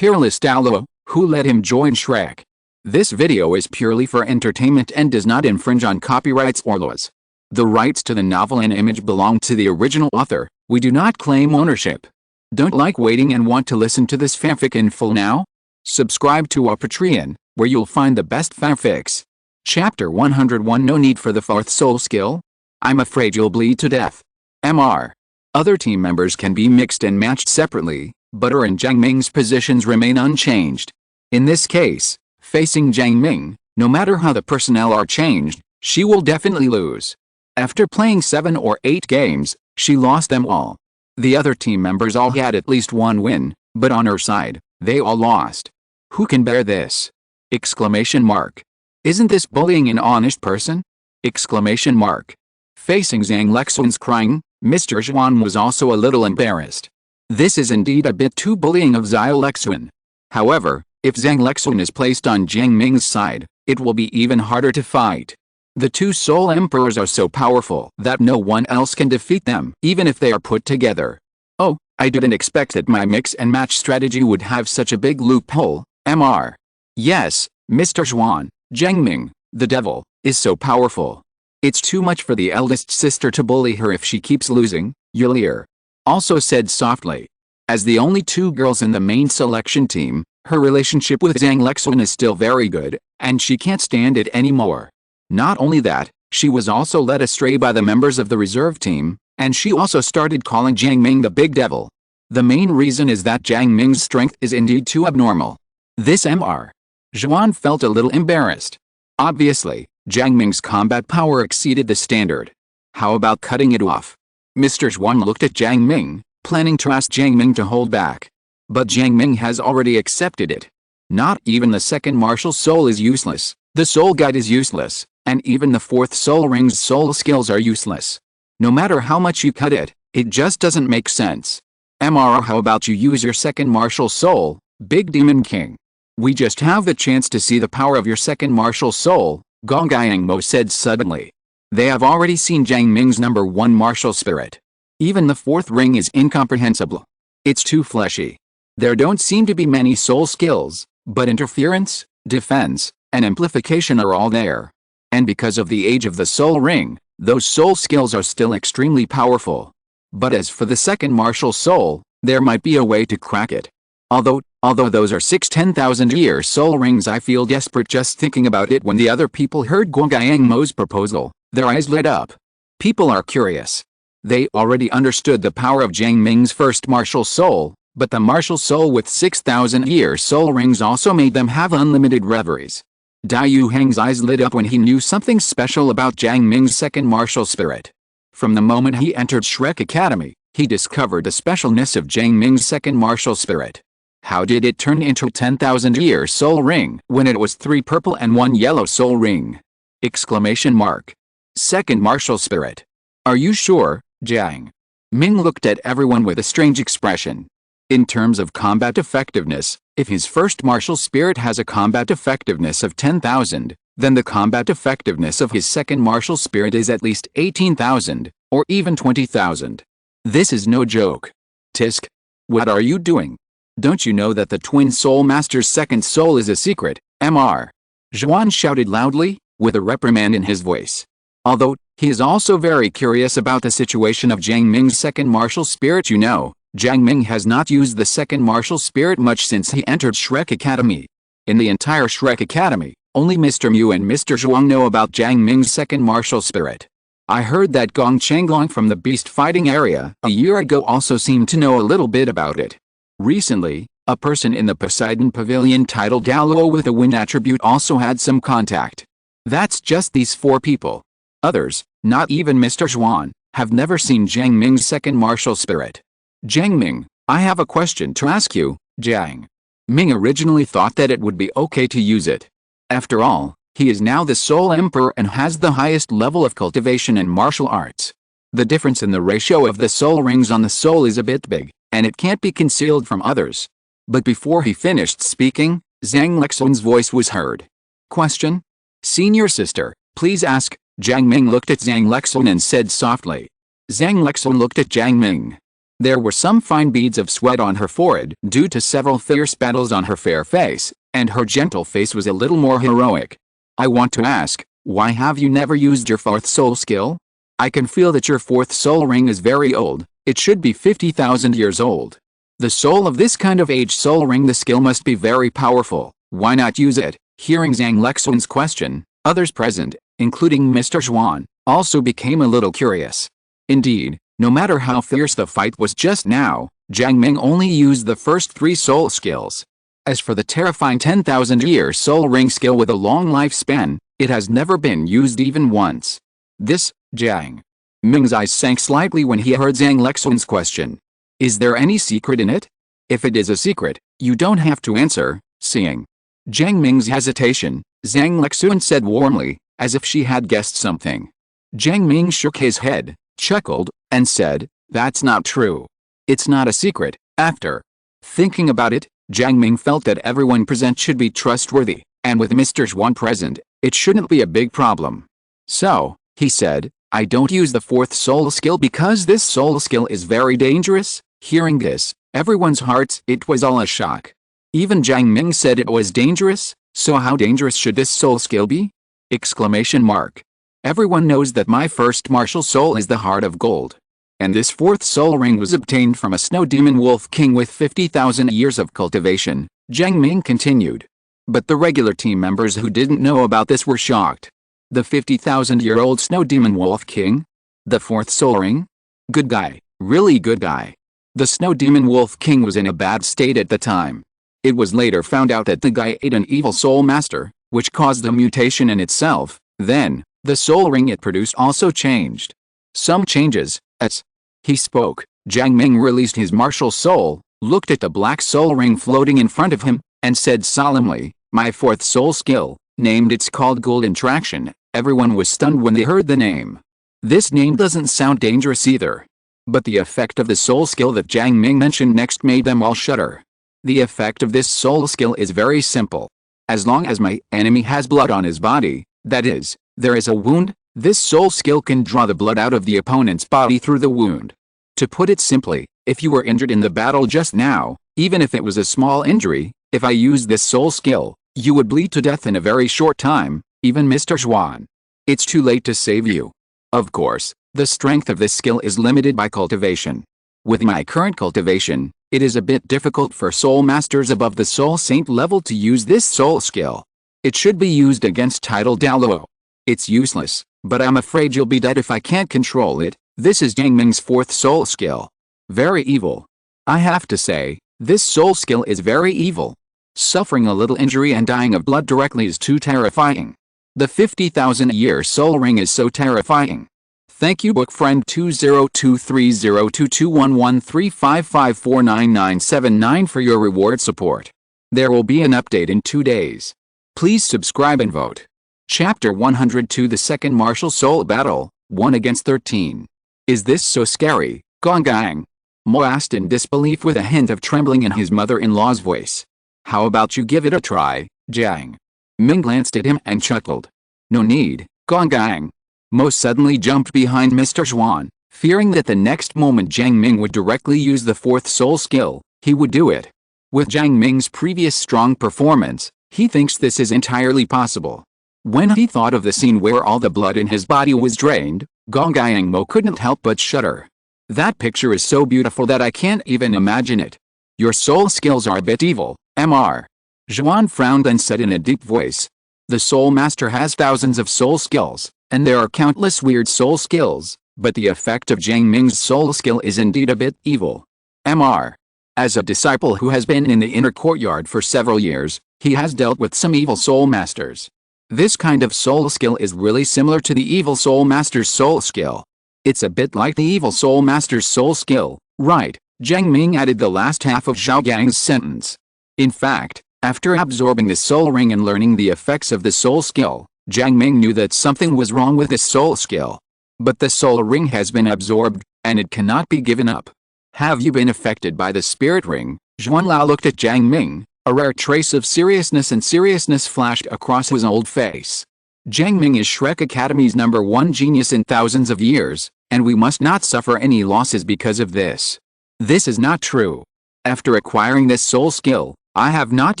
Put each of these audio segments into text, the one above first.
Peerless Douluo, who let him join Shrek. This video is purely for entertainment and does not infringe on copyrights or laws. The rights to the novel and image belong to the original author. We do not claim ownership. Don't like waiting and want to listen to this fanfic in full now? Subscribe to our Patreon, where you'll find the best fanfics. Chapter 101 No need for the fourth soul skill? I'm afraid you'll bleed to death. Mr. Other team members can be mixed and matched separately, but her and Jiang Ming's positions remain unchanged. In this case, facing Jiang Ming, no matter how the personnel are changed, she will definitely lose. After playing 7 or 8 games, she lost them all. The other team members all had at least one win, but on her side, they all lost. Who can bear this? Exclamation mark. Isn't this bullying an honest person? Exclamation mark. Facing Zhang Lexuan's crying, Mr. Zhuan was also a little embarrassed. This is indeed a bit too bullying of Zhang Lexuan. However, if Zhang Lexuan is placed on Jiang Ming's side, it will be even harder to fight. The two Soul Emperors are so powerful that no one else can defeat them, even if they are put together. Oh, I didn't expect that my mix and match strategy would have such a big loophole, Mr. Yes, Mr. Zhuan, Jiang Ming, the devil, is so powerful. It's too much for the eldest sister to bully her if she keeps losing, Yulir also said softly. As the only 2 girls in the main selection team, her relationship with Zhang Lexuan is still very good, and she can't stand it anymore. Not only that, she was also led astray by the members of the reserve team, and she also started calling Jiang Ming the big devil. The main reason is that Jiang Ming's strength is indeed too abnormal. This Mr. Zhuan felt a little embarrassed. Obviously, Jiang Ming's combat power exceeded the standard. How about cutting it off? Mr. Zhuan looked at Jiang Ming, planning to ask Jiang Ming to hold back. But Jiang Ming has already accepted it. Not even the second martial soul is useless, the soul guide is useless, and even the 4th soul ring's soul skills are useless. No matter how much you cut it, it just doesn't make sense. Mr. How about you use your second martial soul, Big Demon King? We just have the chance to see the power of your second martial soul, Gong Mo said suddenly. They have already seen Jiang Ming's number 1 martial spirit. Even the 4th ring is incomprehensible. It's too fleshy. There don't seem to be many soul skills, but interference, defense, and amplification are all there. And because of the age of the soul ring, those soul skills are still extremely powerful. But as for the second martial soul, there might be a way to crack it. Although those are 6-10,000 year soul rings, I feel desperate just thinking about it. When the other people heard Guang Mo's proposal, their eyes lit up. People are curious. They already understood the power of Jiang Ming's first martial soul, but the martial soul with 6,000 year soul rings also made them have unlimited reveries. Dai Yuheng's eyes lit up when he knew something special about Jiang Ming's second martial spirit. From the moment he entered Shrek Academy, he discovered the specialness of Jiang Ming's second martial spirit. How did it turn into a 10,000 year soul ring when it was 3 purple and 1 yellow soul ring? Exclamation mark. Second martial spirit. Are you sure, Jiang? Ming looked at everyone with a strange expression. In terms of combat effectiveness, if his first martial spirit has a combat effectiveness of 10,000, then the combat effectiveness of his second martial spirit is at least 18,000, or even 20,000. This is no joke. Tisk. What are you doing? Don't you know that the Twin Soul Master's second soul is a secret, Mr. Zhuan shouted loudly, with a reprimand in his voice. Although, he is also very curious about the situation of Jiang Ming's second martial spirit. You know, Jiang Ming has not used the second martial spirit much since he entered Shrek Academy. In the entire Shrek Academy, only Mr. Mu and Mr. Zhuang know about Jiang Ming's second martial spirit. I heard that Gong Changlong from the beast fighting area a year ago also seemed to know a little bit about it. Recently, a person in the Poseidon Pavilion titled Douluo with a wind attribute also had some contact. That's just these 4 people. Others, not even Mr. Zhuan, have never seen Jiang Ming's second martial spirit. Jiang Ming, I have a question to ask you, Jiang. Ming originally thought that it would be okay to use it. After all, he is now the Soul Emperor and has the highest level of cultivation in martial arts. The difference in the ratio of the soul rings on the soul is a bit big, and it can't be concealed from others. But before he finished speaking, Zhang Lexuan's voice was heard. Question? Senior sister, please ask. Jiang Ming looked at Zhang Lexuan and said softly. Zhang Lexuan looked at Jiang Ming. There were some fine beads of sweat on her forehead due to several fierce battles on her fair face, and her gentle face was a little more heroic. I want to ask, why have you never used your fourth soul skill? I can feel that your fourth soul ring is very old. It should be 50,000 years old. The soul of this kind of age soul ring, the skill must be very powerful. Why not use it? Hearing Zhang Lexuan's question, others present, including Mr. Zhuan, also became a little curious. Indeed, no matter how fierce the fight was just now, Jiang Ming only used the first 3 soul skills. As for the terrifying 10,000-year soul ring skill with a long lifespan, it has never been used even once. This, Jiang Ming's eyes sank slightly when he heard Zhang Lexuan's question. Is there any secret in it? If it is a secret, you don't have to answer. Seeing Jiang Ming's hesitation, Zhang Lexuan said warmly, as if she had guessed something. Jiang Ming shook his head, chuckled, and said, "That's not true. It's not a secret." After thinking about it, Jiang Ming felt that everyone present should be trustworthy, and with Mr. Zhuan present, it shouldn't be a big problem. So, he said, I don't use the fourth soul skill because this soul skill is very dangerous. Hearing this, everyone's hearts, it was all a shock. Even Jiang Ming said it was dangerous, so how dangerous should this soul skill be? Exclamation mark. Everyone knows that my first martial soul is the heart of gold. And this fourth soul ring was obtained from a snow demon wolf king with 50,000 years of cultivation, Jiang Ming continued. But the regular team members who didn't know about this were shocked. The 50,000-year-old snow demon wolf king? The fourth soul ring? Good guy, really good guy. The snow demon wolf king was in a bad state at the time. It was later found out that the guy ate an evil soul master, which caused a mutation in itself. Then, the soul ring it produced also changed. Some changes, as he spoke, Jiang Ming released his martial soul, looked at the black soul ring floating in front of him, and said solemnly, my fourth soul skill, named it's called Golden Traction. Everyone was stunned when they heard the name. This name doesn't sound dangerous either. But the effect of the soul skill that Jiang Ming mentioned next made them all shudder. The effect of this soul skill is very simple. As long as my enemy has blood on his body, that is, there is a wound, this soul skill can draw the blood out of the opponent's body through the wound. To put it simply, if you were injured in the battle just now, even if it was a small injury, if I used this soul skill, you would bleed to death in a very short time, even Mr. Zhuan. It's too late to save you. Of course, the strength of this skill is limited by cultivation. With my current cultivation, it is a bit difficult for soul masters above the soul saint level to use this soul skill. It should be used against Peerless Douluo. It's useless, but I'm afraid you'll be dead if I can't control it. This is Jiang Ming's fourth soul skill. Very evil. I have to say, this soul skill is very evil. Suffering a little injury and dying of blood directly is too terrifying. The 50,000-year soul ring is so terrifying. Thank you book friend 20230221135549979 for your reward support. There will be an update in 2 days. Please subscribe and vote. Chapter 102 The Second Martial Soul Battle, 1 against 13. Is this so scary, Gonggang? Mo asked in disbelief with a hint of trembling in his mother-in-law's voice. How about you give it a try, Jiang? Ming glanced at him and chuckled. No need, Gonggang. Mo suddenly jumped behind Mr. Zhuan, fearing that the next moment Jiang Ming would directly use the fourth soul skill, he would do it. With Jiang Ming's previous strong performance, he thinks this is entirely possible. When he thought of the scene where all the blood in his body was drained, Gonggang Mo couldn't help but shudder. That picture is so beautiful that I can't even imagine it. Your soul skills are a bit evil, Mr. Zhuan frowned and said in a deep voice. The soul master has thousands of soul skills, and there are countless weird soul skills, but the effect of Jiang Ming's soul skill is indeed a bit evil. Mr. As a disciple who has been in the inner courtyard for several years, he has dealt with some evil soul masters. This kind of soul skill is really similar to the evil soul master's soul skill. It's a bit like the evil soul master's soul skill, right? Jiang Ming added the last half of Zhao Gang's sentence. In fact, after absorbing the soul ring and learning the effects of the soul skill, Jiang Ming knew that something was wrong with this soul skill. But the soul ring has been absorbed, and it cannot be given up. Have you been affected by the spirit ring? Zhuan Lao looked at Jiang Ming. A rare trace of seriousness flashed across his old face. Jiang Ming is Shrek Academy's #1 genius in thousands of years, and we must not suffer any losses because of this. This is not true. After acquiring this soul skill, I have not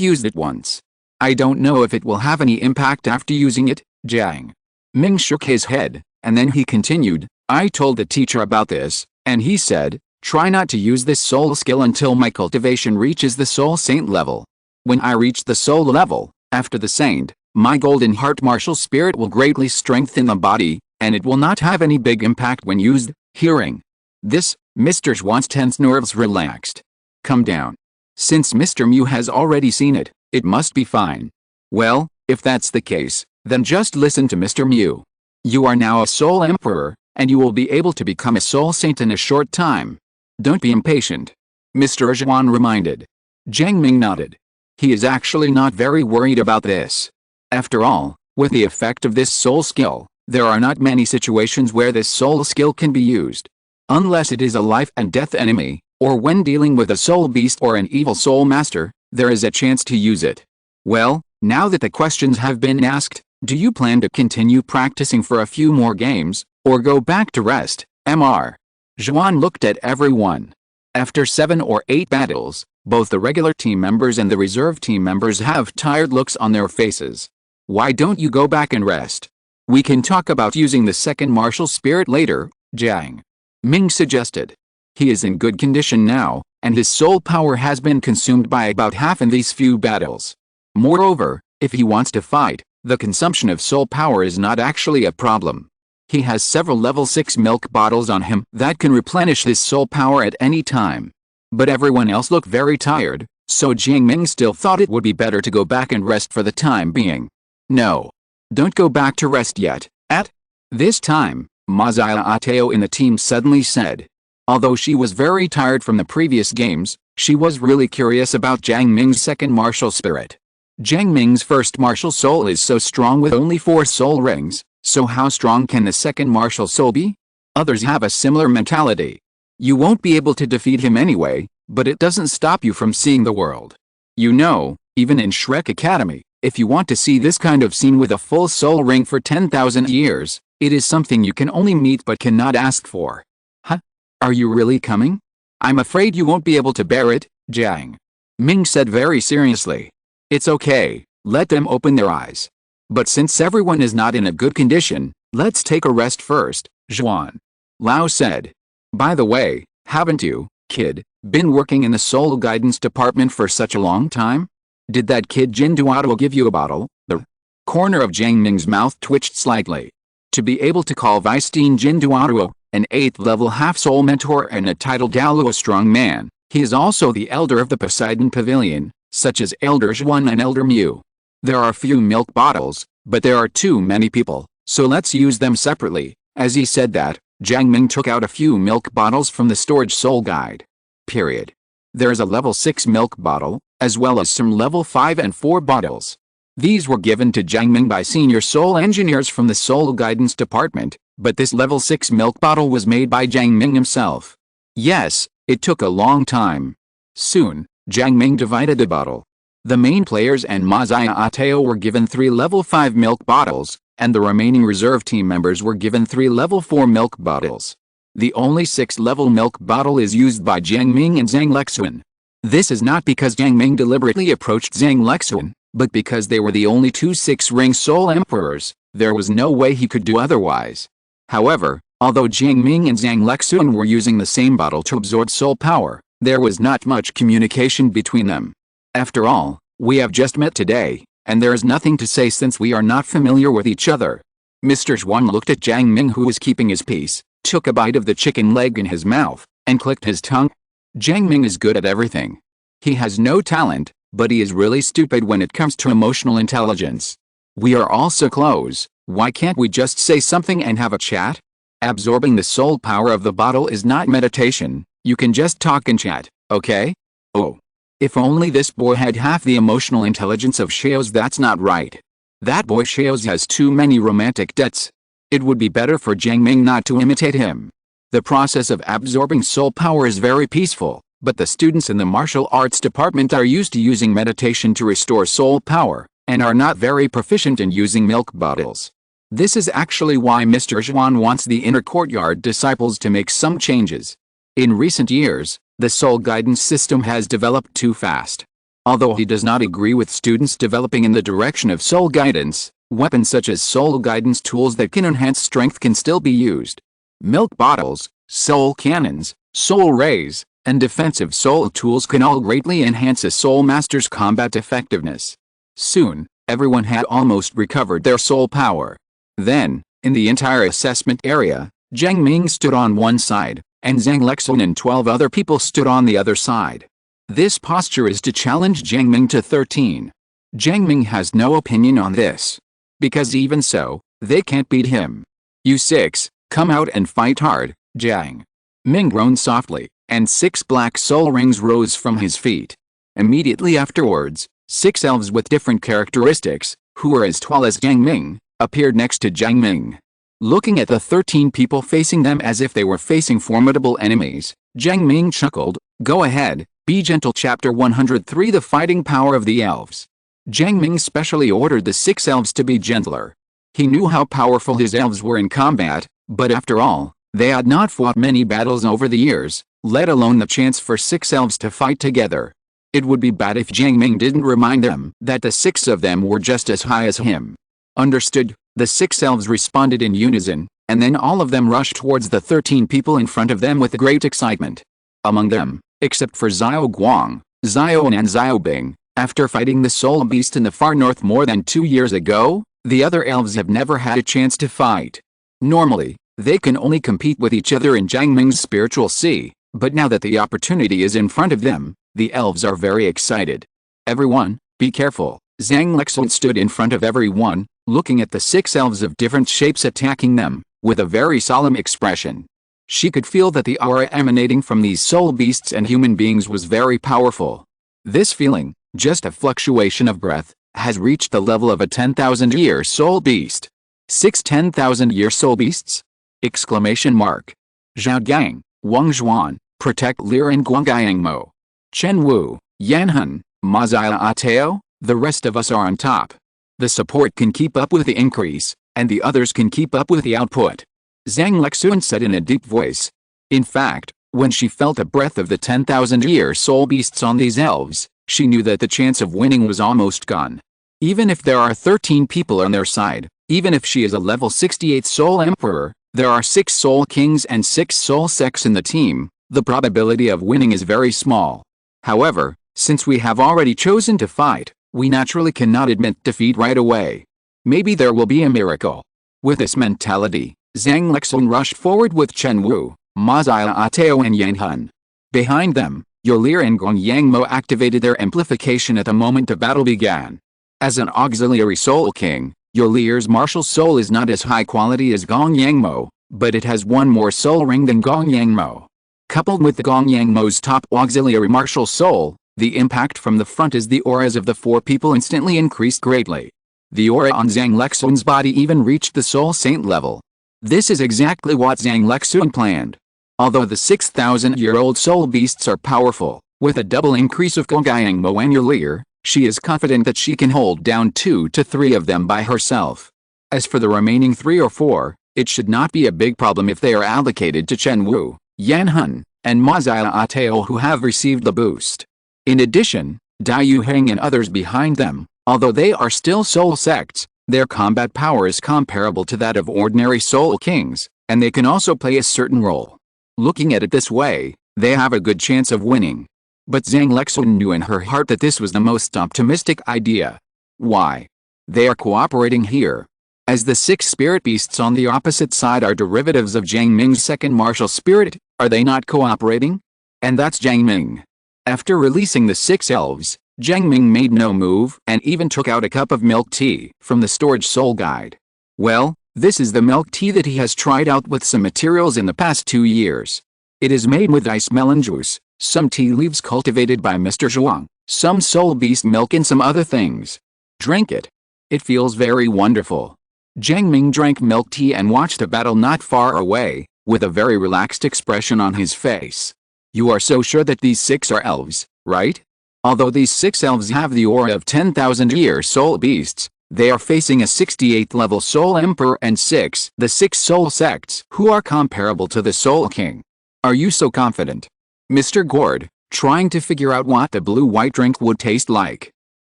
used it once. I don't know if it will have any impact after using it. Jiang Ming shook his head, and then he continued, I told the teacher about this, and he said, try not to use this soul skill until my cultivation reaches the soul saint level. When I reach the soul level, after the saint, my golden heart martial spirit will greatly strengthen the body, and it will not have any big impact when used. Hearing this, Mr. Zhuan's tense nerves relaxed. Come down. Since Mr. Mu has already seen it, it must be fine. Well, if that's the case, then just listen to Mr. Mu. You are now a soul emperor, and you will be able to become a soul saint in a short time. Don't be impatient. Mr. Zhuan reminded. Jiang Ming nodded. He is actually not very worried about this. After all, with the effect of this soul skill, there are not many situations where this soul skill can be used. Unless it is a life and death enemy, or when dealing with a soul beast or an evil soul master, there is a chance to use it. Well, now that the questions have been asked, do you plan to continue practicing for a few more games, or go back to rest? Mr. Zhuan looked at everyone. After 7 or 8 battles, both the regular team members and the reserve team members have tired looks on their faces. Why don't you go back and rest? We can talk about using the second martial spirit later, Jiang Ming suggested. He is in good condition now, and his soul power has been consumed by about half in these few battles. Moreover, if he wants to fight, the consumption of soul power is not actually a problem. He has several level 6 milk bottles on him that can replenish his soul power at any time. But everyone else looked very tired, so Jiang Ming still thought it would be better to go back and rest for the time being. No. Don't go back to rest yet. At this time, Mazaya Ateo in the team suddenly said. Although she was very tired from the previous games, she was really curious about Jiang Ming's second martial spirit. Jiang Ming's first martial soul is so strong with only 4 soul rings, so how strong can the second martial soul be? Others have a similar mentality. You won't be able to defeat him anyway, but it doesn't stop you from seeing the world. You know, even in Shrek Academy, if you want to see this kind of scene with a full soul ring for 10,000 years, it is something you can only meet but cannot ask for. Huh? Are you really coming? I'm afraid you won't be able to bear it, Jiang Ming said very seriously. It's okay, let them open their eyes. But since everyone is not in a good condition, let's take a rest first, Zhuan Lao said. By the way, haven't you, kid, been working in the soul guidance department for such a long time? Did that kid Jin Duoduo give you a bottle? The corner of Jiang Ming's mouth twitched slightly. To be able to call Weisteen Jin Duoduo, an 8th level half-soul mentor and a titled Douluo strong man, he is also the elder of the Poseidon Pavilion, such as Elder Zhuan and Elder Mu. There are few milk bottles, but there are too many people, so let's use them separately. As he said that, Jiang Ming took out a few milk bottles from the storage soul guide. Period. There is a level 6 milk bottle, as well as some level 5 and 4 bottles. These were given to Jiang Ming by senior soul engineers from the soul guidance department, but this level 6 milk bottle was made by Jiang Ming himself. Yes, it took a long time. Soon, Jiang Ming divided the bottle. The main players and Mazaya Ateo were given 3 level 5 milk bottles, and the remaining reserve team members were given 3 level 4 milk bottles. The only 6th level milk bottle is used by Jiang Ming and Zhang Lexuan. This is not because Jiang Ming deliberately approached Zhang Lexuan, but because they were the only 2 6-ring soul emperors, there was no way he could do otherwise. However, although Jiang Ming and Zhang Lexuan were using the same bottle to absorb soul power, there was not much communication between them. After all, we have just met today, and there is nothing to say since we are not familiar with each other. Mr. Zhuan looked at Jiang Ming, who was keeping his peace, took a bite of the chicken leg in his mouth, and clicked his tongue. Jiang Ming is good at everything. He has no talent, but he is really stupid when it comes to emotional intelligence. We are all so close, why can't we just say something and have a chat? Absorbing the soul power of the bottle is not meditation, you can just talk and chat, okay? Oh. If only this boy had half the emotional intelligence of Xiao's. That's not right. That boy Xiao's has too many romantic debts. It would be better for Jiang Ming not to imitate him. The process of absorbing soul power is very peaceful, but the students in the martial arts department are used to using meditation to restore soul power, and are not very proficient in using milk bottles. This is actually why Mr. Zhuan wants the inner courtyard disciples to make some changes. In recent years, The soul guidance system has developed too fast. Although he does not agree with students developing in the direction of soul guidance, weapons such as soul guidance tools that can enhance strength can still be used. Milk bottles, soul cannons, soul rays, and defensive soul tools can all greatly enhance a soul master's combat effectiveness. Soon, everyone had almost recovered their soul power. Then, in the entire assessment area, Jiang Ming stood on one side, and Zhang Lexun and 12 other people stood on the other side. This posture is to challenge Jiang Ming to 13. Jiang Ming has no opinion on this. Because even so, they can't beat him. You 6, come out and fight hard, Jiang Ming groaned softly, and 6 black soul rings rose from his feet. Immediately afterwards, 6 elves with different characteristics, who were as tall as Jiang Ming, appeared next to Jiang Ming. Looking at the 13 people facing them as if they were facing formidable enemies, Jiang Ming chuckled, "Go ahead, be gentle." Chapter 103 The Fighting Power of the Elves. Jiang Ming specially ordered the 6 elves to be gentler. He knew how powerful his elves were in combat, but after all, they had not fought many battles over the years, let alone the chance for 6 elves to fight together. It would be bad if Jiang Ming didn't remind them that the 6 of them were just as high as him. Understood, the 6 elves responded in unison, and then all of them rushed towards the 13 people in front of them with great excitement. Among them, except for Xiao Guang, Xiao and Xiao Bing, after fighting the soul beast in the far north more than 2 years ago, the other elves have never had a chance to fight. Normally, they can only compete with each other in Jiang Ming's spiritual sea, but now that the opportunity is in front of them, the elves are very excited. Everyone, be careful. Zhang Lexun stood in front of everyone, looking at the 6 elves of different shapes attacking them, with a very solemn expression. She could feel that the aura emanating from these soul beasts and human beings was very powerful. This feeling, just a fluctuation of breath, has reached the level of a 10,000-year soul beast. 6 10,000-year soul beasts? Exclamation mark. Zhao Gang, Wang Zhuan, Protect Lir and Guangyang Mo. Chen Wu, Yan Hun, Ma Zia Ateo, the rest of us are on top. The support can keep up with the increase, and the others can keep up with the output. Zhang Lexun said in a deep voice. In fact, when she felt a breath of the 10,000-year soul beasts on these elves, she knew that the chance of winning was almost gone. Even if there are 13 people on their side, even if she is a level 68 soul emperor, there are 6 soul kings and 6 soul sects in the team, the probability of winning is very small. However, since we have already chosen to fight, we naturally cannot admit defeat right away. Maybe there will be a miracle. With this mentality, Zhang Lexun rushed forward with Chen Wu, Ma Zia Ateo and Yan Hun. Behind them, Yolir and Guangyang Mo activated their amplification at the moment the battle began. As an auxiliary soul king, Yolir's martial soul is not as high quality as Guangyang Mo, but it has one more soul ring than Guangyang Mo. Coupled with the Guangyang Mo's top auxiliary martial soul, the impact from the front as the auras of the 4 people instantly increased greatly. The aura on Zhang Lexun's body even reached the soul saint level. This is exactly what Zhang Lexun planned. Although the 6,000-year-old soul beasts are powerful, with a double increase of Guangyang Mo and Yolir, she is confident that she can hold down 2 to 3 of them by herself. As for the remaining 3 or 4, it should not be a big problem if they are allocated to Chen Wu, Yan Hun, and Ma Zia Ateo who have received the boost. In addition, Dai Yu Heng and others behind them, although they are still soul sects, their combat power is comparable to that of ordinary soul kings, and they can also play a certain role. Looking at it this way, they have a good chance of winning. But Zhang Lexun knew in her heart that this was the most optimistic idea. Why? They are cooperating here. As the 6 spirit beasts on the opposite side are derivatives of Jiang Ming's second martial spirit, are they not cooperating? And that's Jiang Ming. After releasing the 6 elves, Jiang Ming made no move and even took out a cup of milk tea from the storage soul guide. Well, this is the milk tea that he has tried out with some materials in the past 2 years. It is made with ice melon juice, some tea leaves cultivated by Mr. Zhuang, some soul beast milk and some other things. Drink it. It feels very wonderful. Jiang Ming drank milk tea and watched the battle not far away, with a very relaxed expression on his face. You are so sure that these 6 are elves, right? Although these 6 elves have the aura of 10,000-year soul beasts, they are facing a 68th level soul emperor and the 6 soul sects who are comparable to the soul king. Are you so confident? Mr. Gord, trying to figure out what the blue-white drink would taste like.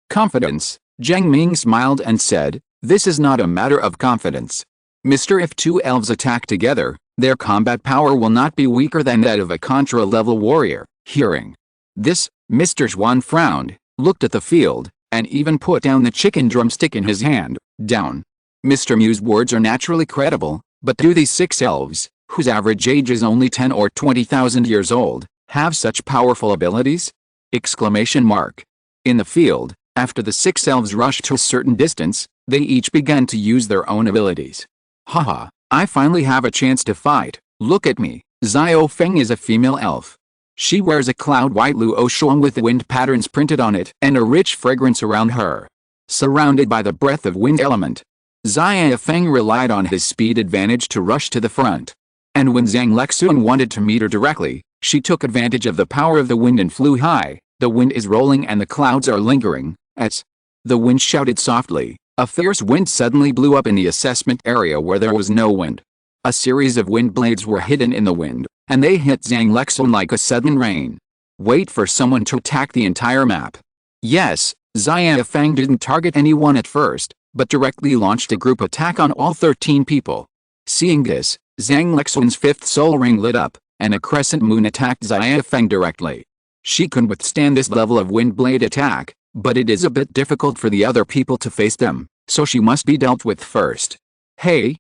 Confidence. Jiang Ming smiled and said, "This is not a matter of confidence. Mr. If two elves attack together, their combat power will not be weaker than that of a Contra-level warrior." Hearing this, Mr. Zhuan frowned, looked at the field, and even put down the chicken drumstick in his hand. Down. Mr. Mew's words are naturally credible, but do these 6 elves, whose average age is only 10 or 20,000 years old, have such powerful abilities? Exclamation mark. In the field, after the 6 elves rushed to a certain distance, they each began to use their own abilities. Haha, I finally have a chance to fight. Look at me. Xiao Feng is a female elf. She wears a cloud-white luo shuang with the wind patterns printed on it and a rich fragrance around her. Surrounded by the breath of wind element, Xiao Feng relied on his speed advantage to rush to the front. And when Zhang Lexun wanted to meet her directly, she took advantage of the power of the wind and flew high. The wind is rolling and the clouds are lingering. As the wind shouted softly, a fierce wind suddenly blew up in the assessment area where there was no wind. A series of wind blades were hidden in the wind, and they hit Zhang Lexun like a sudden rain. Wait for someone to attack the entire map. Yes, Xiao Feng didn't target anyone at first, but directly launched a group attack on all 13 people. Seeing this, Zhang Lexun's 5th soul ring lit up, and a crescent moon attacked Xiao Feng directly. She can withstand this level of wind blade attack, but it is a bit difficult for the other people to face them, so she must be dealt with first. Hey,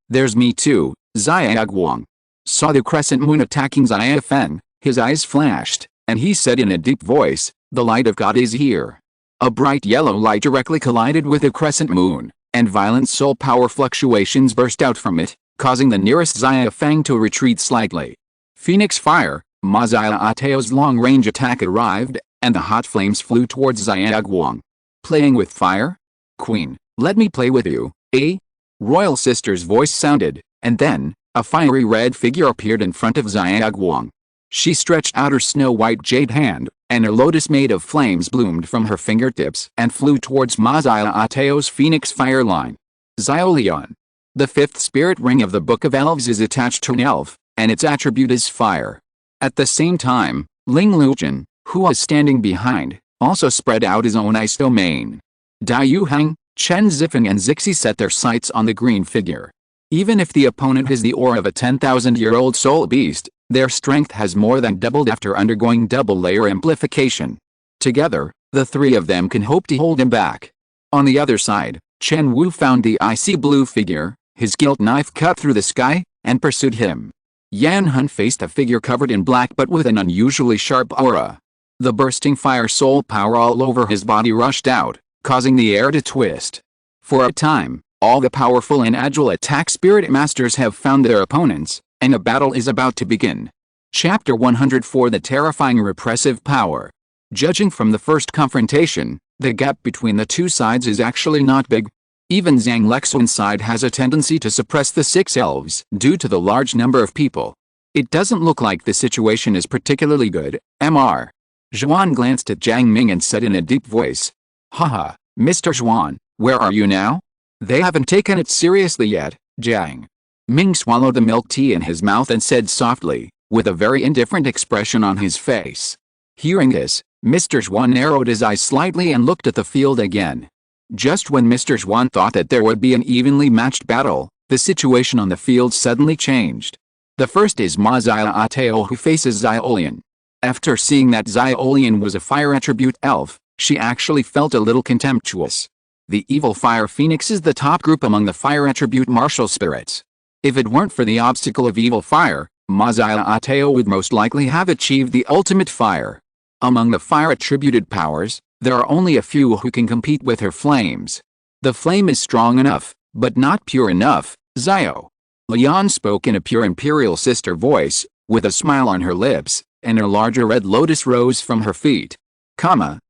there's me too. Xiao Guang saw the crescent moon attacking Xiao Feng. His eyes flashed, and he said in a deep voice, "The light of God is here." A bright yellow light directly collided with the crescent moon, and violent soul power fluctuations burst out from it, causing the nearest Xiao Feng to retreat slightly. Phoenix Fire. Ma Xiaoteo's long-range attack arrived, and the hot flames flew towards Xiao Guang. Playing with fire? Queen, let me play with you, eh? Royal Sister's voice sounded, and then, a fiery red figure appeared in front of Xiao Guang. She stretched out her snow-white jade hand, and a lotus made of flames bloomed from her fingertips and flew towards Ma Xiaoteo's Phoenix Fire line. Xiaolian. The 5th spirit ring of the Book of Elves is attached to an elf, and its attribute is fire. At the same time, Ling Lujin, who was standing behind, also spread out his own ice domain. Dai Yuhang, Chen Zifeng and Zixi set their sights on the green figure. Even if the opponent has the aura of a 10,000-year-old soul beast, their strength has more than doubled after undergoing double-layer amplification. Together, the 3 of them can hope to hold him back. On the other side, Chen Wu found the icy blue figure, his gilt knife cut through the sky, and pursued him. Yan Hun faced a figure covered in black but with an unusually sharp aura. The bursting fire soul power all over his body rushed out, causing the air to twist. For a time, all the powerful and agile attack spirit masters have found their opponents, and a battle is about to begin. Chapter 104 The Terrifying Repressive Power. Judging from the first confrontation, the gap between the two sides is actually not big. Even Zhang Lexun's side has a tendency to suppress the 6 elves due to the large number of people. It doesn't look like the situation is particularly good. Mr. Zhuan glanced at Jiang Ming and said in a deep voice, "Haha, Mr. Zhuan, where are you now?" "They haven't taken it seriously yet." Jiang Ming swallowed the milk tea in his mouth and said softly, with a very indifferent expression on his face. Hearing this, Mr. Zhuan narrowed his eyes slightly and looked at the field again. Just when Mr. Zhuan thought that there would be an evenly matched battle, the situation on the field suddenly changed. The first is Ma Xiaoteo, who faces Xiaolian. After seeing that Xiaolian was a fire attribute elf, she actually felt a little contemptuous. The evil fire phoenix is the top group among the fire attribute martial spirits. If it weren't for the obstacle of evil fire, Ma Xiaoteo would most likely have achieved the ultimate fire. Among the fire attributed powers, there are only a few who can compete with her flames. The flame is strong enough, but not pure enough. Xiao Lian spoke in a pure imperial sister voice, with a smile on her lips, and a larger red lotus rose from her feet.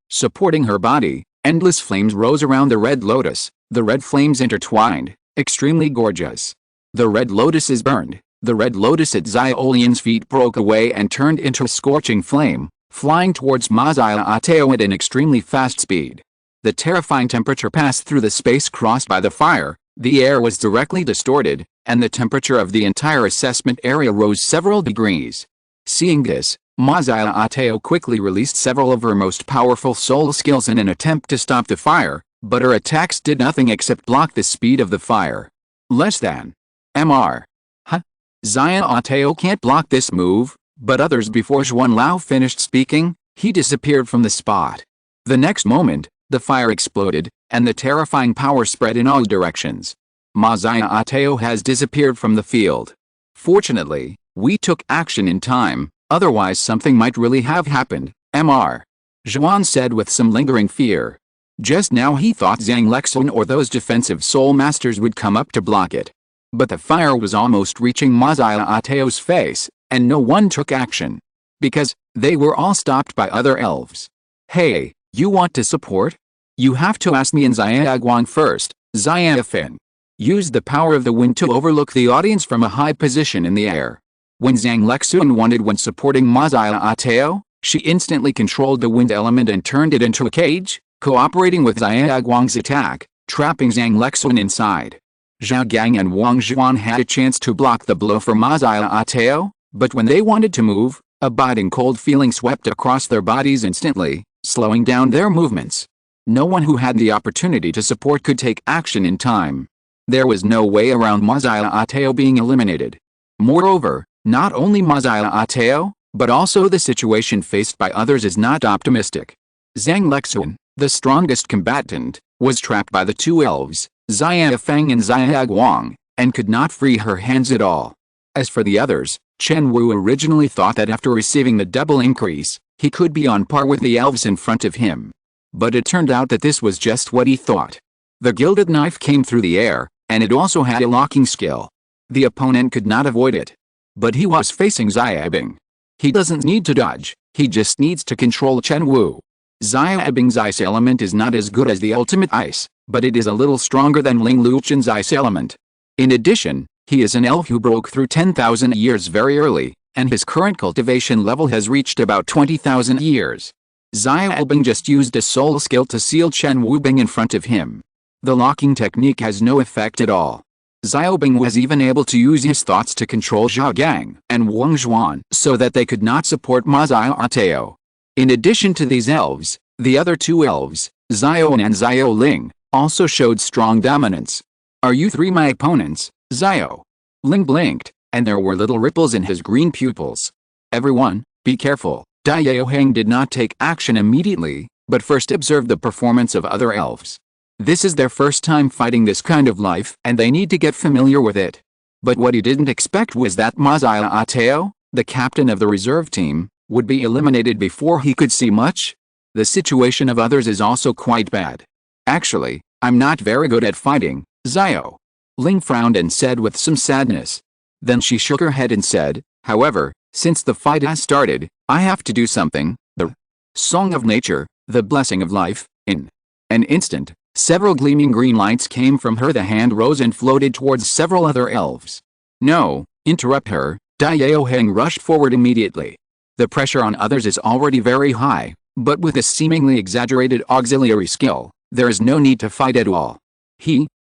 Supporting her body, endless flames rose around the red lotus, the red flames intertwined, extremely gorgeous. The red lotus is burned. The red lotus at Xiaolian's feet broke away and turned into a scorching flame, flying towards Ma Xiaoteo at an extremely fast speed. The terrifying temperature passed through the space crossed by the fire, the air was directly distorted, and the temperature of the entire assessment area rose several degrees. Seeing this, Ma Xiaotao quickly released several of her most powerful soul skills in an attempt to stop the fire, but her attacks did nothing except block the speed of the fire. Less than Mr. Huh? Xiaotao can't block this move, but others. Before Zhuan Lao finished speaking, he disappeared from the spot. The next moment, the fire exploded, and the terrifying power spread in all directions. Ma Xiaotao has disappeared from the field. Fortunately, we took action in time, otherwise something might really have happened, Mr. Zhuan said with some lingering fear. Just now he thought Zhang Lexun or those defensive soul masters would come up to block it. But the fire was almost reaching Ma Xiaotao's face, and no one took action. Because they were all stopped by other elves. Hey, you want to support? You have to ask me and Xiaoguang first, Xiaofeng. Use the power of the wind to overlook the audience from a high position in the air. When Zhang Lexun wanted when supporting Ma Xiaotao, she instantly controlled the wind element and turned it into a cage, cooperating with Xiaoguang's attack, trapping Zhang Lexun inside. Zhao Gang and Wang Zhuan had a chance to block the blow for Ma Xiaotao, but when they wanted to move, a biting cold feeling swept across their bodies instantly, slowing down their movements. No one who had the opportunity to support could take action in time. There was no way around Ma Xiaotao being eliminated. Moreover, not only Ma Xiaotao, but also the situation faced by others is not optimistic. Zhang Lexun, the strongest combatant, was trapped by the two elves, Xiaofeng and Xiaoguang, and could not free her hands at all. As for the others, Chen Wu originally thought that after receiving the double increase, he could be on par with the elves in front of him. But it turned out that this was just what he thought. The gilded knife came through the air, and it also had a locking skill. The opponent could not avoid it. But he was facing Xiaobing. He doesn't need to dodge, he just needs to control Chen Wu. Xiaobing's ice element is not as good as the ultimate ice, but it is a little stronger than Ling Luchen's ice element. In addition, he is an elf who broke through 10,000 years very early, and his current cultivation level has reached about 20,000 years. Xiaobing just used a soul skill to seal Chen Wu Bing in front of him. The locking technique has no effect at all. Xiaobing was even able to use his thoughts to control Zhao Gang and Wang Zhuan so that they could not support Ma Xiaotao. In addition to these elves, the other two elves, Xiaoan and Xiaoling, also showed strong dominance. Are you three my opponents, Xiao? Ling blinked, and there were little ripples in his green pupils. Everyone, be careful. Dai Yaoheng did not take action immediately, but first observed the performance of other elves. This is their first time fighting this kind of life, and they need to get familiar with it. But what he didn't expect was that Ma Xiaotao, the captain of the reserve team, would be eliminated before he could see much. The situation of others is also quite bad. Actually, I'm not very good at fighting, Xiao. Ling frowned and said with some sadness. Then she shook her head and said, however, since the fight has started, I have to do something. The Song of Nature, the blessing of life. In an instant, several gleaming green lights came from her. The hand rose and floated towards several other elves. No, interrupt her. Dai Yaoheng rushed forward immediately. The pressure on others is already very high, but with a seemingly exaggerated auxiliary skill, there is no need to fight at all.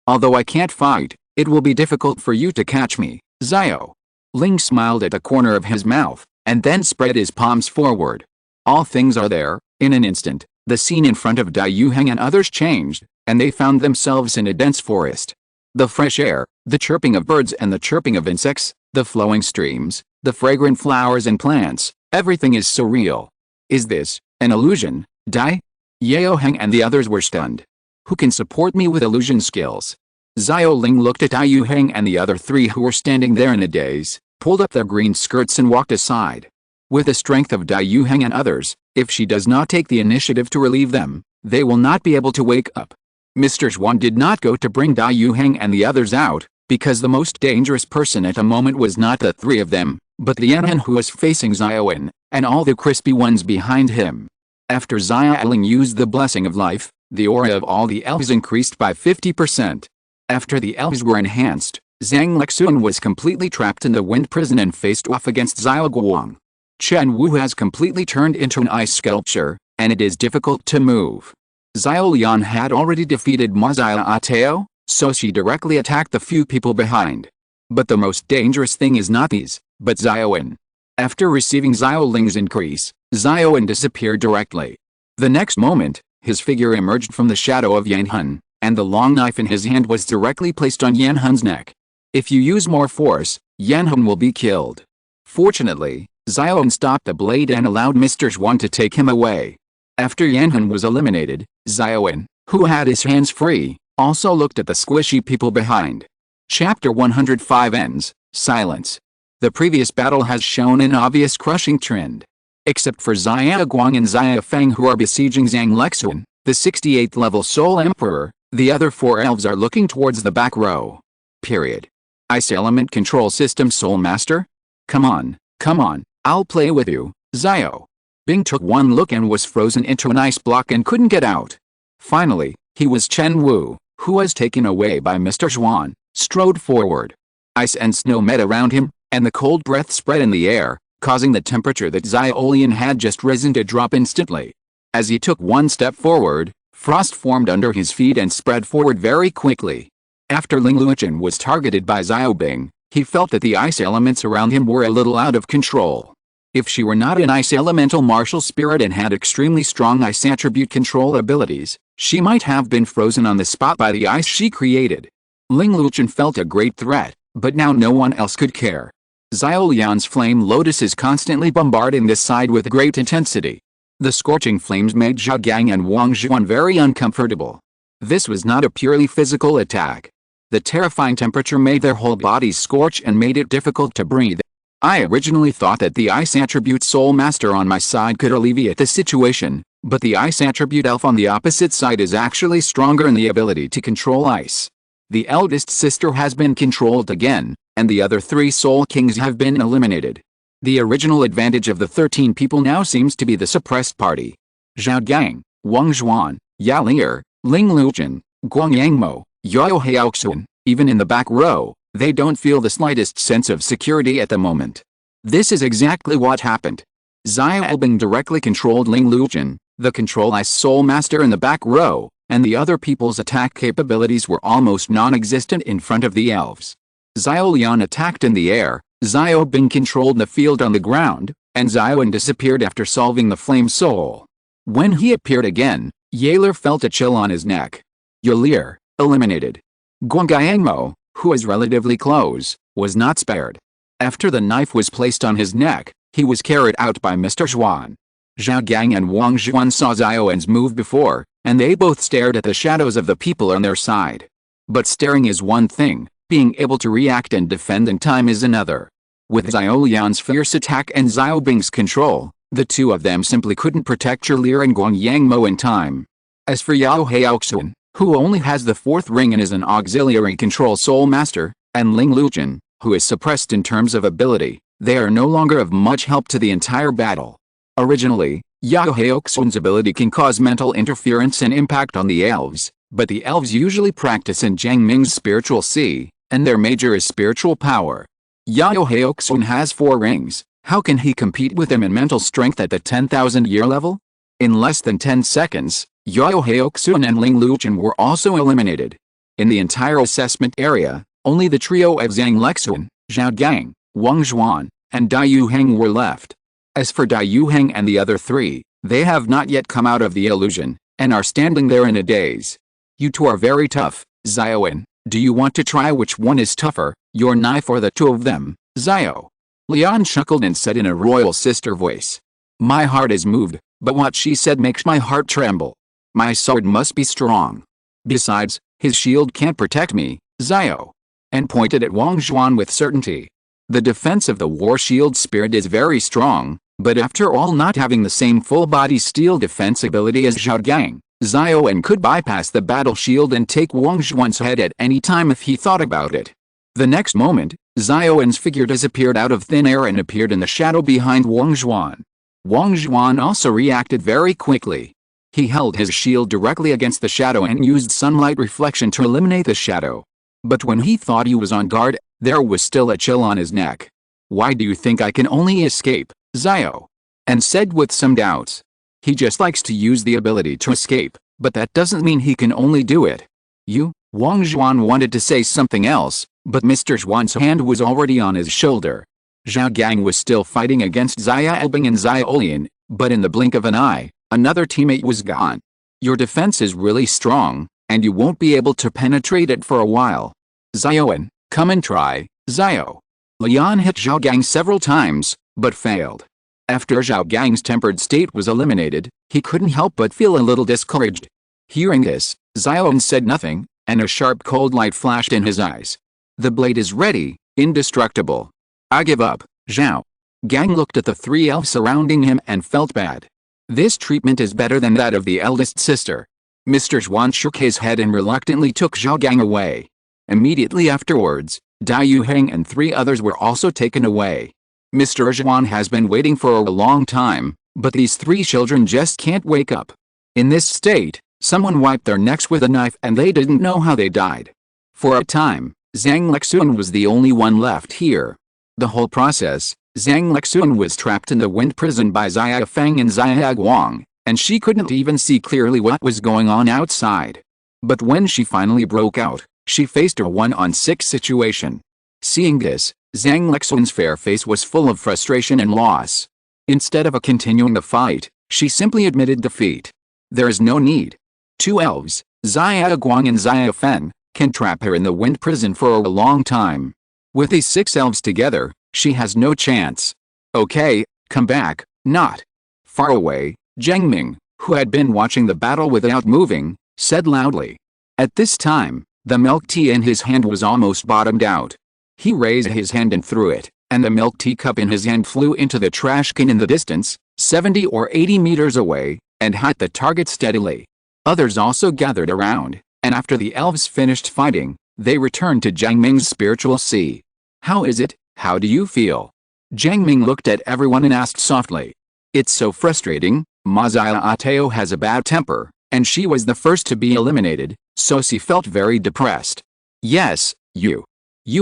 Although I can't fight, it will be difficult for you to catch me, Xiao. Ling smiled at the corner of his mouth, and then spread his palms forward. All things are there. In an instant, the scene in front of Dai Yuheng and others changed, and they found themselves in a dense forest. The fresh air, the chirping of birds and the chirping of insects, the flowing streams, the fragrant flowers and plants, everything is so real. Is this an illusion? Dai Yaoheng and the others were stunned. Who can support me with illusion skills? Xiao Ling looked at Dai Yuheng and the other three who were standing there in a daze, pulled up their green skirts and walked aside. With the strength of Dai Yuheng and others, if she does not take the initiative to relieve them, they will not be able to wake up. Mr. Zhuan did not go to bring Dai Yuheng and the others out, because the most dangerous person at the moment was not the three of them, but the Yanhan who was facing Xiaoan, and all the crispy ones behind him. After Xiaoling used the blessing of life, the aura of all the elves increased by 50%. After the elves were enhanced, Zhang Lexun was completely trapped in the wind prison and faced off against Xiaoguang. Chen Wu has completely turned into an ice sculpture, and it is difficult to move. Xiao Lian had already defeated Ma Xiaotao, so she directly attacked the few people behind. But the most dangerous thing is not these, but Xiaoan. After receiving Xiao Ling's increase, Xiaowen disappeared directly. The next moment, his figure emerged from the shadow of Yan Hun, and the long knife in his hand was directly placed on Yan Hun's neck. If you use more force, Yan Hun will be killed. Fortunately, Xiaowen stopped the blade and allowed Mr. Zhuan to take him away. After Yan Hun was eliminated, Xiaowen, who had his hands free, also looked at the squishy people behind. Chapter 105 ends. Silence. The previous battle has shown an obvious crushing trend. Except for Xia Guang and Xia Feng who are besieging Zhang Lexuan, the 68th level Soul Emperor, the other 4 elves are looking towards the back row. Period. Ice Element Control System Soul Master? Come on, I'll play with you, Xiao. Bing took one look and was frozen into an ice block and couldn't get out. Finally, he was Chen Wu, who was taken away by Mr. Zhuan, strode forward. Ice and snow met around him, and the cold breath spread in the air, causing the temperature that Xiaolian had just risen to drop instantly. As he took one step forward, frost formed under his feet and spread forward very quickly. After Ling Luochen was targeted by Xiao Bing, he felt that the ice elements around him were a little out of control. If she were not an ice elemental martial spirit and had extremely strong ice attribute control abilities, she might have been frozen on the spot by the ice she created. Ling Luochen felt a great threat, but now no one else could care. Xiaolian's flame lotus is constantly bombarding this side with great intensity. The scorching flames made Zhao Gang and Wang Zhuan very uncomfortable. This was not a purely physical attack. The terrifying temperature made their whole bodies scorch and made it difficult to breathe. I originally thought that the Ice Attribute Soul Master on my side could alleviate the situation, but the Ice Attribute Elf on the opposite side is actually stronger in the ability to control ice. The eldest sister has been controlled again, and the other 3 Soul Kings have been eliminated. The original advantage of the 13 people now seems to be the suppressed party. Zhao Gang, Wang Zhuan, Yao Lier, Ling Luochen, Guang Yangmo, Yao Haoxuan, even in the back row, they don't feel the slightest sense of security at the moment. This is exactly what happened. Xia Bing directly controlled Ling Luochen, the Control Ice Soul Master in the back row, and the other people's attack capabilities were almost non-existent in front of the elves. Xiaolian attacked in the air, Xiao Bing controlled the field on the ground, and Xiaowen disappeared after solving the Flame Soul. When he appeared again, Yaler felt a chill on his neck. Yalir, eliminated. Guangayangmo, who is relatively close, was not spared. After the knife was placed on his neck, he was carried out by Mr. Zhuan. Zhao Gang and Wang Zhuan saw Xiaowen's move before, and they both stared at the shadows of the people on their side. But staring is one thing, being able to react and defend in time is another. With Xiaolian's fierce attack and Xiao Bing's control, the two of them simply couldn't protect Yalir and Guangyangmo in time. As for Yao Haoxuan, who only has the 4th ring and is an auxiliary control soul master, and Ling Luochen, who is suppressed in terms of ability, they are no longer of much help to the entire battle. Originally, Yao Haoxuan's ability can cause mental interference and impact on the elves, but the elves usually practice in Jiang Ming's spiritual sea, and their major is spiritual power. Yao Haoxuan has 4 rings, how can he compete with him in mental strength at the 10,000 year level? In less than 10 seconds, Yao Haoxuan and Ling Luochen were also eliminated. In the entire assessment area, only the trio of Zhang Lexuan, Zhao Gang, Wang Zhuan, and Dai Yuheng were left. As for Dai Yuheng and the other 3, they have not yet come out of the illusion, and are standing there in a daze. You two are very tough, Xiaowen. Do you want to try which one is tougher, your knife or the 2 of them, Xiao? Lian chuckled and said in a royal sister voice. My heart is moved, but what she said makes my heart tremble. My sword must be strong. Besides, his shield can't protect me, Xiao. And pointed at Wang Zhuan with certainty. The defense of the war shield spirit is very strong, but after all not having the same full-body steel defense ability as Zhao Gang, Xiaowen could bypass the battle shield and take Wang Zhuan's head at any time if he thought about it. The next moment, Xiaowen's figure disappeared out of thin air and appeared in the shadow behind Wang Zhuan. Wang Zhuan also reacted very quickly. He held his shield directly against the shadow and used sunlight reflection to eliminate the shadow. But when he thought he was on guard, there was still a chill on his neck. Why do you think I can only escape, Xiao? And said with some doubts. He just likes to use the ability to escape, but that doesn't mean he can only do it. Wang Zhuan wanted to say something else, but Mr. Zhuan's hand was already on his shoulder. Zhao Gang was still fighting against Xia Bing and Xia Olian, but in the blink of an eye, another teammate was gone. Your defense is really strong, and you won't be able to penetrate it for a while. Xiaoan, come and try, Xiao. Lian hit Zhao Gang several times, but failed. After Zhao Gang's tempered state was eliminated, he couldn't help but feel a little discouraged. Hearing this, Xiaoan said nothing, and a sharp cold light flashed in his eyes. The blade is ready, indestructible. I give up, Zhao. Gang looked at the three elves surrounding him and felt bad. This treatment is better than that of the eldest sister. Mr. Zhuan shook his head and reluctantly took Zhao Gang away. Immediately afterwards, Dai Yuheng and three others were also taken away. Mr. Zhuan has been waiting for a long time, but these three children just can't wake up. In this state, someone wiped their necks with a knife and they didn't know how they died. For a time, Zhang Lexuan was the only one left here. The whole process, Zhang Lexuan was trapped in the wind prison by Xia Feng and Xia Guang, and she couldn't even see clearly what was going on outside. But when she finally broke out, she faced a 1-on-6 situation. Seeing this, Zhang Lexuan's fair face was full of frustration and loss. Instead of continuing the fight, she simply admitted defeat. There is no need. Two elves, Xia Guang and Xia Feng, can trap her in the wind prison for a long time. With these 6 elves together, she has no chance. Okay, come back, not. Far away, Jiang Ming, who had been watching the battle without moving, said loudly. At this time, the milk tea in his hand was almost bottomed out. He raised his hand and threw it, and the milk tea cup in his hand flew into the trash can in the distance, 70 or 80 meters away, and hit the target steadily. Others also gathered around, and after the elves finished fighting, they returned to Jiang Ming's spiritual sea. How is it? How do you feel? Jiang Ming looked at everyone and asked softly. It's so frustrating. Ma Xia Ateo has a bad temper, and she was the first to be eliminated, so she felt very depressed. Yes, you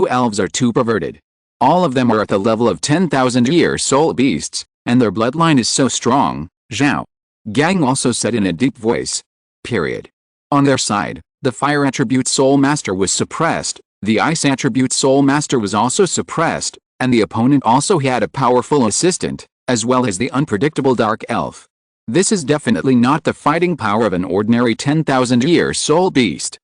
elves are too perverted. All of them are at the level of 10,000-year soul beasts, and their bloodline is so strong, Zhao. Gang also said in a deep voice. Period. On their side, the fire attribute soul master was suppressed, the ice attribute soul master was also suppressed, and the opponent also had a powerful assistant, as well as the unpredictable dark elf. This is definitely not the fighting power of an ordinary 10,000-year soul beast.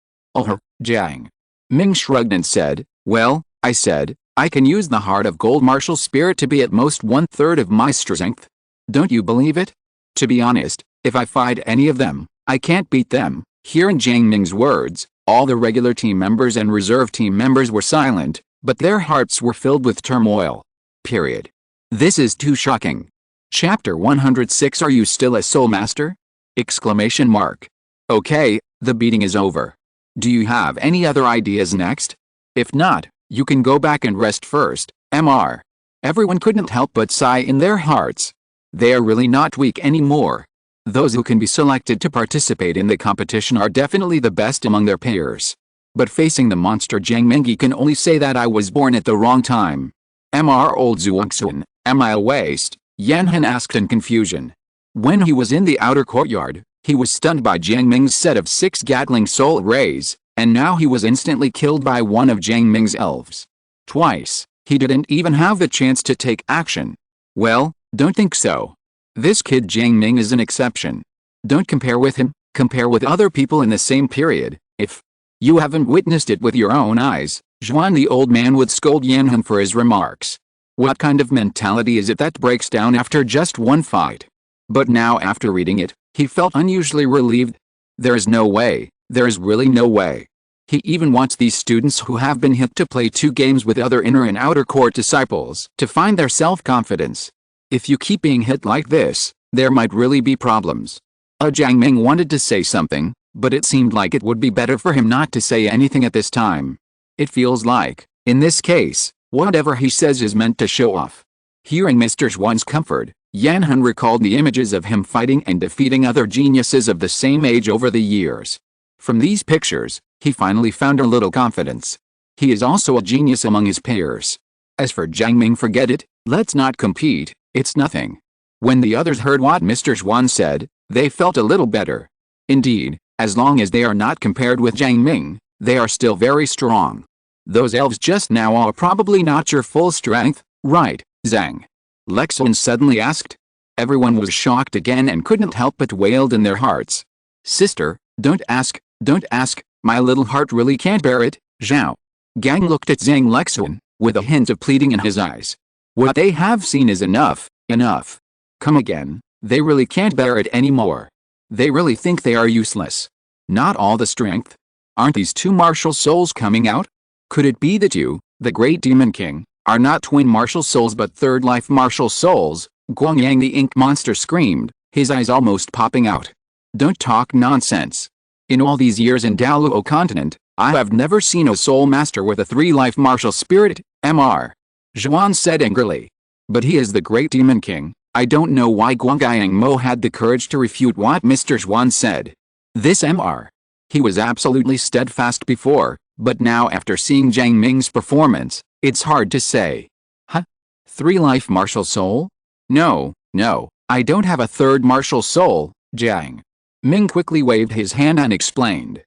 Jiang Ming shrugged and said, well, I said, I can use the heart of gold martial spirit to be at most 1/3 of my strength. Don't you believe it? To be honest, if I fight any of them, I can't beat them. Hearing Jiang Ming's words, all the regular team members and reserve team members were silent, but their hearts were filled with turmoil. Period. This is too shocking. Chapter 106. Are you still a soul master? Exclamation mark. Okay, the beating is over. Do you have any other ideas next? If not, you can go back and rest first, Mr. Everyone couldn't help but sigh in their hearts. They are really not weak anymore. Those who can be selected to participate in the competition are definitely the best among their peers. But facing the monster Jiang Ming can only say that I was born at the wrong time. Mr. Old Zuoxun, am I a waste? Yan Han asked in confusion. When he was in the outer courtyard, he was stunned by Jiang Ming's set of 6 Gatling soul rays, and now he was instantly killed by one of Jiang Ming's elves. Twice, he didn't even have the chance to take action. Well, don't think so. This kid Jiang Ming is an exception. Don't compare with him, compare with other people in the same period. If you haven't witnessed it with your own eyes, Zhuan the old man would scold Yan Han for his remarks. What kind of mentality is it that breaks down after just one fight? But now after reading it, he felt unusually relieved. There is no way, there is really no way. He even wants these students who have been hit to play 2 games with other inner and outer court disciples to find their self-confidence. If you keep being hit like this, there might really be problems. Jiang Ming wanted to say something, but it seemed like it would be better for him not to say anything at this time. It feels like, in this case, whatever he says is meant to show off. Hearing Mr. Zhuan's comfort, Yan Han recalled the images of him fighting and defeating other geniuses of the same age over the years. From these pictures, he finally found a little confidence. He is also a genius among his peers. As for Jiang Ming, forget it, let's not compete, it's nothing. When the others heard what Mr. Zhuan said, they felt a little better. Indeed, as long as they are not compared with Jiang Ming, they are still very strong. Those elves just now are probably not your full strength, Right, Zhang Lexun suddenly asked. Everyone was shocked again and couldn't help but wailed in their hearts. Sister, don't ask, my little heart really can't bear it, Zhao. Gang looked at Zhang Lexun, with a hint of pleading in his eyes. What they have seen is enough. Come again, they really can't bear it anymore. They really think they are useless. Not all the strength. Aren't these two martial souls coming out? Could it be that you, the great demon king, are not twin martial souls but third life martial souls? Guangyang the ink monster screamed, his eyes almost popping out. Don't talk nonsense. In all these years in Douluo continent, I have never seen a soul master with a three-life martial spirit, Mr. Zhuan said angrily. But he is the great demon king. I don't know why Guangyang Mo had the courage to refute what Mr. Zhuan said. This Mr. He was absolutely steadfast before, but now after seeing Jiang Ming's performance, it's hard to say. Huh? Three-life martial soul? No, I don't have a third martial soul, Jiang Ming quickly waved his hand and explained.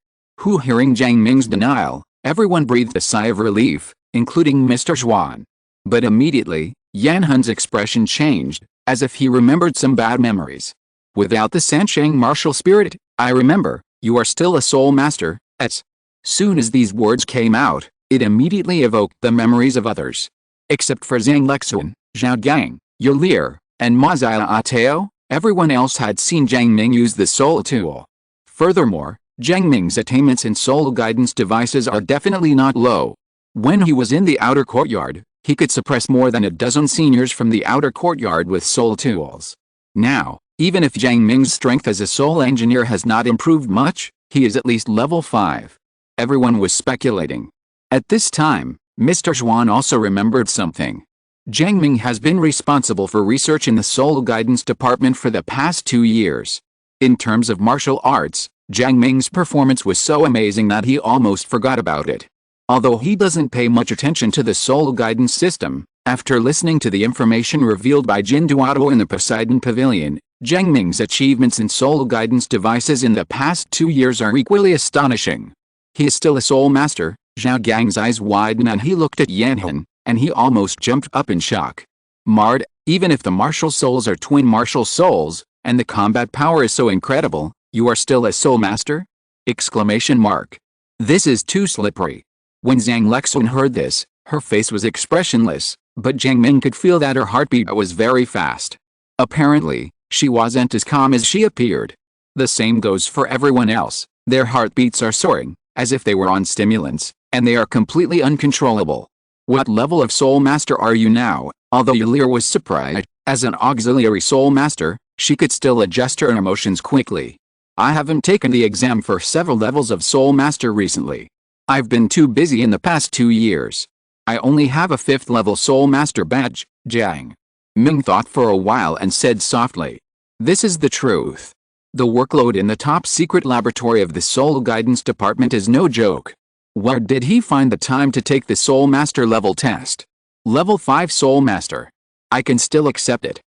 Hearing Jiang Ming's denial, everyone breathed a sigh of relief, including Mr. Zhuan. But immediately, Yan Hun's expression changed, as if he remembered some bad memories. Without the Sansheng martial spirit, I remember, you are still a soul master, as soon as these words came out, it immediately evoked the memories of others. Except for Zhang Lexun, Zhao Gang, Yulir, and Ma Ateo, everyone else had seen Jiang Ming use the soul tool. Furthermore, Jiang Ming's attainments in soul guidance devices are definitely not low. When he was in the outer courtyard, he could suppress more than a dozen seniors from the outer courtyard with soul tools. Now, even if Jiang Ming's strength as a soul engineer has not improved much, he is at least level 5. Everyone was speculating. At this time, Mr. Zhuan also remembered something. Jiang Ming has been responsible for research in the soul guidance department for the past 2 years. In terms of martial arts, Jiang Ming's performance was so amazing that he almost forgot about it. Although he doesn't pay much attention to the soul guidance system, after listening to the information revealed by Jin Duoduo in the Poseidon Pavilion, Jiang Ming's achievements in soul guidance devices in the past 2 years are equally astonishing. He is still a soul master. Zhao Gang's eyes widened and he looked at Yan Hun, and he almost jumped up in shock. Mard, even if the martial souls are twin martial souls, and the combat power is so incredible, you are still a soul master? Exclamation mark. This is too slippery. When Zhang Lexun heard this, her face was expressionless, but Jiang Ming could feel that her heartbeat was very fast. Apparently, she wasn't as calm as she appeared. The same goes for everyone else. Their heartbeats are soaring, as if they were on stimulants, and they are completely uncontrollable. What level of soul master are you now? Although Yulir was surprised, as an auxiliary soul master, she could still adjust her emotions quickly. I haven't taken the exam for several levels of soul master recently. I've been too busy in the past 2 years. I only have a 5th level soul master badge, Jiang Ming thought for a while and said softly. This is the truth. The workload in the top secret laboratory of the soul guidance department is no joke. Where did he find the time to take the soul master level test? Level 5 soul master. I can still accept it.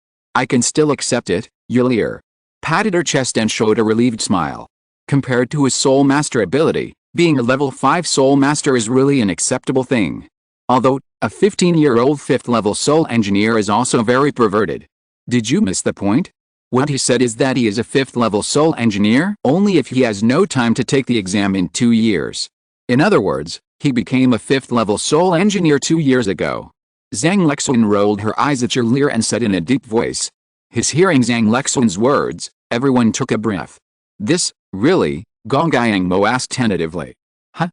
Yulir patted her chest and showed a relieved smile. Compared to his soul master ability, being a level 5 soul master is really an acceptable thing. Although, a 15-year-old 5th level soul engineer is also very perverted. Did you miss the point? What he said is that he is a 5th level soul engineer only if he has no time to take the exam in 2 years. In other words, he became a 5th level soul engineer 2 years ago. Zhang Lexun rolled her eyes at Yulir and said in a deep voice. Hearing Zhang Lexun's words, everyone took a breath. This, really? Guangyang Mo asked tentatively. Huh?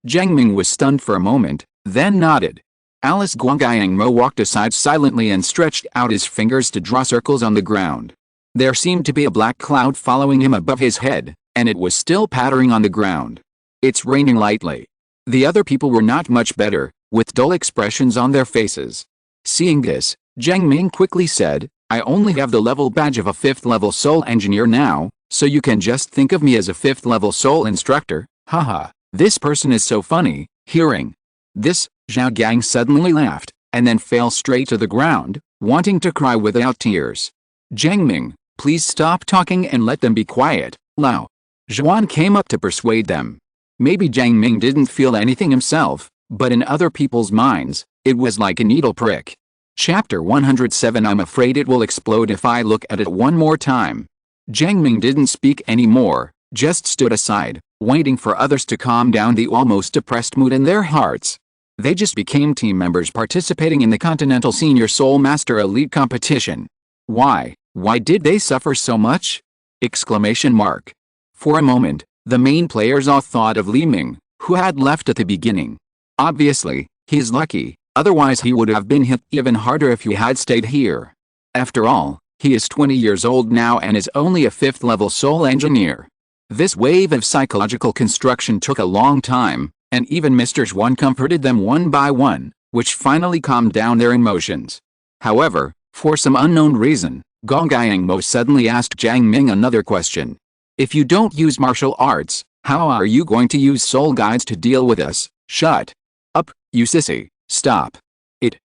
Jiang Ming was stunned for a moment, then nodded. Alice Guangyang Mo walked aside silently and stretched out his fingers to draw circles on the ground. There seemed to be a black cloud following him above his head, and it was still pattering on the ground. It's raining lightly. The other people were not much better, with dull expressions on their faces. Seeing this, Jiang Ming quickly said, I only have the level badge of a 5th level soul engineer now, so you can just think of me as a 5th level soul instructor. Haha, this person is so funny. Hearing this, Zhao Gang suddenly laughed, and then fell straight to the ground, wanting to cry without tears. Jiang Ming, please stop talking and let them be quiet. Lao Zhuan came up to persuade them. Maybe Jiang Ming didn't feel anything himself, but in other people's minds, it was like a needle prick. Chapter 107. I'm afraid it will explode if I look at it one more time. Jiang Ming didn't speak anymore, just stood aside, waiting for others to calm down the almost depressed mood in their hearts. They just became team members participating in the Continental Senior Soul Master Elite competition. Why did they suffer so much? Exclamation mark. For a moment, the main players all thought of Li Ming, who had left at the beginning. Obviously, he's lucky, otherwise he would have been hit even harder if he had stayed here. After all, he is 20 years old now and is only a 5th level soul engineer. This wave of psychological construction took a long time, and even Mr. Zhuan comforted them one by one, which finally calmed down their emotions. However, for some unknown reason, Gong Mo suddenly asked Jiang Ming another question. If you don't use martial arts, how are you going to use soul guides to deal with us? Shut up, you sissy. Stop.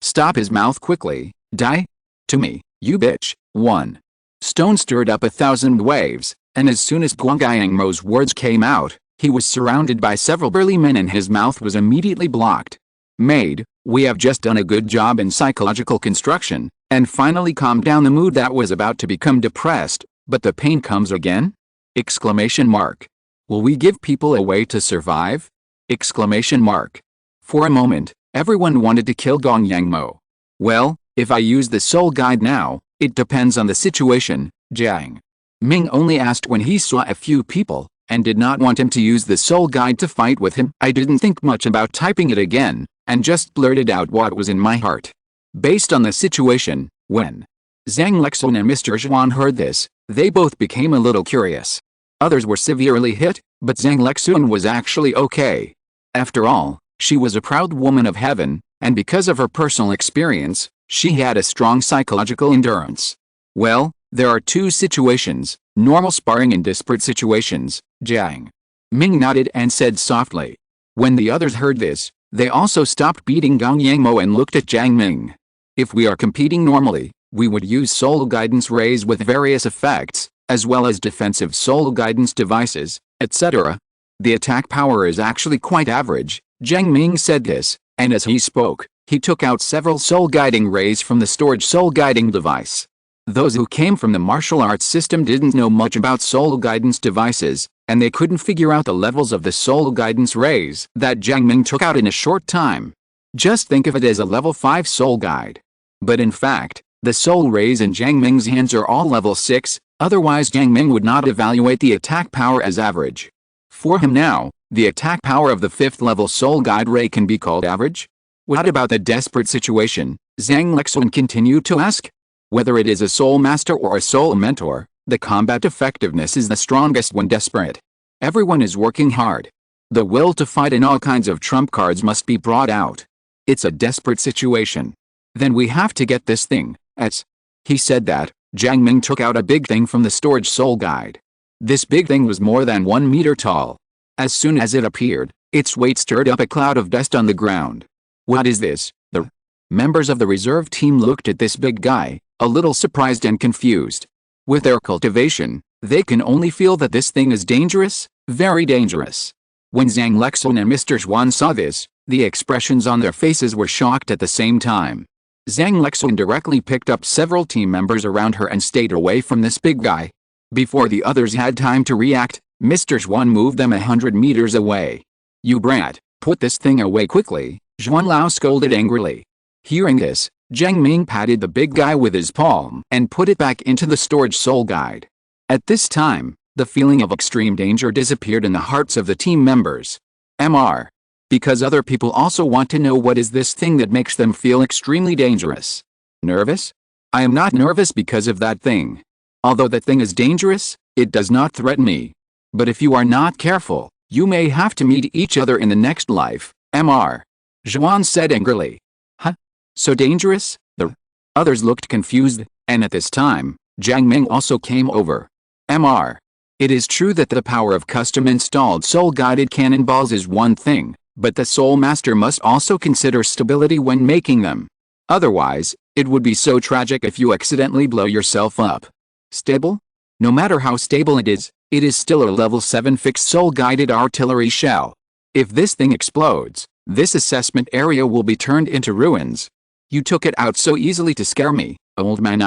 Stop his mouth quickly. Die to me, you bitch. 1. Stone stirred up 1,000 waves, and as soon as Guang Mo's words came out, he was surrounded by several burly men and his mouth was immediately blocked. Maid, we have just done a good job in psychological construction, and finally calmed down the mood that was about to become depressed, but the pain comes again? Exclamation mark. Will we give people a way to survive? Exclamation mark. For a moment, everyone wanted to kill Gong Mo. Well, if I use the soul guide now, it depends on the situation. Jiang Ming only asked when he saw a few people, and did not want him to use the soul guide to fight with him. I didn't think much about typing it again, and just blurted out what was in my heart. Based on the situation, when Zhang Lexun and Mr. Zhuan heard this, they both became a little curious. Others were severely hit, but Zhang Lexun was actually okay. After all, she was a proud woman of heaven, and because of her personal experience, she had a strong psychological endurance. Well, there are two situations, normal sparring and desperate situations. Jiang Ming nodded and said softly. When the others heard this, they also stopped beating Gong Mo and looked at Jiang Ming. If we are competing normally, we would use soul guidance rays with various effects, as well as defensive soul guidance devices, etc. The attack power is actually quite average. Jiang Ming said this, and as he spoke, he took out several soul guiding rays from the storage soul guiding device. Those who came from the martial arts system didn't know much about soul guidance devices, and they couldn't figure out the levels of the soul guidance rays that Jiang Ming took out in a short time. Just think of it as a level 5 soul guide. But in fact, the soul rays in Jiang Ming's hands are all level 6, otherwise Jiang Ming would not evaluate the attack power as average. For him now, the attack power of the 5th level soul guide ray can be called average? What about the desperate situation? Zhang Lexun continued to ask. Whether it is a soul master or a soul mentor, the combat effectiveness is the strongest when desperate. Everyone is working hard. The will to fight and all kinds of trump cards must be brought out. It's a desperate situation. Then we have to get this thing. As he said that, Jiang Ming took out a big thing from the storage soul guide. This big thing was more than 1 meter tall. As soon as it appeared, its weight stirred up a cloud of dust on the ground. What is this? The members of the reserve team looked at this big guy, a little surprised and confused. With their cultivation, they can only feel that this thing is dangerous, very dangerous. When Zhang Lexun and Mr. Zhuan saw this, the expressions on their faces were shocked at the same time. Zhang Lexun directly picked up several team members around her and stayed away from this big guy. Before the others had time to react, Mr. Zhuan moved them 100 meters away. You brat, put this thing away quickly, Zhuan Lao scolded angrily. Hearing this, Jiang Ming patted the big guy with his palm and put it back into the storage soul guide. At this time, the feeling of extreme danger disappeared in the hearts of the team members. Mr. Because other people also want to know what is this thing that makes them feel extremely dangerous. Nervous? I am not nervous because of that thing. Although that thing is dangerous, it does not threaten me. But if you are not careful, you may have to meet each other in the next life. Mr. Zhuan said angrily. Huh? So dangerous? The others looked confused, and at this time, Jiang Ming also came over. Mr. It is true that the power of custom-installed soul-guided cannonballs is one thing, but the Soul Master must also consider stability when making them. Otherwise, it would be so tragic if you accidentally blow yourself up. Stable? No matter how stable it is still a level 7 fixed soul-guided artillery shell. If this thing explodes, this assessment area will be turned into ruins. You took it out so easily to scare me, old man.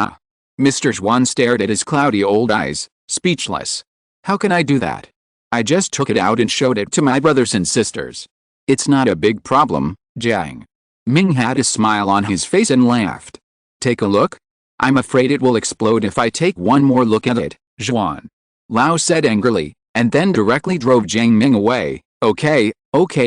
Mr. Zhuan stared at his cloudy old eyes, speechless. How can I do that? I just took it out and showed it to my brothers and sisters. It's not a big problem, Jiang Ming had a smile on his face and laughed. Take a look? I'm afraid it will explode if I take one more look at it, Zhuan Lao said angrily, and then directly drove Jiang Ming away. Okay,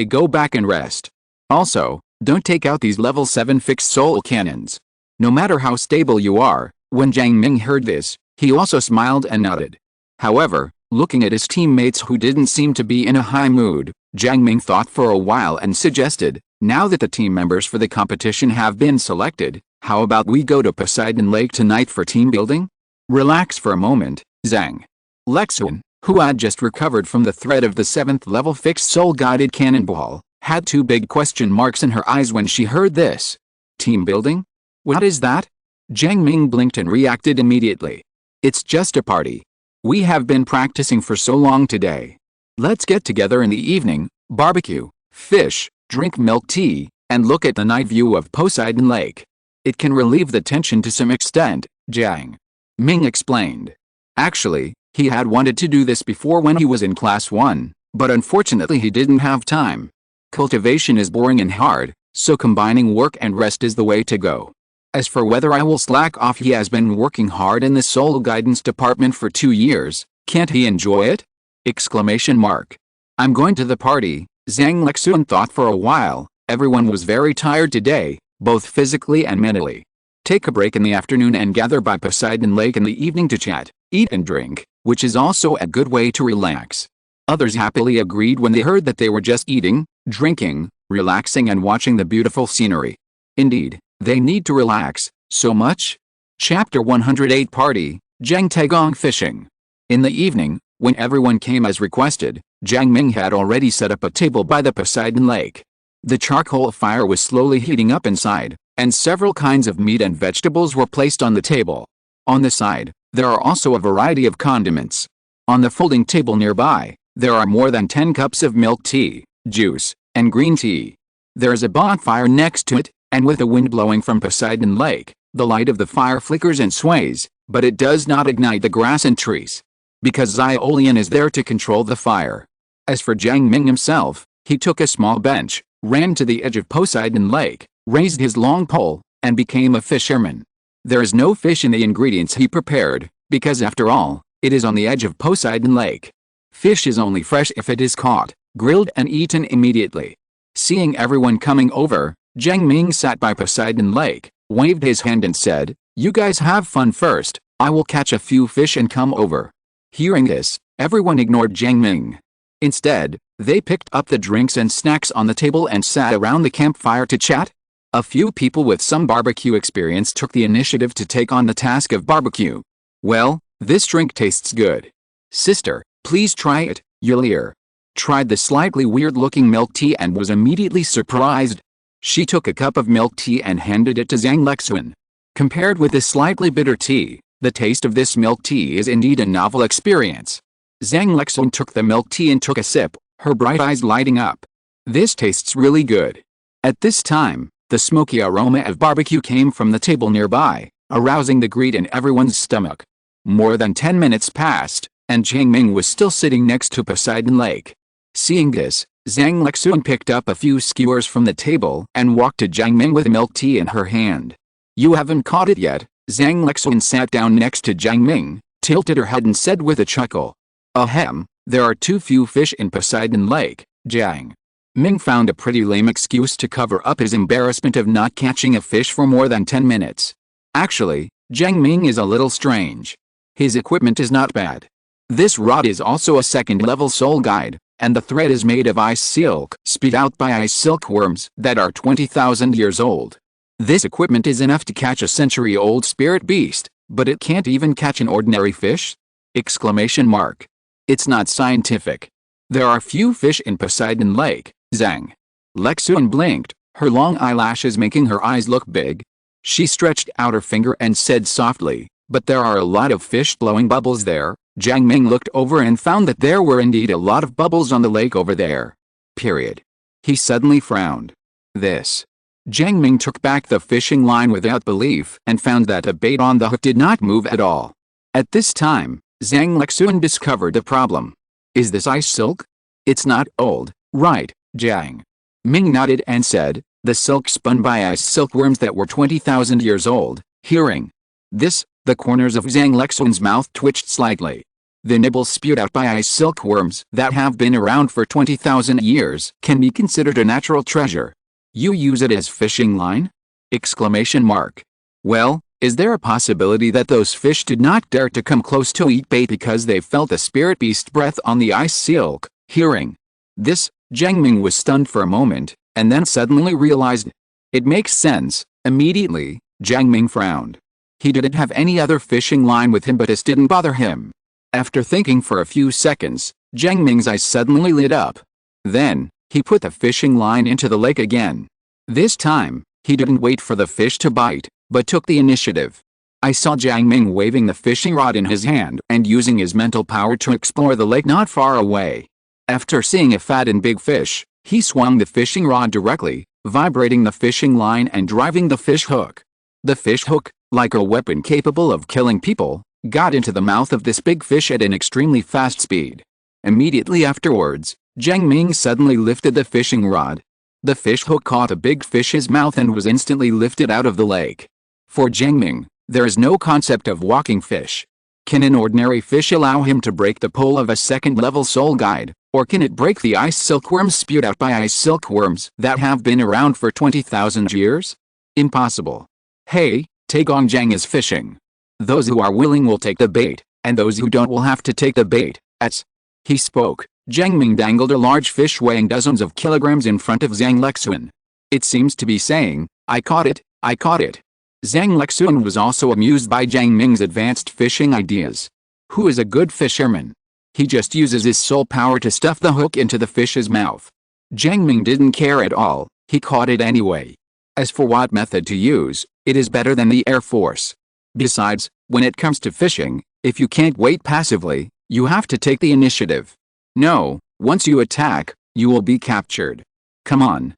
go back and rest. Also, don't take out these level 7 fixed soul cannons. No matter how stable you are. When Jiang Ming heard this, he also smiled and nodded. However, looking at his teammates who didn't seem to be in a high mood, Jiang Ming thought for a while and suggested, now that the team members for the competition have been selected, how about we go to Poseidon Lake tonight for team building? Relax for a moment, Zhang Lexun, who had just recovered from the threat of the 7th level fixed soul guided cannonball, had 2 big question marks in her eyes when she heard this. Team building? What is that? Jiang Ming blinked and reacted immediately. It's just a party. We have been practicing for so long today. Let's get together in the evening, barbecue, fish, drink milk tea, and look at the night view of Poseidon Lake. It can relieve the tension to some extent, Jiang Ming explained. Actually, he had wanted to do this before when he was in class 1, but unfortunately he didn't have time. Cultivation is boring and hard, so combining work and rest is the way to go. As for whether I will slack off, he has been working hard in the soul guidance department for 2 years, can't he enjoy it? Exclamation mark. I'm going to the party, Zhang Lexun thought for a while. Everyone was very tired today, both physically and mentally. Take a break in the afternoon and gather by Poseidon Lake in the evening to chat, eat and drink, which is also a good way to relax. Others happily agreed when they heard that they were just eating, drinking, relaxing and watching the beautiful scenery. Indeed, they need to relax, so much. Chapter 108 Party, Zhang Taigong Fishing. In the evening, when everyone came as requested, Jiang Ming had already set up a table by the Poseidon Lake. The charcoal fire was slowly heating up inside, and several kinds of meat and vegetables were placed on the table. On the side, there are also a variety of condiments. On the folding table nearby, there are more than 10 cups of milk tea, juice, and green tea. There is a bonfire next to it, and with the wind blowing from Poseidon Lake, the light of the fire flickers and sways, but it does not ignite the grass and trees. Because Xiaolian is there to control the fire. As for Jiang Ming himself, he took a small bench, ran to the edge of Poseidon Lake, raised his long pole, and became a fisherman. There is no fish in the ingredients he prepared, because after all, it is on the edge of Poseidon Lake. Fish is only fresh if it is caught, grilled and eaten immediately. Seeing everyone coming over, Jiang Ming sat by Poseidon Lake, waved his hand and said, "You guys have fun first, I will catch a few fish and come over." Hearing this, everyone ignored Jiang Ming. Instead, they picked up the drinks and snacks on the table and sat around the campfire to chat. A few people with some barbecue experience took the initiative to take on the task of barbecue. "Well, this drink tastes good. Sister, please try it." Yulir tried the slightly weird-looking milk tea and was immediately surprised. She took a cup of milk tea and handed it to Zhang Lexun. Compared with the slightly bitter tea, the taste of this milk tea is indeed a novel experience. Zhang Lexun took the milk tea and took a sip, her bright eyes lighting up. This tastes really good. At this time, the smoky aroma of barbecue came from the table nearby, arousing the greed in everyone's stomach. More than 10 minutes passed, and Jiang Ming was still sitting next to Poseidon Lake. Seeing this, Zhang Lexun picked up a few skewers from the table and walked to Jiang Ming with milk tea in her hand. "You haven't caught it yet?" Zhang Lexun sat down next to Jiang Ming, tilted her head and said with a chuckle. "Ahem, there are too few fish in Poseidon Lake." Jiang Ming found a pretty lame excuse to cover up his embarrassment of not catching a fish for more than 10 minutes. Actually, Jiang Ming is a little strange. His equipment is not bad. This rod is also a second-level soul guide, and the thread is made of ice silk spit out by ice silkworms that are 20,000 years old. This equipment is enough to catch a century-old spirit beast, but it can't even catch an ordinary fish? Exclamation mark. It's not scientific. There are few fish in Poseidon Lake. Zhang Lexun blinked, her long eyelashes making her eyes look big. She stretched out her finger and said softly, "But there are a lot of fish blowing bubbles there." Jiang Ming looked over and found that there were indeed a lot of bubbles on the lake over there. Period. He suddenly frowned. This Jiang Ming took back the fishing line without belief and found that the bait on the hook did not move at all. At this time, Zhang Lexuan discovered the problem. Is this ice silk? It's not old, right, Jiang? Ming nodded and said, the silk spun by ice silkworms that were 20,000 years old. Hearing this, the corners of Zhang Lexuan's mouth twitched slightly. The nibbles spewed out by ice silkworms that have been around for 20,000 years can be considered a natural treasure. You use it as fishing line? Exclamation mark. Well, is there a possibility that those fish did not dare to come close to eat bait because they felt the spirit beast breath on the ice silk? Hearing this, Jiang Ming was stunned for a moment, and then suddenly realized. It makes sense. Immediately, Jiang Ming frowned. He didn't have any other fishing line with him, but this didn't bother him. After thinking for a few seconds, Jiang Ming's eyes suddenly lit up. Then, he put the fishing line into the lake again. This time, he didn't wait for the fish to bite, but took the initiative. I saw Jiang Ming waving the fishing rod in his hand and using his mental power to explore the lake not far away. After seeing a fat and big fish, he swung the fishing rod directly, vibrating the fishing line and driving the fish hook. The fish hook, like a weapon capable of killing people, got into the mouth of this big fish at an extremely fast speed. Immediately afterwards, Jiang Ming suddenly lifted the fishing rod. The fish hook caught a big fish's mouth and was instantly lifted out of the lake. For Jiang Ming, there is no concept of walking fish. Can an ordinary fish allow him to break the pole of a second-level soul guide, or can it break the ice silkworms spewed out by ice silkworms that have been around for 20,000 years? Impossible. Hey, Taegong Jiang is fishing. Those who are willing will take the bait, and those who don't will have to take the bait. As he spoke, Jiang Ming dangled a large fish weighing dozens of kilograms in front of Zhang Lexuan. It seems to be saying, I caught it, I caught it. Zhang Lexuan was also amused by Jiang Ming's advanced fishing ideas. Who is a good fisherman? He just uses his soul power to stuff the hook into the fish's mouth. Jiang Ming didn't care at all, he caught it anyway. As for what method to use, it is better than the Air Force. Besides, when it comes to fishing, if you can't wait passively, you have to take the initiative. No, once you attack, you will be captured. Come on,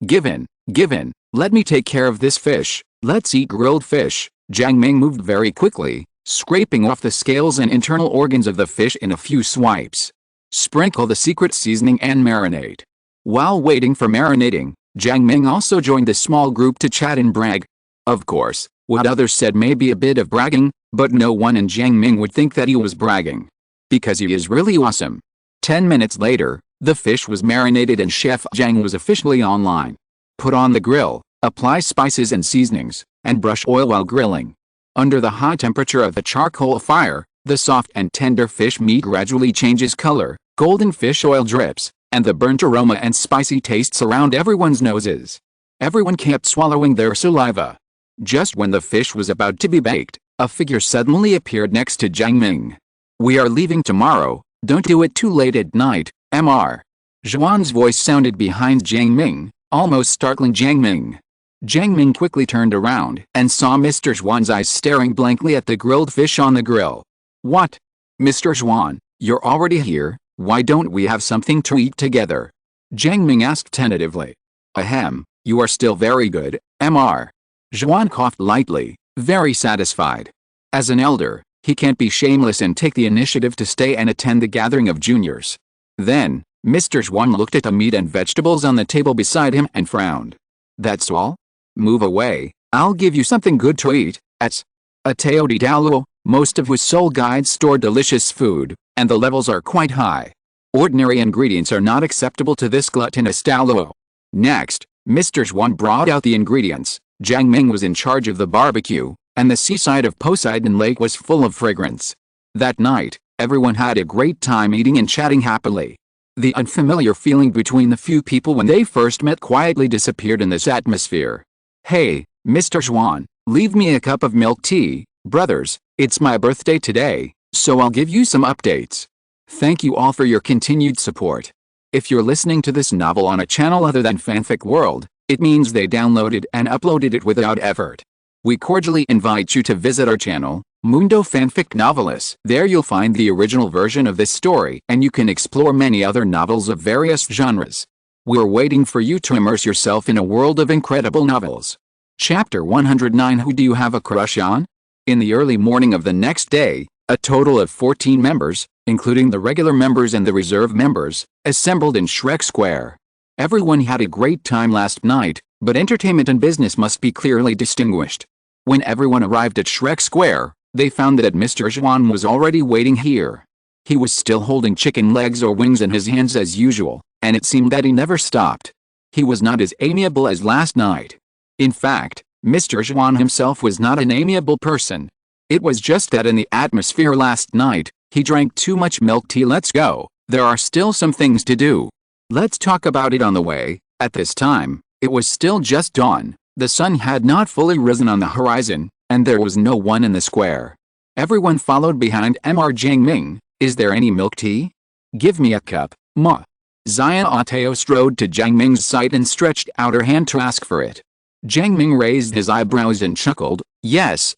give in, let me take care of this fish, let's eat grilled fish. Jiang Ming moved very quickly, scraping off the scales and internal organs of the fish in a few swipes. Sprinkle the secret seasoning and marinate. While waiting for marinating, Jiang Ming also joined the small group to chat and brag. Of course, what others said may be a bit of bragging, but no one in Jiang Ming would think that he was bragging. Because he is really awesome. 10 minutes later, the fish was marinated and Chef Jiang was officially online. Put on the grill, apply spices and seasonings, and brush oil while grilling. Under the high temperature of the charcoal fire, the soft and tender fish meat gradually changes color, golden fish oil drips, and the burnt aroma and spicy taste surround everyone's noses. Everyone kept swallowing their saliva. Just when the fish was about to be baked, a figure suddenly appeared next to Jiang Ming. We are leaving tomorrow, don't do it too late at night, Mr. Zhuan's voice sounded behind Jiang Ming, almost startling Jiang Ming. Jiang Ming quickly turned around and saw Mr. Zhuan's eyes staring blankly at the grilled fish on the grill. What? Mr. Zhuan, you're already here, why don't we have something to eat together? Jiang Ming asked tentatively. Ahem, you are still very good, Mr. Zhuan coughed lightly, very satisfied. As an elder, he can't be shameless and take the initiative to stay and attend the gathering of juniors. Then, Mr. Zhuan looked at the meat and vegetables on the table beside him and frowned. That's all? Move away, I'll give you something good to eat. At Peerless Douluo, most of whose soul guides store delicious food, and the levels are quite high. Ordinary ingredients are not acceptable to this gluttonous Douluo. Next, Mr. Zhuan brought out the ingredients. Jiang Ming was in charge of the barbecue, and the seaside of Poseidon Lake was full of fragrance. That night, everyone had a great time eating and chatting happily. The unfamiliar feeling between the few people when they first met quietly disappeared in this atmosphere. Hey, Mr. Zhuan, leave me a cup of milk tea. Brothers, it's my birthday today, so I'll give you some updates. Thank you all for your continued support. If you're listening to this novel on a channel other than Fanfic World, it means they downloaded and uploaded it without effort. We cordially invite you to visit our channel, Mundo Fanfic Novelis. There you'll find the original version of this story and you can explore many other novels of various genres. We're waiting for you to immerse yourself in a world of incredible novels. Chapter 109. Who do you have a crush on? In the early morning of the next day, a total of 14 members, including the regular members and the reserve members, assembled in Shrek Square. Everyone had a great time last night, but entertainment and business must be clearly distinguished. When everyone arrived at Shrek Square, they found that Mr. Zhuan was already waiting here. He was still holding chicken legs or wings in his hands as usual, and it seemed that he never stopped. He was not as amiable as last night. In fact, Mr. Zhuan himself was not an amiable person. It was just that in the atmosphere last night, he drank too much milk tea. Let's go, there are still some things to do. Let's talk about it on the way. At this time, it was still just dawn, the sun had not fully risen on the horizon, and there was no one in the square. Everyone followed behind Mr. Jiang Ming. Is there any milk tea? Give me a cup, ma. Xiao strode to Jiang Ming's side and stretched out her hand to ask for it. Jiang Ming raised his eyebrows and chuckled. Yes,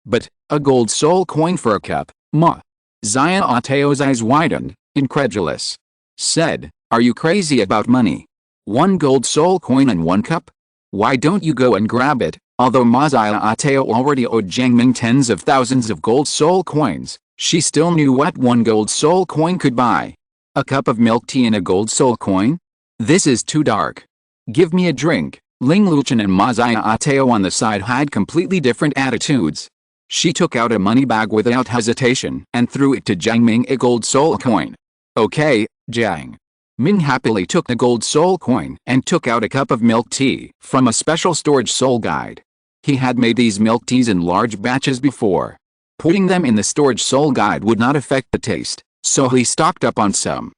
but a gold soul coin for a cup, ma. Xiao's eyes widened, incredulous. Said, are you crazy about money? 1 gold soul coin and 1 cup? Why don't you go and grab it? Although Ma Xiao already owed Jiang Ming tens of thousands of gold soul coins, she still knew what 1 gold soul coin could buy. A cup of milk tea and a gold soul coin? This is too dark. Give me a drink. Ling Luchen and Ma Xiao on the side had completely different attitudes. She took out a money bag without hesitation and threw it to Jiang Ming, a gold soul coin. Okay, Jiang Ming happily took the gold soul coin and took out a cup of milk tea from a special storage soul guide. He had made these milk teas in large batches before. Putting them in the storage soul guide would not affect the taste, so he stocked up on some.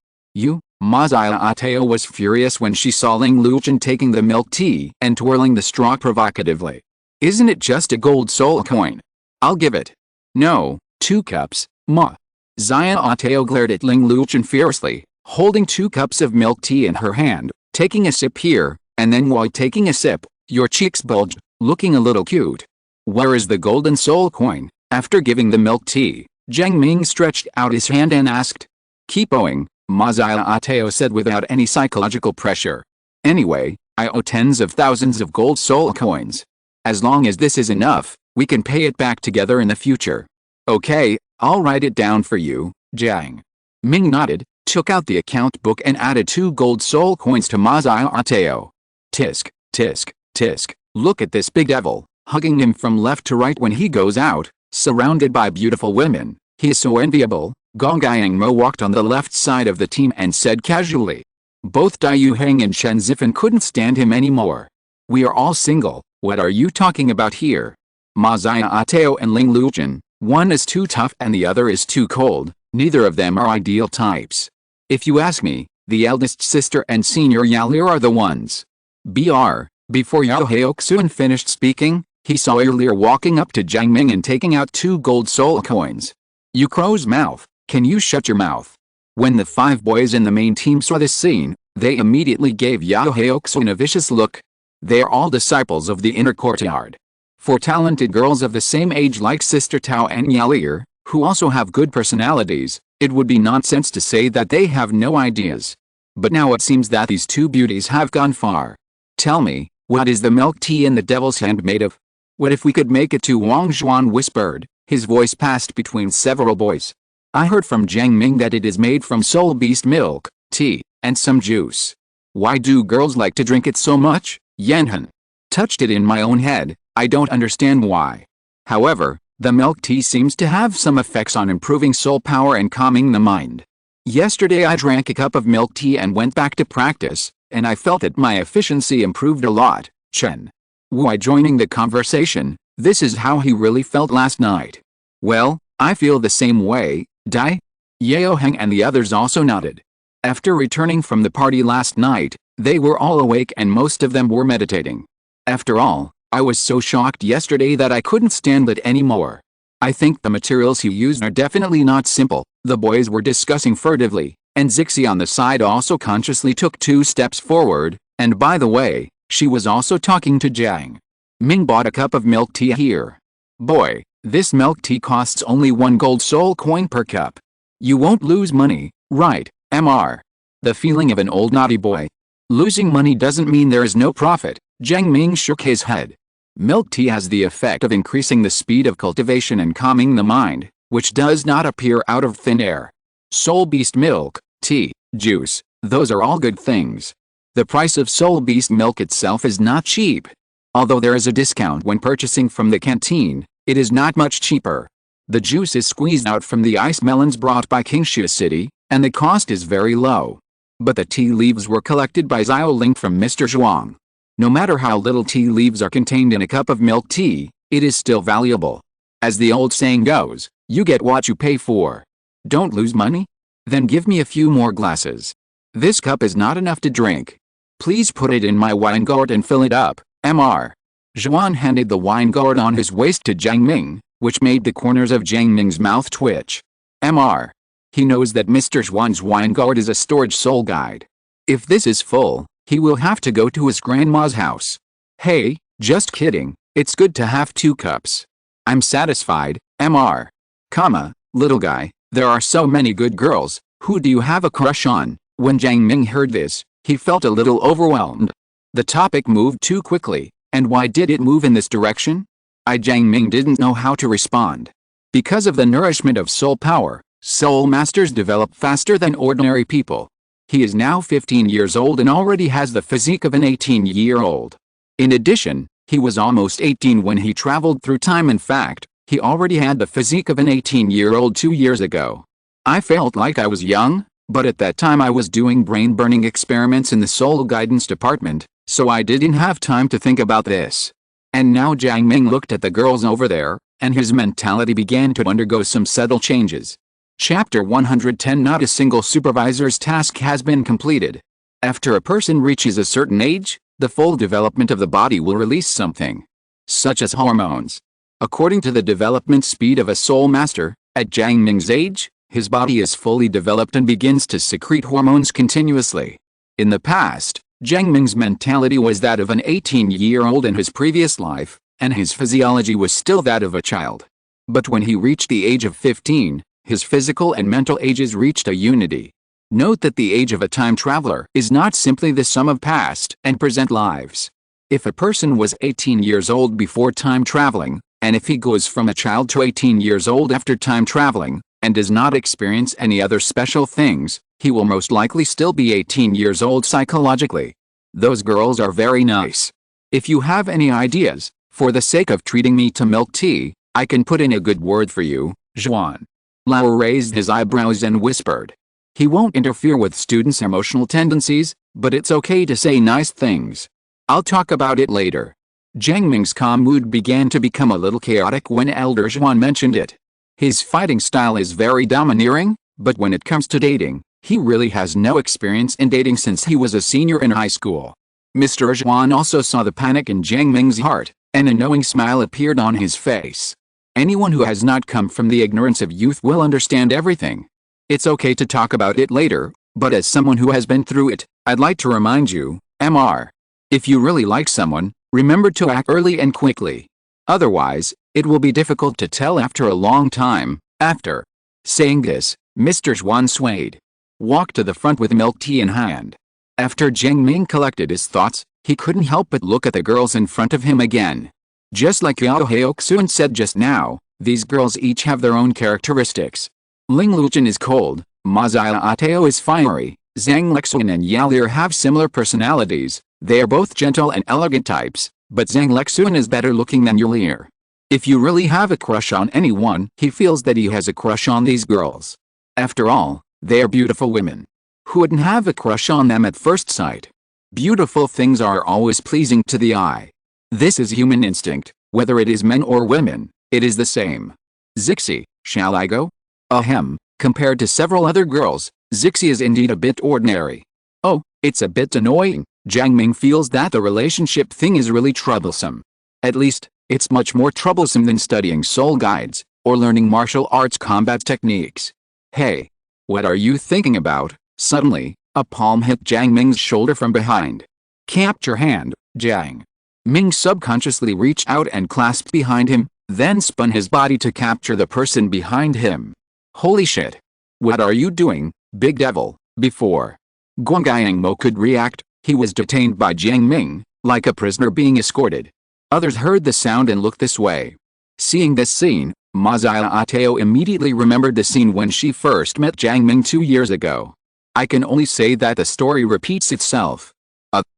Ma Xiao was furious when she saw Ling Luchen taking the milk tea and twirling the straw provocatively. Isn't it just a gold soul coin? I'll give it. No, 2 cups, ma. Xiao glared at Ling Luchen fiercely, holding 2 cups of milk tea in her hand, taking a sip here, and then while taking a sip, your cheeks bulged, looking a little cute. Where is the golden soul coin? After giving the milk tea, Jiang Ming stretched out his hand and asked. Keep owing, Ma Xiao said without any psychological pressure. Anyway, I owe tens of thousands of gold soul coins. As long as this is enough, we can pay it back together in the future. Okay, I'll write it down for you, Jiang Ming nodded, took out the account book and added 2 gold soul coins to Ma Xiao. Tisk, tisk, tisk, look at this big devil, hugging him from left to right when he goes out, surrounded by beautiful women. He is so enviable. Gong Mo walked on the left side of the team and said casually. Both Dai Yuheng and Shen Zifan couldn't stand him anymore. We are all single, what are you talking about here? Ma Xiao and Ling Luchen, one is too tough and the other is too cold, neither of them are ideal types. If you ask me, the eldest sister and senior Yalir are the ones. Before Yao Heoxuan finished speaking, he saw Yalir walking up to Jiang Ming and taking out 2 gold soul coins. You crow's mouth, can you shut your mouth? When the 5 boys in the main team saw this scene, they immediately gave Yao Heoxuan a vicious look. They are all disciples of the inner courtyard. 4 talented girls of the same age like Sister Tao and Yalir, who also have good personalities, it would be nonsense to say that they have no ideas. But now it seems that these 2 beauties have gone far. Tell me, what is the milk tea in the devil's hand made of? What if we could make it to Wang Zhuan whispered, his voice passed between several boys. I heard from Jiang Ming that it is made from soul beast milk, tea, and some juice. Why do girls like to drink it so much? Yanhan touched it in my own head, I don't understand why. However, the milk tea seems to have some effects on improving soul power and calming the mind. Yesterday I drank a cup of milk tea and went back to practice, and I felt that my efficiency improved a lot. Chen Wui joining the conversation, this is how he really felt last night. Well, I feel the same way, Dai Yao Heng and the others also nodded. After returning from the party last night, they were all awake and most of them were meditating. After all, I was so shocked yesterday that I couldn't stand it anymore. I think the materials he used are definitely not simple, the boys were discussing furtively, and Zixi on the side also consciously took 2 steps forward, and by the way, she was also talking to Jiang Ming. Bought a cup of milk tea here. Boy, this milk tea costs only 1 gold soul coin per cup. You won't lose money, right, Mr. The feeling of an old naughty boy. Losing money doesn't mean there is no profit. Jiang Ming shook his head. Milk tea has the effect of increasing the speed of cultivation and calming the mind, which does not appear out of thin air. Soul Beast milk, tea, juice, those are all good things. The price of Soul Beast milk itself is not cheap. Although there is a discount when purchasing from the canteen, it is not much cheaper. The juice is squeezed out from the ice melons brought by Qingxia City, and the cost is very low. But the tea leaves were collected by Xiao Ling from Mr. Zhuang. No matter how little tea leaves are contained in a cup of milk tea, it is still valuable. As the old saying goes, you get what you pay for. Don't lose money? Then give me a few more glasses. This cup is not enough to drink. Please put it in my wine gourd and fill it up, Mr. Zhuan handed the wine gourd on his waist to Jiang Ming, which made the corners of Jiang Ming's mouth twitch. Mr. He knows that Mr. Zhuan's wine gourd is a storage soul guide. If this is full, he will have to go to his grandma's house. Hey, just kidding, it's good to have 2 cups. I'm satisfied, Mr. Little guy, there are so many good girls, who do you have a crush on? When Jiang Ming heard this, he felt a little overwhelmed. The topic moved too quickly, and why did it move in this direction? Jiang Ming didn't know how to respond. Because of the nourishment of soul power, soul masters develop faster than ordinary people. He is now 15 years old and already has the physique of an 18-year-old. In addition, he was almost 18 when he traveled through time. In fact, he already had the physique of an 18-year-old 2 years ago. I felt like I was young, but at that time I was doing brain-burning experiments in the soul guidance department, so I didn't have time to think about this. And now Jiang Ming looked at the girls over there, and his mentality began to undergo some subtle changes. Chapter 110. Not a single supervisor's task has been completed. After a person reaches a certain age, the full development of the body will release something, such as hormones. According to the development speed of a soul master, at Jiang Ming's age, his body is fully developed and begins to secrete hormones continuously. In the past, Jiang Ming's mentality was that of an 18-year-old in his previous life, and his physiology was still that of a child. But when he reached the age of 15, his physical and mental ages reached a unity. Note that the age of a time traveler is not simply the sum of past and present lives. If a person was 18 years old before time traveling, and if he goes from a child to 18 years old after time traveling, and does not experience any other special things, he will most likely still be 18 years old psychologically. Those girls are very nice. If you have any ideas, for the sake of treating me to milk tea, I can put in a good word for you, Zhuan. Lao raised his eyebrows and whispered. He won't interfere with students' emotional tendencies, but it's okay to say nice things. I'll talk about it later. Jiang Ming's calm mood began to become a little chaotic when Elder Zhuan mentioned it. His fighting style is very domineering, but when it comes to dating, he really has no experience in dating since he was a senior in high school. Mr. Zhuan also saw the panic in Jiang Ming's heart, and a knowing smile appeared on his face. Anyone who has not come from the ignorance of youth will understand everything. It's okay to talk about it later, but as someone who has been through it, I'd like to remind you, Mr. If you really like someone, remember to act early and quickly. Otherwise, it will be difficult to tell after a long time. After saying this, Mr. Zhuan swayed, walked to the front with milk tea in hand. After Jiang Ming collected his thoughts, he couldn't help but look at the girls in front of him again. Just like Yao Heoxuan said just now, these girls each have their own characteristics. Ling Luchen is cold, Ma Ateo is fiery, Zhang Lexuan and Yao Lier have similar personalities. They are both gentle and elegant types, but Zhang Lexuan is better looking than Yao Lier. If you really have a crush on anyone, he feels that he has a crush on these girls. After all, they are beautiful women. Who wouldn't have a crush on them at first sight? Beautiful things are always pleasing to the eye. This is human instinct, whether it is men or women, it is the same. Zixi, shall I go? Ahem, compared to several other girls, Zixi is indeed a bit ordinary. Oh, it's a bit annoying. Jiang Ming feels that the relationship thing is really troublesome. At least, it's much more troublesome than studying soul guides, or learning martial arts combat techniques. Hey! What are you thinking about? Suddenly, a palm hit Jiang Ming's shoulder from behind. Capture hand, Jiang. Ming subconsciously reached out and clasped behind him, then spun his body to capture the person behind him. Holy shit! What are you doing, big devil? Before Guangyang Mo could react, He was detained by Jiang Ming, like a prisoner being escorted. Others heard the sound and looked this way. Seeing this scene, Ma Xiaotao immediately remembered the scene when she first met Jiang Ming 2 years ago. I can only say that the story repeats itself.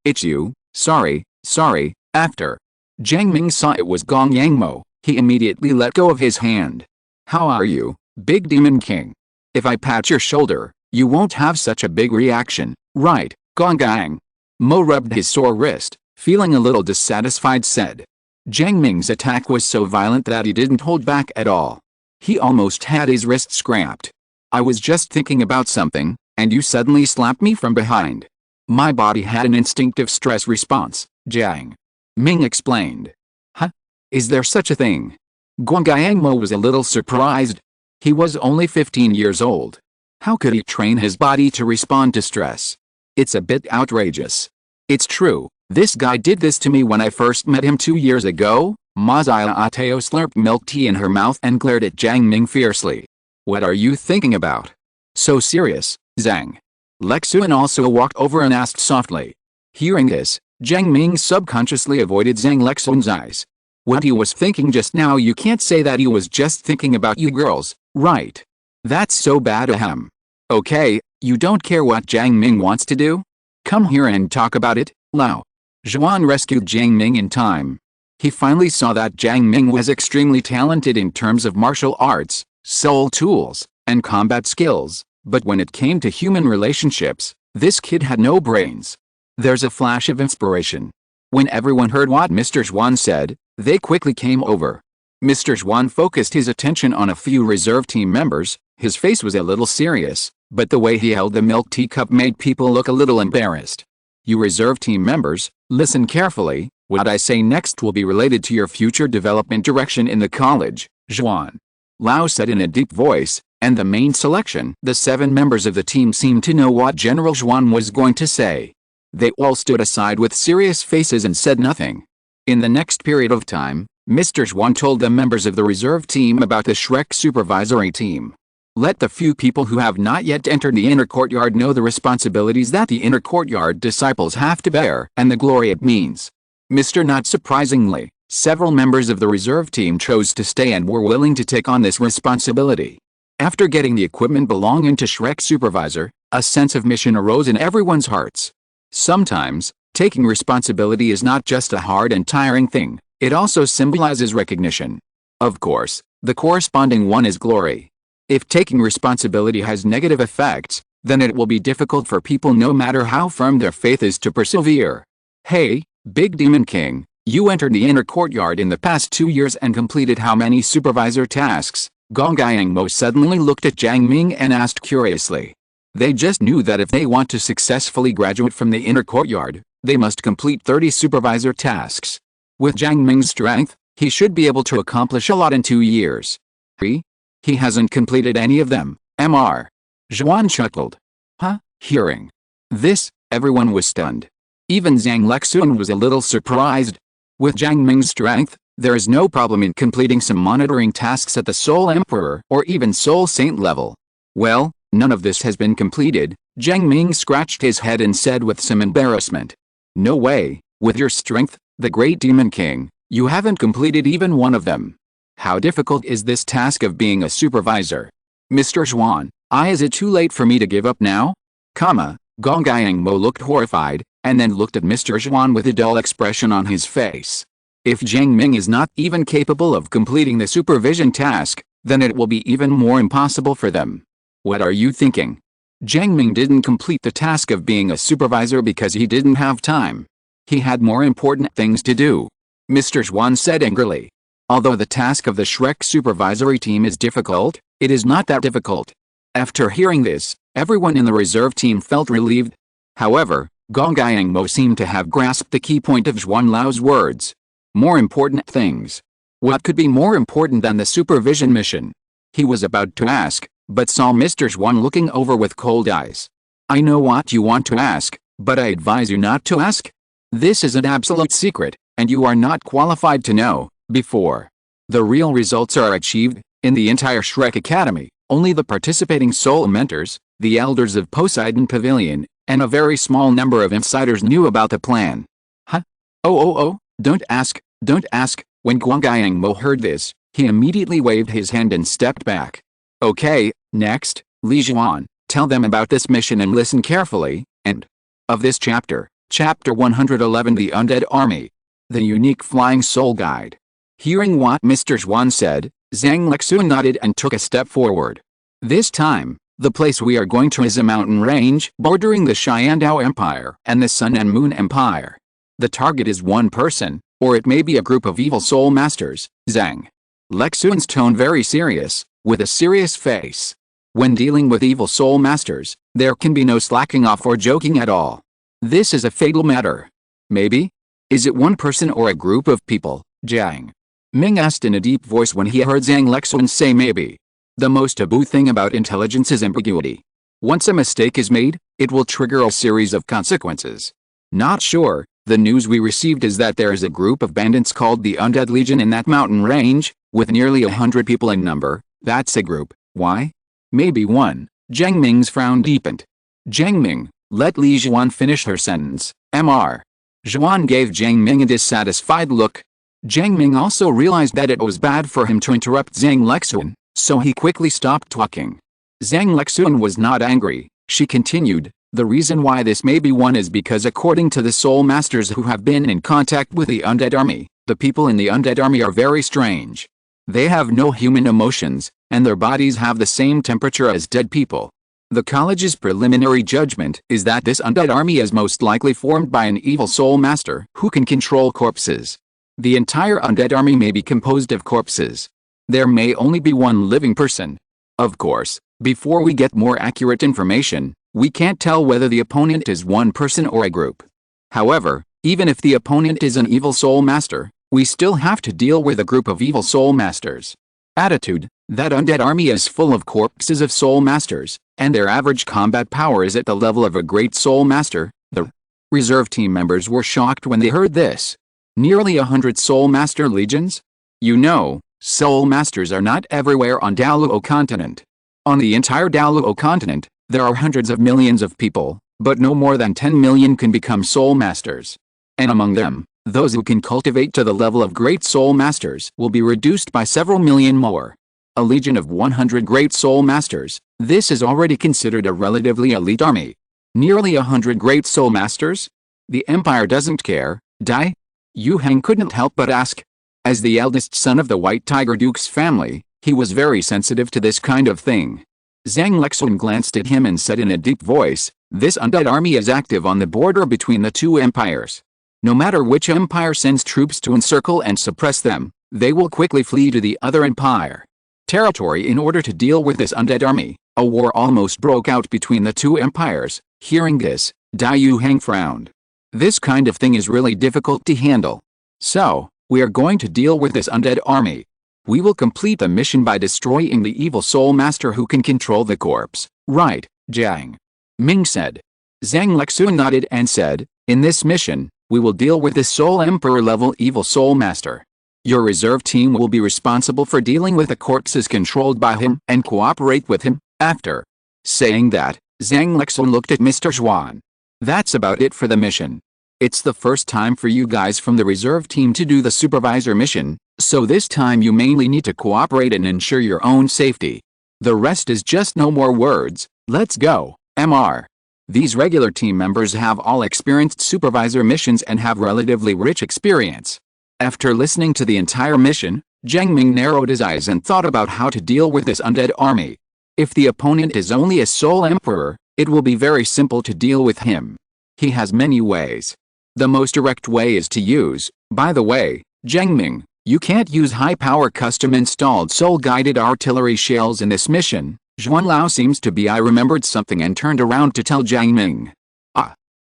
It's you, sorry, after Jiang Ming saw it was Gong Yangmo, he immediately let go of his hand. How are you, Big Demon King? If I pat your shoulder, you won't have such a big reaction, right, Gong Gang? Mo rubbed his sore wrist, feeling a little dissatisfied said. Jiang Ming's attack was so violent that he didn't hold back at all. He almost had his wrist scrapped. I was just thinking about something, and you suddenly slapped me from behind. My body had an instinctive stress response, Jiang Ming explained. Huh? Is there such a thing? Guang Yangmo was a little surprised. He was only 15 years old. How could he train his body to respond to stress? It's a bit outrageous. It's true, this guy did this to me when I first met him 2 years ago. Ma Xiaotao slurped milk tea in her mouth and glared at Jiang Ming fiercely. What are you thinking about? So serious, Zhang. Lexuan also walked over and asked softly. Hearing this, Jiang Ming subconsciously avoided Zhang Lexuan's eyes. What he was thinking just now, you can't say that he was just thinking about you girls, right? That's so bad. Ahem. Okay, you don't care what Jiang Ming wants to do? Come here and talk about it, Lao. Zhuan rescued Jiang Ming in time. He finally saw that Jiang Ming was extremely talented in terms of martial arts, soul tools, and combat skills, but when it came to human relationships, this kid had no brains. There's a flash of inspiration. When everyone heard what Mr. Zhuan said, they quickly came over. Mr. Zhuan focused his attention on a few reserve team members. His face was a little serious, but the way he held the milk teacup made people look a little embarrassed. You reserve team members, listen carefully. What I say next will be related to your future development direction in the college, Zhuan Lao said in a deep voice, and the main selection, the 7 members of the team seemed to know what General Zhuan was going to say. They all stood aside with serious faces and said nothing. In the next period of time, Mr. Zhuan told the members of the reserve team about the Shrek supervisory team. Let the few people who have not yet entered the inner courtyard know the responsibilities that the inner courtyard disciples have to bear and the glory it means. Not surprisingly, several members of the reserve team chose to stay and were willing to take on this responsibility. After getting the equipment belonging to Shrek supervisor, a sense of mission arose in everyone's hearts. Sometimes, taking responsibility is not just a hard and tiring thing, it also symbolizes recognition. Of course, the corresponding one is glory. If taking responsibility has negative effects, then it will be difficult for people no matter how firm their faith is to persevere. Hey, Big Demon King, you entered the inner courtyard in the past 2 years and completed how many supervisor tasks? Gong Yangmo suddenly looked at Jiang Ming and asked curiously. They just knew that if they want to successfully graduate from the inner courtyard, they must complete 30 supervisor tasks. With Jiang Ming's strength, he should be able to accomplish a lot in 2 years. He hasn't completed any of them, Mr. Zhuan chuckled. Huh? Hearing this, everyone was stunned. Even Zhang Lexuan was a little surprised. With Jiang Ming's strength, there is no problem in completing some monitoring tasks at the Soul Emperor or even Soul Saint level. Well, none of this has been completed, Jiang Ming scratched his head and said with some embarrassment. No way, with your strength, the great Demon King, you haven't completed even one of them. How difficult is this task of being a supervisor? Mr. Zhuan, is it too late for me to give up now? Gong Yangmo looked horrified, and then looked at Mr. Zhuan with a dull expression on his face. If Jiang Ming is not even capable of completing the supervision task, then it will be even more impossible for them. What are you thinking? Jiang Ming didn't complete the task of being a supervisor because he didn't have time. He had more important things to do. Mr. Zhuan said angrily. Although the task of the Shrek supervisory team is difficult, it is not that difficult. After hearing this, everyone in the reserve team felt relieved. However, Gong Yangmo seemed to have grasped the key point of Zhuan Lao's words. More important things. What could be more important than the supervision mission? He was about to ask, but saw Mr. Zhuan looking over with cold eyes. I know what you want to ask, but I advise you not to ask. This is an absolute secret, and you are not qualified to know. Before the real results are achieved, in the entire Shrek Academy, only the participating soul mentors, the elders of Poseidon Pavilion, and a very small number of insiders knew about the plan. Huh? Oh, don't ask, don't ask. When Guangyang Mo heard this, he immediately waved his hand and stepped back. Okay, next, Li Zhuan, tell them about this mission and listen carefully. End of this chapter. Chapter 111, The Undead Army. The Unique Flying Soul Guide. Hearing what Mr. Zhuan said, Zhang Lexuan nodded and took a step forward. This time, the place we are going to is a mountain range bordering the Xiandao Empire and the Sun and Moon Empire. The target is one person, or it may be a group of evil soul masters. Zhang Lexuan's tone very serious, with a serious face. When dealing with evil soul masters, there can be no slacking off or joking at all. This is a fatal matter. Maybe? Is it one person or a group of people? Jiang Ming asked in a deep voice when he heard Zhang Lexuan say maybe. The most taboo thing about intelligence is ambiguity. Once a mistake is made, it will trigger a series of consequences. Not sure. The news we received is that there is a group of bandits called the Undead Legion in that mountain range, with nearly 100 people in number. That's a group. Why? Maybe one. Jiang Ming's frown deepened. Jiang Ming, let Li Zhuan finish her sentence. Mr. Zhuan gave Jiang Ming a dissatisfied look. Jiang Ming also realized that it was bad for him to interrupt Zhang Lexuan, so he quickly stopped talking. Zhang Lexuan was not angry. She continued, the reason why this may be one is because according to the soul masters who have been in contact with the undead army, the people in the undead army are very strange. They have no human emotions, and their bodies have the same temperature as dead people. The college's preliminary judgment is that this undead army is most likely formed by an evil soul master who can control corpses. The entire undead army may be composed of corpses. There may only be one living person. Of course, before we get more accurate information, we can't tell whether the opponent is one person or a group. However, even if the opponent is an evil soul master, we still have to deal with a group of evil soul masters. Attitude: that undead army is full of corpses of soul masters, and their average combat power is at the level of a great soul master. The reserve team members were shocked when they heard this. Nearly 100 soul master legions? You know, soul masters are not everywhere on Douluo continent. On the entire Douluo continent, there are hundreds of millions of people, but no more than 10 million can become soul masters. And among them, those who can cultivate to the level of great soul masters will be reduced by several million more. A legion of 100 great soul masters, this is already considered a relatively elite army. Nearly 100 great soul masters? The empire doesn't care, die? Yu Heng couldn't help but ask. As the eldest son of the White Tiger Duke's family, he was very sensitive to this kind of thing. Zhang Lexuan glanced at him and said in a deep voice, this undead army is active on the border between the two empires. No matter which empire sends troops to encircle and suppress them, they will quickly flee to the other empire. Territory. In order to deal with this undead army, a war almost broke out between the two empires. Hearing this, Dai Yu Heng frowned. This kind of thing is really difficult to handle. So, we are going to deal with this undead army. We will complete the mission by destroying the evil soul master who can control the corpse. Right, Jiang Ming said. Zhang Lexuan nodded and said, in this mission, we will deal with the soul emperor level evil soul master. Your reserve team will be responsible for dealing with the corpses controlled by him and cooperate with him. After saying that, Zhang Lexuan looked at Mr. Zhuan. That's about it for the mission. It's the first time for you guys from the reserve team to do the supervisor mission, so this time you mainly need to cooperate and ensure your own safety. The rest is just no more words. Let's go, Mr. These regular team members have all experienced supervisor missions and have relatively rich experience. After listening to the entire mission, Jiang Ming narrowed his eyes and thought about how to deal with this undead army. If the opponent is only a soul emperor, it will be very simple to deal with him. He has many ways. The most direct way is to use, by the way, Jiang Ming, you can't use high-power custom-installed soul-guided artillery shells in this mission. Zhuan Lao seems to be. I remembered something and turned around to tell Jiang Ming.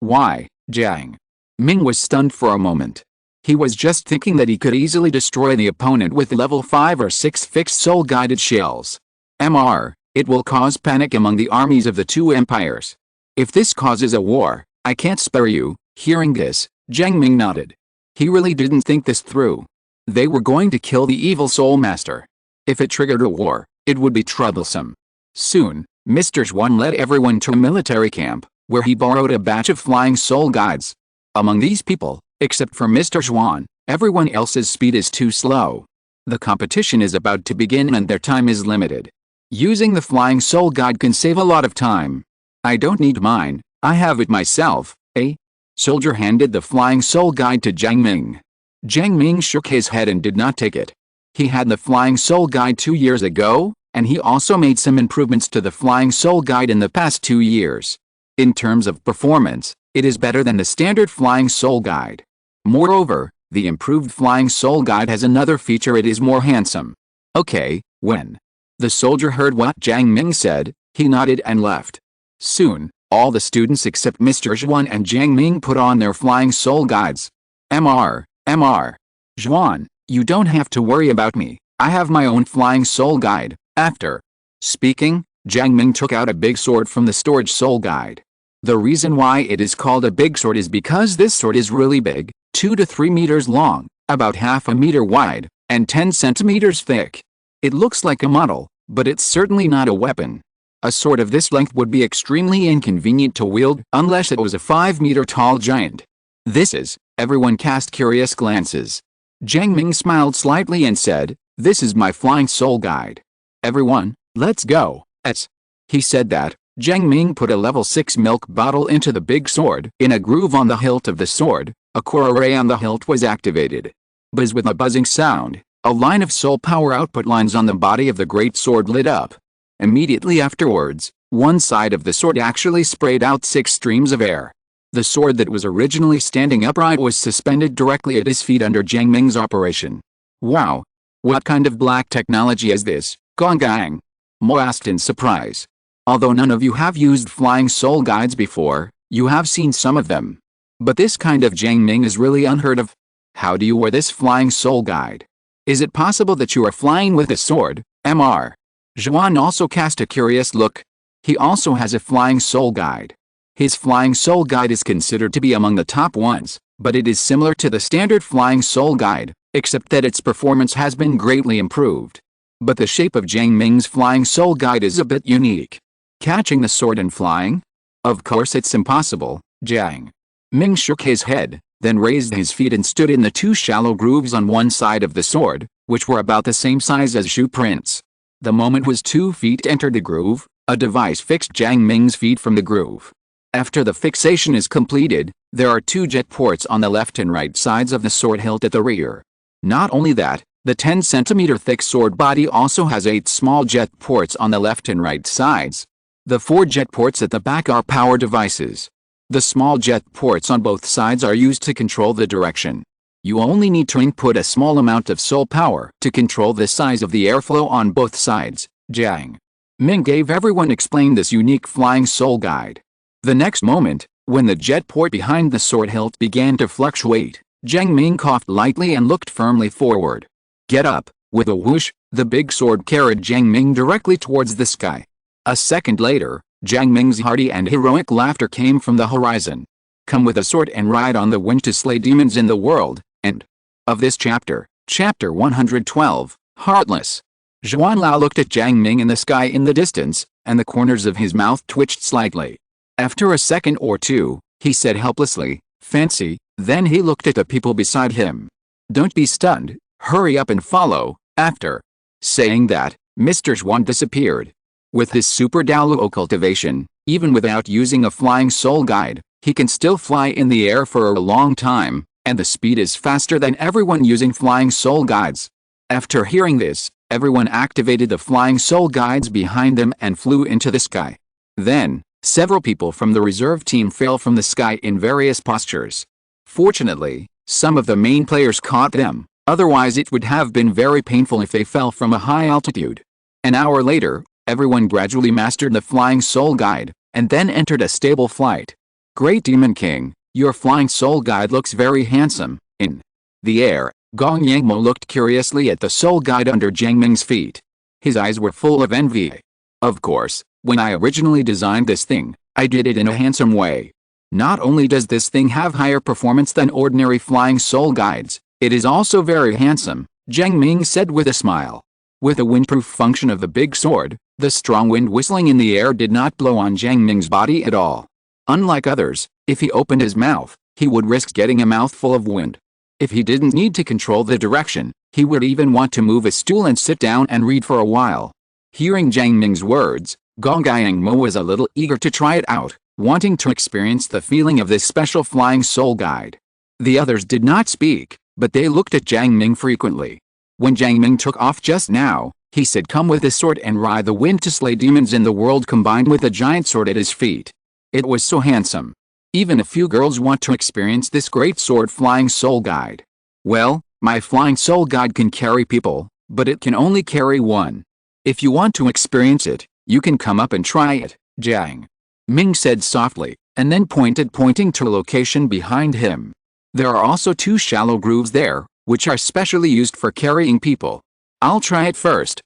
Why? Jiang Ming was stunned for a moment. He was just thinking that he could easily destroy the opponent with level 5 or 6 fixed soul-guided shells. Mr. It will cause panic among the armies of the two empires. If this causes a war, I can't spare you. Hearing this, Jiang Ming nodded. He really didn't think this through. They were going to kill the evil soul master. If it triggered a war, it would be troublesome. Soon, Mr. Zhuan led everyone to a military camp, where he borrowed a batch of flying soul guides. Among these people, except for Mr. Zhuan, everyone else's speed is too slow. The competition is about to begin and their time is limited. Using the flying soul guide can save a lot of time. I don't need mine, I have it myself. A soldier handed the flying soul guide to Jiang Ming. Jiang Ming shook his head and did not take it. He had the flying soul guide 2 years ago, and he also made some improvements to the flying soul guide in the past 2 years. In terms of performance, it is better than the standard flying soul guide. Moreover, the improved flying soul guide has another feature: it is more handsome. Okay, when the soldier heard what Jiang Ming said, he nodded and left. Soon, all the students except Mr. Zhuan and Jiang Ming put on their flying soul guides. Mr. Zhuan, you don't have to worry about me, I have my own flying soul guide. After speaking, Jiang Ming took out a big sword from the storage soul guide. The reason why it is called a big sword is because this sword is really big, 2 to 3 meters long, about half a meter wide, and 10 centimeters thick. It looks like a model, but it's certainly not a weapon. A sword of this length would be extremely inconvenient to wield unless it was a 5-meter tall giant. Everyone cast curious glances. Jiang Ming smiled slightly and said, "This is my flying soul guide. Everyone, let's go." As he said that, Jiang Ming put a level 6 milk bottle into the big sword. In a groove on the hilt of the sword, a core array on the hilt was activated. Buzz! With a buzzing sound, a line of soul power output lines on the body of the great sword lit up. Immediately afterwards, one side of the sword actually sprayed out 6 streams of air. The sword that was originally standing upright was suspended directly at his feet under Jiang Ming's operation. "Wow! What kind of black technology is this, Gonggang?" Mo asked in surprise. "Although none of you have used flying soul guides before, you have seen some of them. But this kind of Jiang Ming is really unheard of. How do you wear this flying soul guide? Is it possible that you are flying with a sword?" Mr. Zhuan also cast a curious look. He also has a flying soul guide. His flying soul guide is considered to be among the top ones, but it is similar to the standard flying soul guide, except that its performance has been greatly improved. But the shape of Jiang Ming's flying soul guide is a bit unique. Catching the sword and flying? Of course it's impossible. Jiang Ming shook his head, then raised his feet and stood in the 2 shallow grooves on one side of the sword, which were about the same size as shoe prints. The moment his 2 feet entered the groove, a device fixed Jiang Ming's feet from the groove. After the fixation is completed, there are 2 jet ports on the left and right sides of the sword hilt at the rear. Not only that, the 10 centimeter thick sword body also has 8 small jet ports on the left and right sides. The 4 jet ports at the back are power devices. The small jet ports on both sides are used to control the direction. You only need to input a small amount of soul power to control the size of the airflow on both sides. Jiang Ming gave everyone explained this unique flying soul guide. The next moment, when the jet port behind the sword hilt began to fluctuate, Jiang Ming coughed lightly and looked firmly forward. "Get up!" With a whoosh, the big sword carried Jiang Ming directly towards the sky. A second later, Jiang Ming's hearty and heroic laughter came from the horizon. "Come with a sword and ride on the wind to slay demons in the world." End of this chapter. Chapter 112, Heartless. Zhuan Lao looked at Jiang Ming in the sky in the distance, and the corners of his mouth twitched slightly. After a second or two, he said helplessly, "Fancy." Then he looked at the people beside him. "Don't be stunned, hurry up and follow." After saying that, Mr. Zhuan disappeared. With his super Douluo cultivation, even without using a flying soul guide, he can still fly in the air for a long time, and the speed is faster than everyone using flying soul guides. After hearing this, everyone activated the flying soul guides behind them and flew into the sky. Then, several people from the reserve team fell from the sky in various postures. Fortunately, some of the main players caught them, otherwise it would have been very painful if they fell from a high altitude. An hour later, everyone gradually mastered the flying soul guide, and then entered a stable flight. "Great Demon King, your flying soul guide looks very handsome." In the air, Gong Yangmo looked curiously at the soul guide under Jiang Ming's feet. His eyes were full of envy. "Of course, when I originally designed this thing, I did it in a handsome way. Not only does this thing have higher performance than ordinary flying soul guides, it is also very handsome," Jiang Ming said with a smile. With the windproof function of the big sword, the strong wind whistling in the air did not blow on Jiang Ming's body at all. Unlike others, if he opened his mouth, he would risk getting a mouthful of wind. If he didn't need to control the direction, he would even want to move his stool and sit down and read for a while. Hearing Jiang Ming's words, Gong Mo was a little eager to try it out, wanting to experience the feeling of this special flying soul guide. The others did not speak, but they looked at Jiang Ming frequently. When Jiang Ming took off just now, he said, "Come with the sword and ride the wind to slay demons in the world," combined with a giant sword at his feet. It was so handsome. Even a few girls want to experience this great sword flying soul guide. Well, my flying soul guide can carry people, but it can only carry one. If you want to experience it, you can come up and try it, Jiang Ming said softly, and then pointing to a location behind him. There are also 2 shallow grooves there, which are specially used for carrying people. I'll try it first.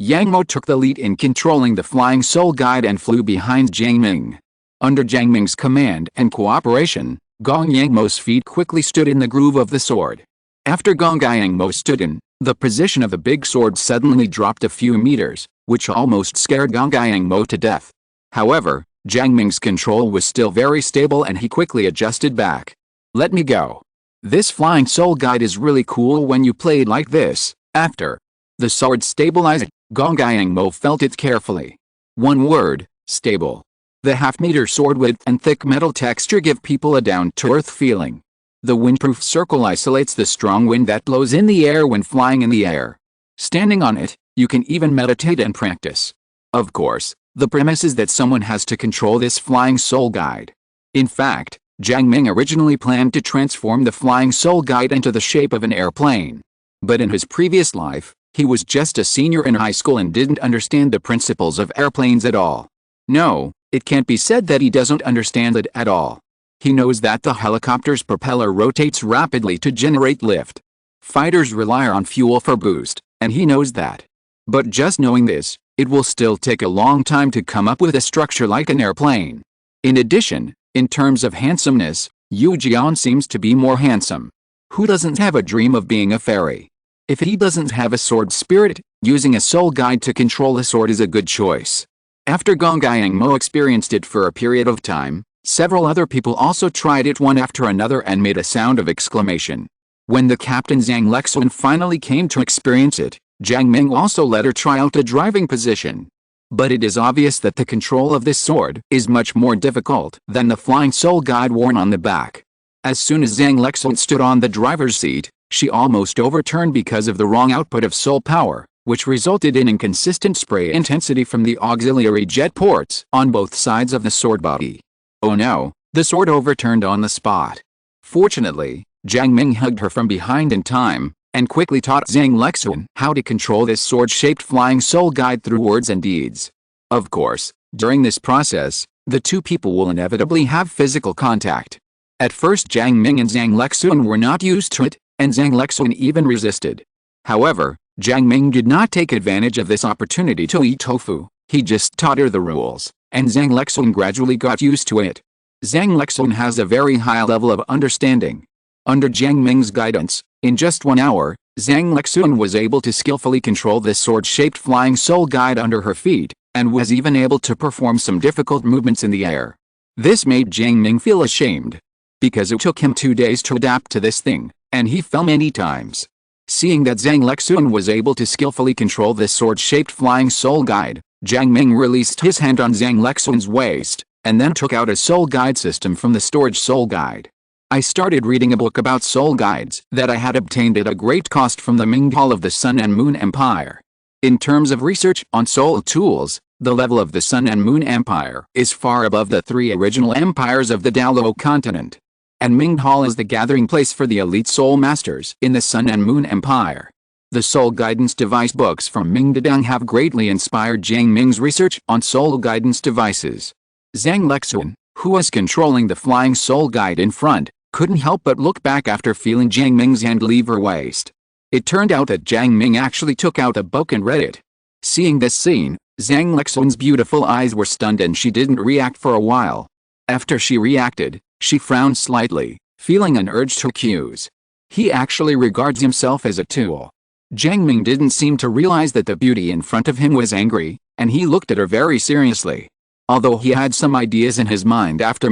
Guang Mo took the lead in controlling the flying soul guide and flew behind Jiang Ming. Under Jiang Ming's command and cooperation, Gong Mo's feet quickly stood in the groove of the sword. After Gong Mo stood in, the position of the big sword suddenly dropped a few meters, which almost scared Gong Mo to death. However, Jiang Ming's control was still very stable and he quickly adjusted back. "Let me go. This flying soul guide is really cool when you play it like this." After the sword stabilized, Gong Mo felt it carefully. One word: stable. The half-meter sword width and thick metal texture give people a down-to-earth feeling. The windproof circle isolates the strong wind that blows in the air when flying in the air. Standing on it, you can even meditate and practice. Of course, the premise is that someone has to control this flying soul guide. In fact, Jiang Ming originally planned to transform the flying soul guide into the shape of an airplane. But in his previous life, he was just a senior in high school and didn't understand the principles of airplanes at all. No, it can't be said that he doesn't understand it at all. He knows that the helicopter's propeller rotates rapidly to generate lift. Fighters rely on fuel for boost, and he knows that. But just knowing this, it will still take a long time to come up with a structure like an airplane. In addition, in terms of handsomeness, Yu Jian seems to be more handsome. Who doesn't have a dream of being a fairy? If he doesn't have a sword spirit, using a soul guide to control a sword is a good choice. After Gong Mo experienced it for a period of time, several other people also tried it one after another and made a sound of exclamation. When the captain Zhang Lexuan finally came to experience it, Jiang Ming also let her try out a driving position. But it is obvious that the control of this sword is much more difficult than the flying soul guide worn on the back. As soon as Zhang Lexuan stood on the driver's seat, she almost overturned because of the wrong output of soul power, which resulted in inconsistent spray intensity from the auxiliary jet ports on both sides of the sword body. Oh no, the sword overturned on the spot. Fortunately, Jiang Ming hugged her from behind in time, and quickly taught Zhang Lexuan how to control this sword-shaped flying soul guide through words and deeds. Of course, during this process, the 2 people will inevitably have physical contact. At first Jiang Ming and Zhang Lexuan were not used to it, and Zhang Lexuan even resisted. However, Jiang Ming did not take advantage of this opportunity to eat tofu. He just taught her the rules, and Zhang Lexuan gradually got used to it. Zhang Lexuan has a very high level of understanding. Under Jiang Ming's guidance, in just 1 hour, Zhang Lexuan was able to skillfully control this sword-shaped flying soul guide under her feet, and was even able to perform some difficult movements in the air. This made Jiang Ming feel ashamed, because it took him 2 days to adapt to this thing, and he fell many times. Seeing that Zhang Lexuan was able to skillfully control this sword-shaped flying soul guide, Jiang Ming released his hand on Zhang Lexuan's waist, and then took out a soul guide system from the storage soul guide. I started reading a book about soul guides that I had obtained at a great cost from the Ming Hall of the Sun and Moon Empire. In terms of research on soul tools, the level of the Sun and Moon Empire is far above the 3 original empires of the Douluo continent. And Ming Hall is the gathering place for the elite soul masters in the Sun and Moon Empire. The soul guidance device books from Ming Dedang have greatly inspired Jiang Ming's research on soul guidance devices. Zhang Lexuan, who was controlling the flying soul guide in front, couldn't help but look back after feeling Jiang Ming's hand leave her waist. It turned out that Jiang Ming actually took out a book and read it. Seeing this scene, Zhang Lexuan's beautiful eyes were stunned and she didn't react for a while. After she reacted, she frowned slightly, feeling an urge to accuse. He actually regards himself as a tool. Jiang Ming didn't seem to realize that the beauty in front of him was angry, and he looked at her very seriously. Although he had some ideas in his mind after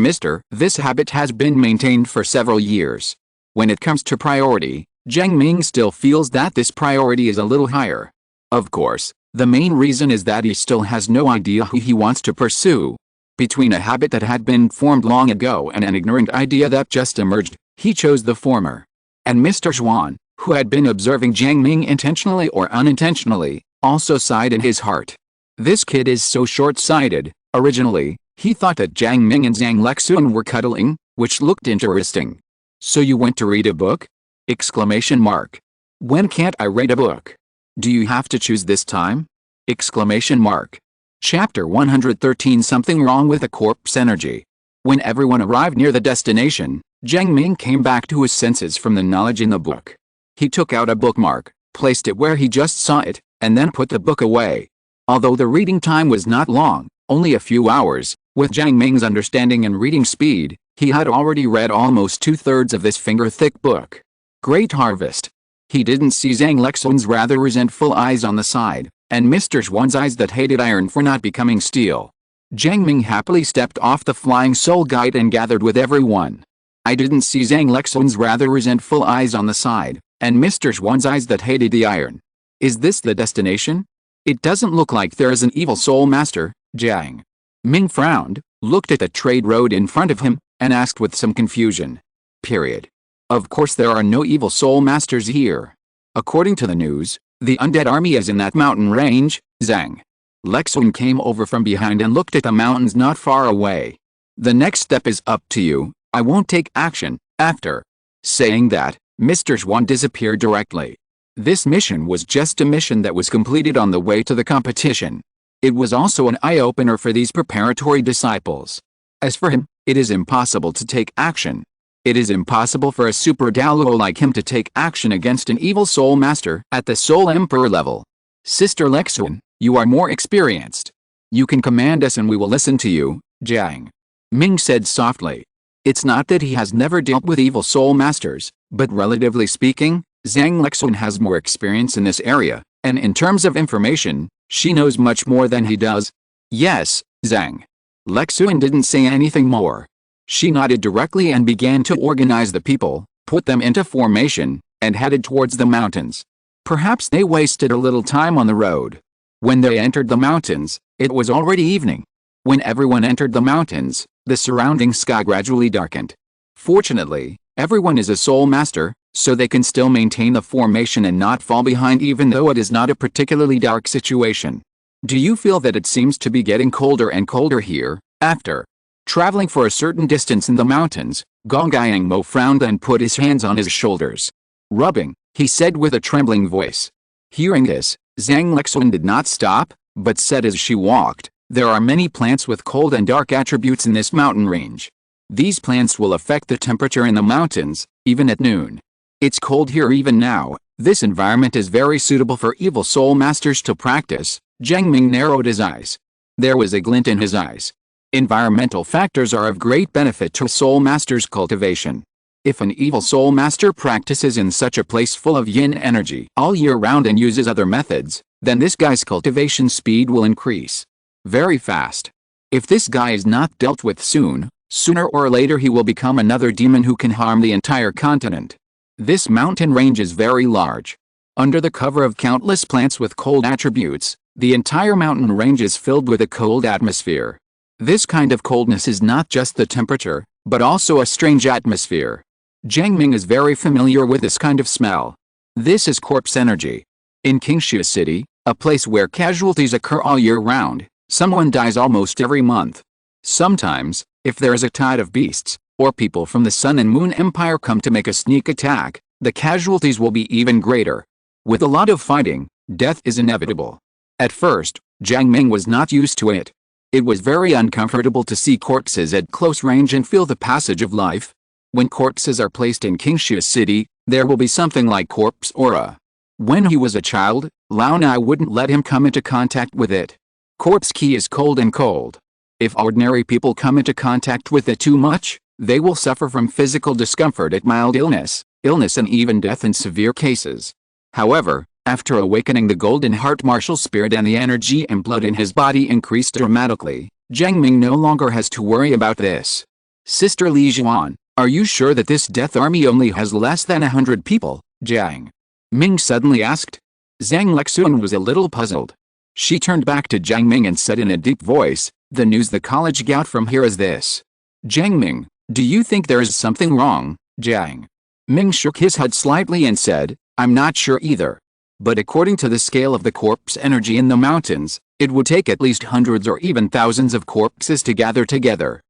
This habit has been maintained for several years. When it comes to priority, Jiang Ming still feels that this priority is a little higher. Of course, the main reason is that he still has no idea who he wants to pursue. Between a habit that had been formed long ago and an ignorant idea that just emerged, he chose the former. And Mr. Xuan, who had been observing Jiang Ming intentionally or unintentionally, also sighed in his heart. This kid is so short-sighted. Originally, he thought that Jiang Ming and Zhang Lexun were cuddling, which looked interesting. So you went to read a book? Exclamation mark. When can't I read a book? Do you have to choose this time? Exclamation mark. Chapter 113 Something wrong with the corpse energy. When everyone arrived near the destination, Jiang Ming came back to his senses from the knowledge in the book. He took out a bookmark, placed it where he just saw it, and then put the book away. Although the reading time was not long, only a few hours, with Jiang Ming's understanding and reading speed, he had already read almost 2/3 of this finger-thick book. Great harvest. He didn't see Zhang Lexun's rather resentful eyes on the side, and Mr. Xuan's eyes that hated iron for not becoming steel. Jiang Ming happily stepped off the flying soul guide and gathered with everyone. I didn't see Zhang Lexun's rather resentful eyes on the side, and Mr. Xuan's eyes that hated the iron. Is this the destination? It doesn't look like there is an evil soul master. Jiang Ming frowned, looked at the trade road in front of him, and asked with some confusion. Of course there are no evil soul masters here. According to the news, the undead army is in that mountain range. Zhang Lexun came over from behind and looked at the mountains not far away. The next step is up to you. I won't take action. After saying that, Mr. Xuan disappeared directly. This mission was just a mission that was completed on the way to the competition. It was also an eye-opener for these preparatory disciples. As for him, it is impossible to take action. It is impossible for a super Douluo like him to take action against an evil soul master at the Soul Emperor level. Sister Lexun, you are more experienced. You can command us and we will listen to you, Jiang Ming said softly. It's not that he has never dealt with evil soul masters, but relatively speaking, Zhang Lexun has more experience in this area, and in terms of information, she knows much more than he does. Yes, Zhang Lexun didn't say anything more. She nodded directly and began to organize the people, put them into formation, and headed towards the mountains. Perhaps they wasted a little time on the road. When they entered the mountains, it was already evening. When everyone entered the mountains, the surrounding sky gradually darkened. Fortunately, everyone is a soul master, so they can still maintain the formation and not fall behind even though it is not a particularly dark situation. Do you feel that it seems to be getting colder and colder here? After traveling for a certain distance in the mountains, Gong Mo frowned and put his hands on his shoulders. Rubbing, he said with a trembling voice. Hearing this, Zhang Lexun did not stop, but said as she walked, there are many plants with cold and dark attributes in this mountain range. These plants will affect the temperature in the mountains, even at noon. It's cold here even now. This environment is very suitable for evil soul masters to practice. Jiang Ming narrowed his eyes. There was a glint in his eyes. Environmental factors are of great benefit to soul master's cultivation. If an evil soul master practices in such a place full of yin energy all year round and uses other methods, then this guy's cultivation speed will increase very fast. If this guy is not dealt with soon, sooner or later he will become another demon who can harm the entire continent. This mountain range is very large. Under the cover of countless plants with cold attributes, the entire mountain range is filled with a cold atmosphere. This kind of coldness is not just the temperature, but also a strange atmosphere. Jiang Ming is very familiar with this kind of smell. This is corpse energy. In Qingxia City, a place where casualties occur all year round, someone dies almost every month. Sometimes, if there is a tide of beasts, or people from the Sun and Moon Empire come to make a sneak attack, the casualties will be even greater. With a lot of fighting, death is inevitable. At first, Jiang Ming was not used to it. It was very uncomfortable to see corpses at close range and feel the passage of life. When corpses are placed in Qingxia City, there will be something like corpse aura. When he was a child, Lao Nai wouldn't let him come into contact with it. Corpse ki is cold and cold. If ordinary people come into contact with it too much, they will suffer from physical discomfort at mild illness, and even death in severe cases. However, after awakening, the golden heart martial spirit and the energy and blood in his body increased dramatically, Jiang Ming no longer has to worry about this. Sister Li Juan, are you sure that this death army only has less than 100 people? Jiang Ming suddenly asked. Zhang Lexuan was a little puzzled. She turned back to Jiang Ming and said in a deep voice, the news the college got from here is this. Jiang Ming, do you think there is something wrong? Jiang Ming shook his head slightly and said, I'm not sure either. But according to the scale of the corpse energy in the mountains, it would take at least hundreds or even thousands of corpses to gather together.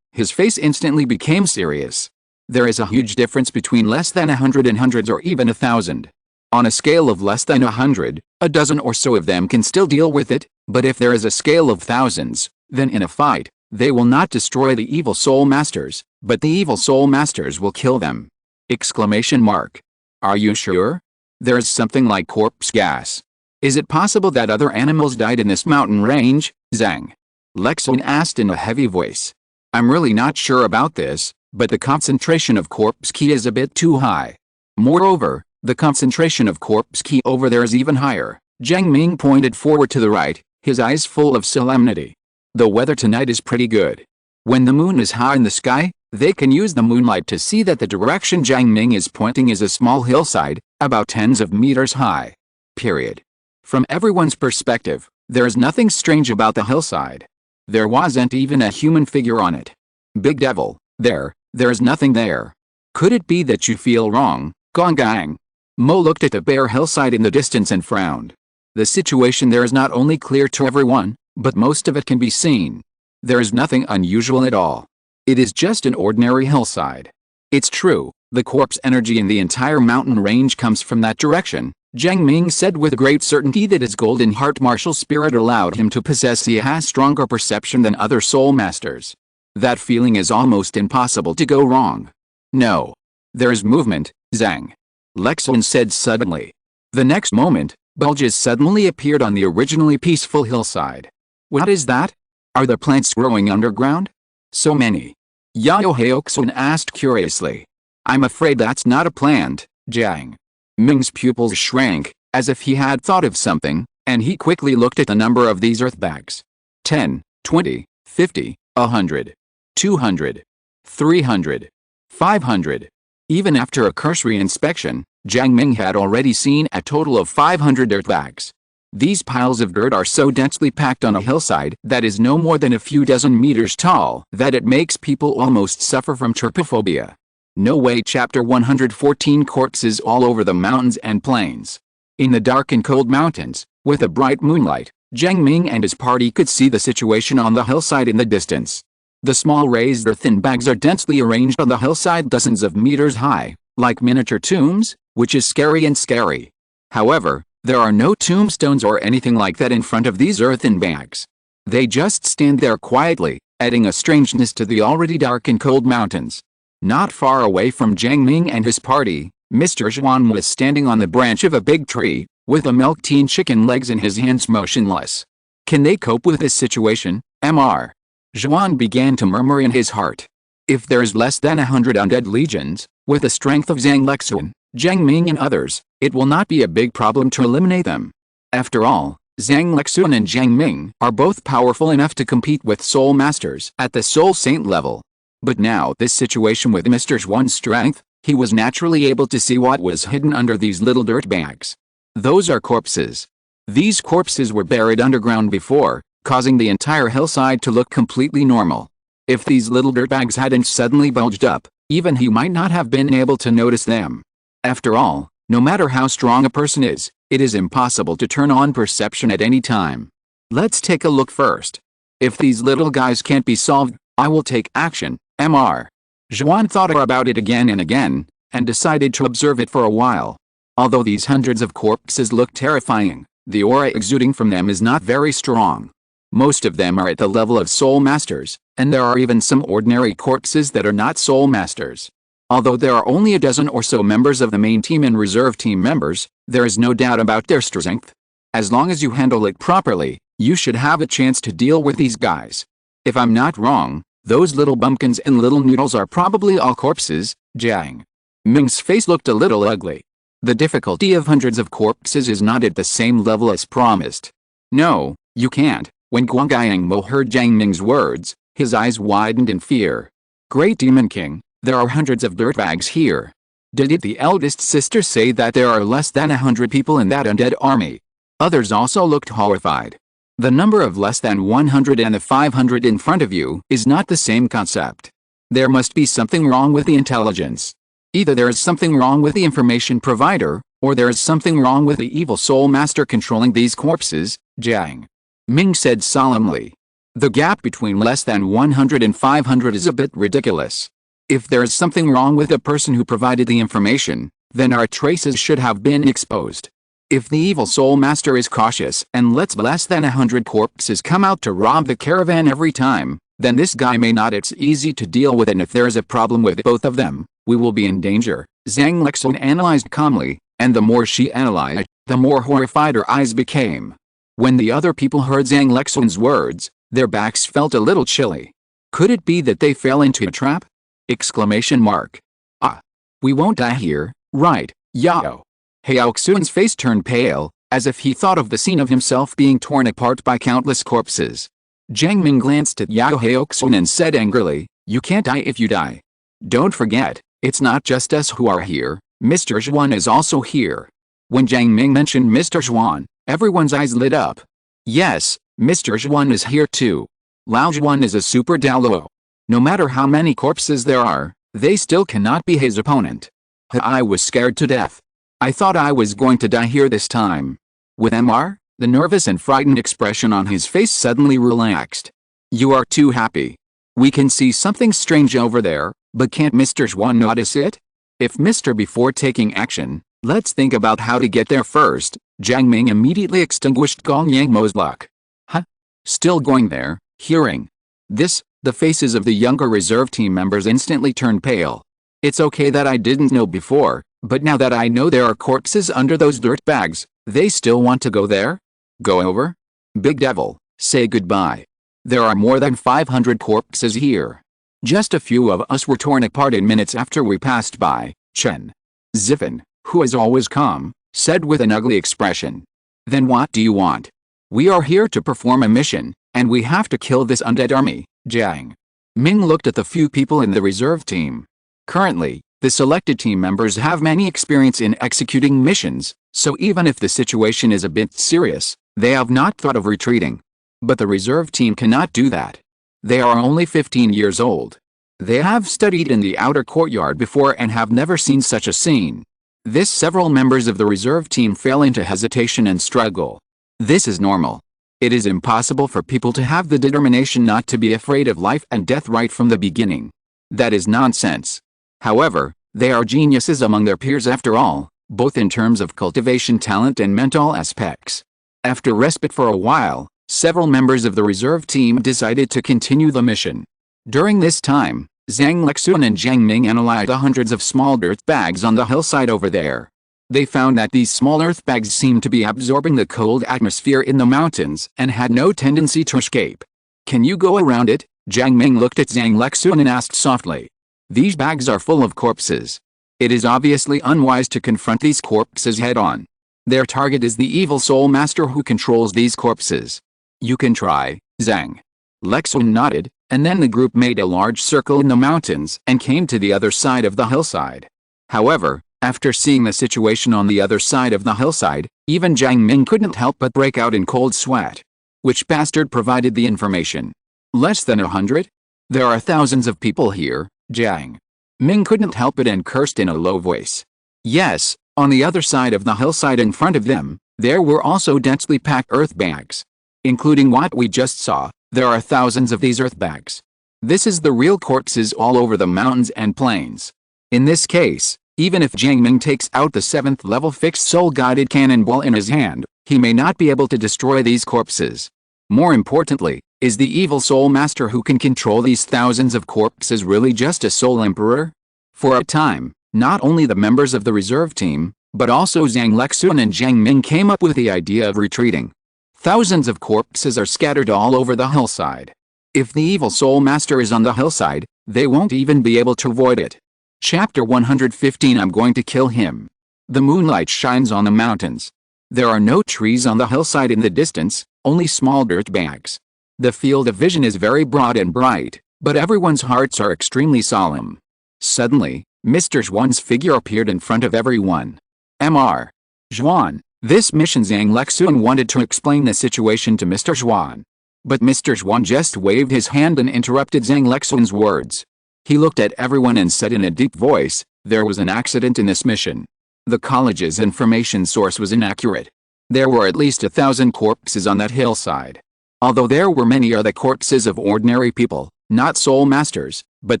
His face instantly became serious. There is a huge difference between less than 100 and hundreds or even 1,000. On a scale of less than 100, a dozen or so of them can still deal with it, but if there is a scale of thousands, then in a fight, they will not destroy the evil soul masters, but the evil soul masters will kill them. Exclamation mark. Are you sure? There is something like corpse gas. Is it possible that other animals died in this mountain range? Zhang Lexuan asked in a heavy voice. I'm really not sure about this, but the concentration of corpse ki is a bit too high. Moreover, the concentration of corpse ki over there is even higher. Jiang Ming pointed forward to the right, his eyes full of solemnity. The weather tonight is pretty good. When the moon is high in the sky, they can use the moonlight to see that the direction Jiang Ming is pointing is a small hillside, about tens of meters high. Period. From everyone's perspective, there is nothing strange about the hillside. There wasn't even a human figure on it. Big devil, there is nothing there. Could it be that you feel wrong, Gonggang? Mo looked at the bare hillside in the distance and frowned. The situation there is not only clear to everyone, but most of it can be seen. There is nothing unusual at all. It is just an ordinary hillside. It's true, the corpse energy in the entire mountain range comes from that direction, Jiang Ming said with great certainty that his golden heart martial spirit allowed him to possess a stronger perception than other soul masters. That feeling is almost impossible to go wrong. No. There is movement, Zhang Lexuan said suddenly. The next moment, bulges suddenly appeared on the originally peaceful hillside. What is that? Are the plants growing underground? So many. Yao Heoxun asked curiously. I'm afraid that's not a plant, Jiang Ming's pupils shrank, as if he had thought of something, and he quickly looked at the number of these earth bags. 10, 20, 50, 100, 200, 300, 500. Even after a cursory inspection, Jiang Ming had already seen a total of 500 earth bags. These piles of dirt are so densely packed on a hillside that is no more than a few dozen meters tall that it makes people almost suffer from trypophobia. No way. Chapter 114 Corpses all over the mountains and plains. In the dark and cold mountains, with a bright moonlight, Jiang Ming and his party could see the situation on the hillside in the distance. The small raised earthen bags are densely arranged on the hillside dozens of meters high, like miniature tombs, which is scary and scary. However, there are no tombstones or anything like that in front of these earthen bags. They just stand there quietly, adding a strangeness to the already dark and cold mountains. Not far away from Jiang Ming and his party, Mr. Zhuan was standing on the branch of a big tree, with a milk teen chicken legs in his hands motionless. Can they cope with this situation, Mr. Zhuan began to murmur in his heart. If there is less than 100 undead legions, with the strength of Zhang Lexuan, Jiang Ming and others, it will not be a big problem to eliminate them. After all, Zhang Lexuan and Jiang Ming are both powerful enough to compete with soul masters at the soul saint level. But now this situation with Mr. Zhuan's strength, he was naturally able to see what was hidden under these little dirt bags. Those are corpses. These corpses were buried underground before, causing the entire hillside to look completely normal. If these little dirt bags hadn't suddenly bulged up, even he might not have been able to notice them. After all, no matter how strong a person is, it is impossible to turn on perception at any time. Let's take a look first. If these little guys can't be solved, I will take action. Mr. Zhuan thought about it again and again, and decided to observe it for a while. Although these hundreds of corpses look terrifying, the aura exuding from them is not very strong. Most of them are at the level of soul masters, and there are even some ordinary corpses that are not soul masters. Although there are only a dozen or so members of the main team and reserve team members, there is no doubt about their strength. As long as you handle it properly, you should have a chance to deal with these guys. If I'm not wrong, those little bumpkins and little noodles are probably all corpses. Jiang Ming's face looked a little ugly. The difficulty of hundreds of corpses is not at the same level as promised. No, you can't, When Guangyangmo heard Jiang Ming's words, his eyes widened in fear. Great Demon King, there are hundreds of dirtbags here. Did the eldest sister say that there are less than 100 people in that undead army? Others also looked horrified. The number of less than 100 and the 500 in front of you is not the same concept. There must be something wrong with the intelligence. Either there is something wrong with the information provider, or there is something wrong with the evil soul master controlling these corpses, Jiang Ming said solemnly. The gap between less than 100 and 500 is a bit ridiculous. If there is something wrong with the person who provided the information, then our traces should have been exposed. If the evil soul master is cautious and lets less than 100 corpses come out to rob the caravan every time, then this guy may not. It's easy to deal with, and if there is a problem with both of them, we will be in danger, Zhang Lexun analyzed calmly, and the more she analyzed, the more horrified her eyes became. When the other people heard Zhang Lexun's words, their backs felt a little chilly. Could it be that they fell into a trap? Exclamation mark. Ah. We won't die here, right, Yao? Haoxun's face turned pale, as if he thought of the scene of himself being torn apart by countless corpses. Jiang Ming glanced at Yao Haoxun and said angrily, "You can't die if you die. Don't forget, it's not just us who are here, Mr. Zhuan is also here." When Jiang Ming mentioned Mr. Zhuan, everyone's eyes lit up. Yes, Mr. Zhuan is here too. Lao Zhuan is a super Douluo. No matter how many corpses there are, they still cannot be his opponent. I was scared to death. I thought I was going to die here this time. With MR, the nervous and frightened expression on his face suddenly relaxed. You are too happy. We can see something strange over there, but can't Mr. Zhuan notice it? If Mr. Before taking action, let's think about how to get there first. Jiang Ming immediately extinguished Gong Yangmo's luck. Huh? Still going there, hearing this, the faces of the younger reserve team members instantly turned pale. It's okay that I didn't know before, but now that I know there are corpses under those dirt bags, they still want to go there? Go over? Big Devil, say goodbye. There are more than 500 corpses here. Just a few of us were torn apart in minutes after we passed by, Chen Ziffin, who is always calm, said with an ugly expression. Then what do you want? We are here to perform a mission, and we have to kill this undead army. Jiang Ming looked at the few people in the reserve team. Currently, the selected team members have many experience in executing missions, so even if the situation is a bit serious, they have not thought of retreating. But the reserve team cannot do that. They are only 15 years old. They have studied in the outer courtyard before and have never seen such a scene. This several members of the reserve team fell into hesitation and struggle. This is normal. It is impossible for people to have the determination not to be afraid of life and death right from the beginning. That is nonsense. However, they are geniuses among their peers after all, both in terms of cultivation talent and mental aspects. After respite for a while, several members of the reserve team decided to continue the mission. During this time, Zhang Lexun and Jiang Ming analyzed the hundreds of small dirt bags on the hillside over there. They found that these small earth bags seemed to be absorbing the cold atmosphere in the mountains and had no tendency to escape. Can you go around it? Jiang Ming looked at Zhang Lexun and asked softly. These bags are full of corpses. It is obviously unwise to confront these corpses head-on. Their target is the evil soul master who controls these corpses. You can try, Zhang Lexun nodded, and then the group made a large circle in the mountains and came to the other side of the hillside. However, after seeing the situation on the other side of the hillside, even Jiang Ming couldn't help but break out in cold sweat. Which bastard provided the information? Less than 100? There are thousands of people here, Jiang Ming couldn't help it and cursed in a low voice. Yes, on the other side of the hillside in front of them, there were also densely packed earth bags. Including what we just saw, there are thousands of these earth bags. This is the real corpses all over the mountains and plains. In this case, even if Jiang Ming takes out the 7th level fixed soul-guided cannonball in his hand, he may not be able to destroy these corpses. More importantly, is the evil soul master who can control these thousands of corpses really just a soul emperor? For a time, not only the members of the reserve team, but also Zhang Lexun and Jiang Ming came up with the idea of retreating. Thousands of corpses are scattered all over the hillside. If the evil soul master is on the hillside, they won't even be able to avoid it. Chapter 115 I'm going to kill him. The moonlight shines on the mountains. There are no trees on the hillside in the distance, only small dirt bags. The field of vision is very broad and bright, but everyone's hearts are extremely solemn. Suddenly, Mr. Zhuan's figure appeared in front of everyone. Mr. Zhuan, this mission. Zhang Lexuan wanted to explain the situation to Mr. Zhuan. But Mr. Zhuan just waved his hand and interrupted Zhang Lexuan's words. He looked at everyone and said in a deep voice, "There was an accident in this mission. The college's information source was inaccurate. There were at least 1,000 corpses on that hillside. Although there were many are the corpses of ordinary people, not soul masters, but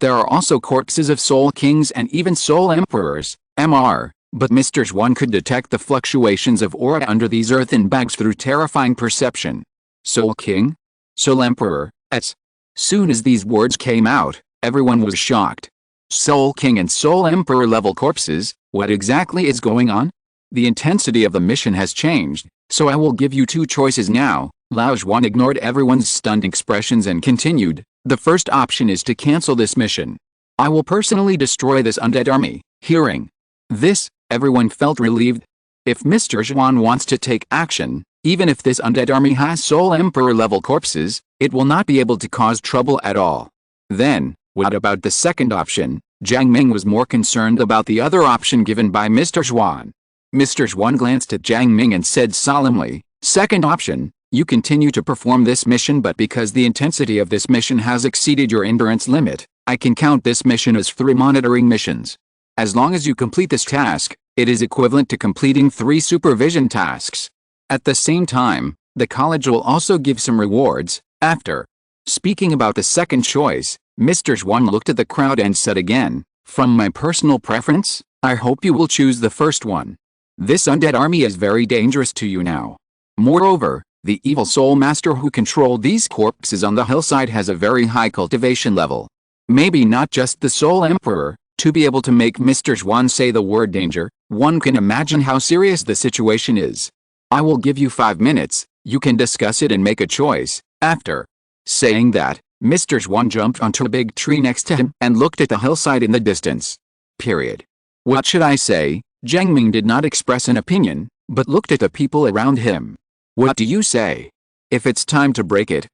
there are also corpses of soul kings and even soul emperors, But Mr. Zhuan could detect the fluctuations of aura under these earthen bags through terrifying perception. Soul king? Soul emperor, As soon as these words came out, everyone was shocked. Soul king and soul emperor level corpses, what exactly is going on? The intensity of the mission has changed, so I will give you two choices now. Lao Zhuan ignored everyone's stunned expressions and continued, the first option is to cancel this mission. I will personally destroy this undead army. Hearing this, everyone felt relieved. If Mr. Zhuan wants to take action, even if this undead army has soul emperor level corpses, it will not be able to cause trouble at all. Then, what about the second option? Jiang Ming was more concerned about the other option given by Mr. Zhuan. Mr. Zhuan glanced at Jiang Ming and said solemnly, second option, you continue to perform this mission, but because the intensity of this mission has exceeded your endurance limit, I can count this mission as 3 monitoring missions. As long as you complete this task, it is equivalent to completing 3 supervision tasks. At the same time, the college will also give some rewards. After speaking about the second choice, Mr. Zhuan looked at the crowd and said again, from my personal preference, I hope you will choose the first one. This undead army is very dangerous to you now. Moreover, the evil soul master who controlled these corpses on the hillside has a very high cultivation level. Maybe not just the soul emperor. To be able to make Mr. Zhuan say the word danger, one can imagine how serious the situation is. I will give you 5 minutes, you can discuss it and make a choice. After saying that, Mr. Zhuan jumped onto a big tree next to him and looked at the hillside in the distance. Period. What should I say? Jiang Ming did not express an opinion, but looked at the people around him. What do you say? If it's time to break it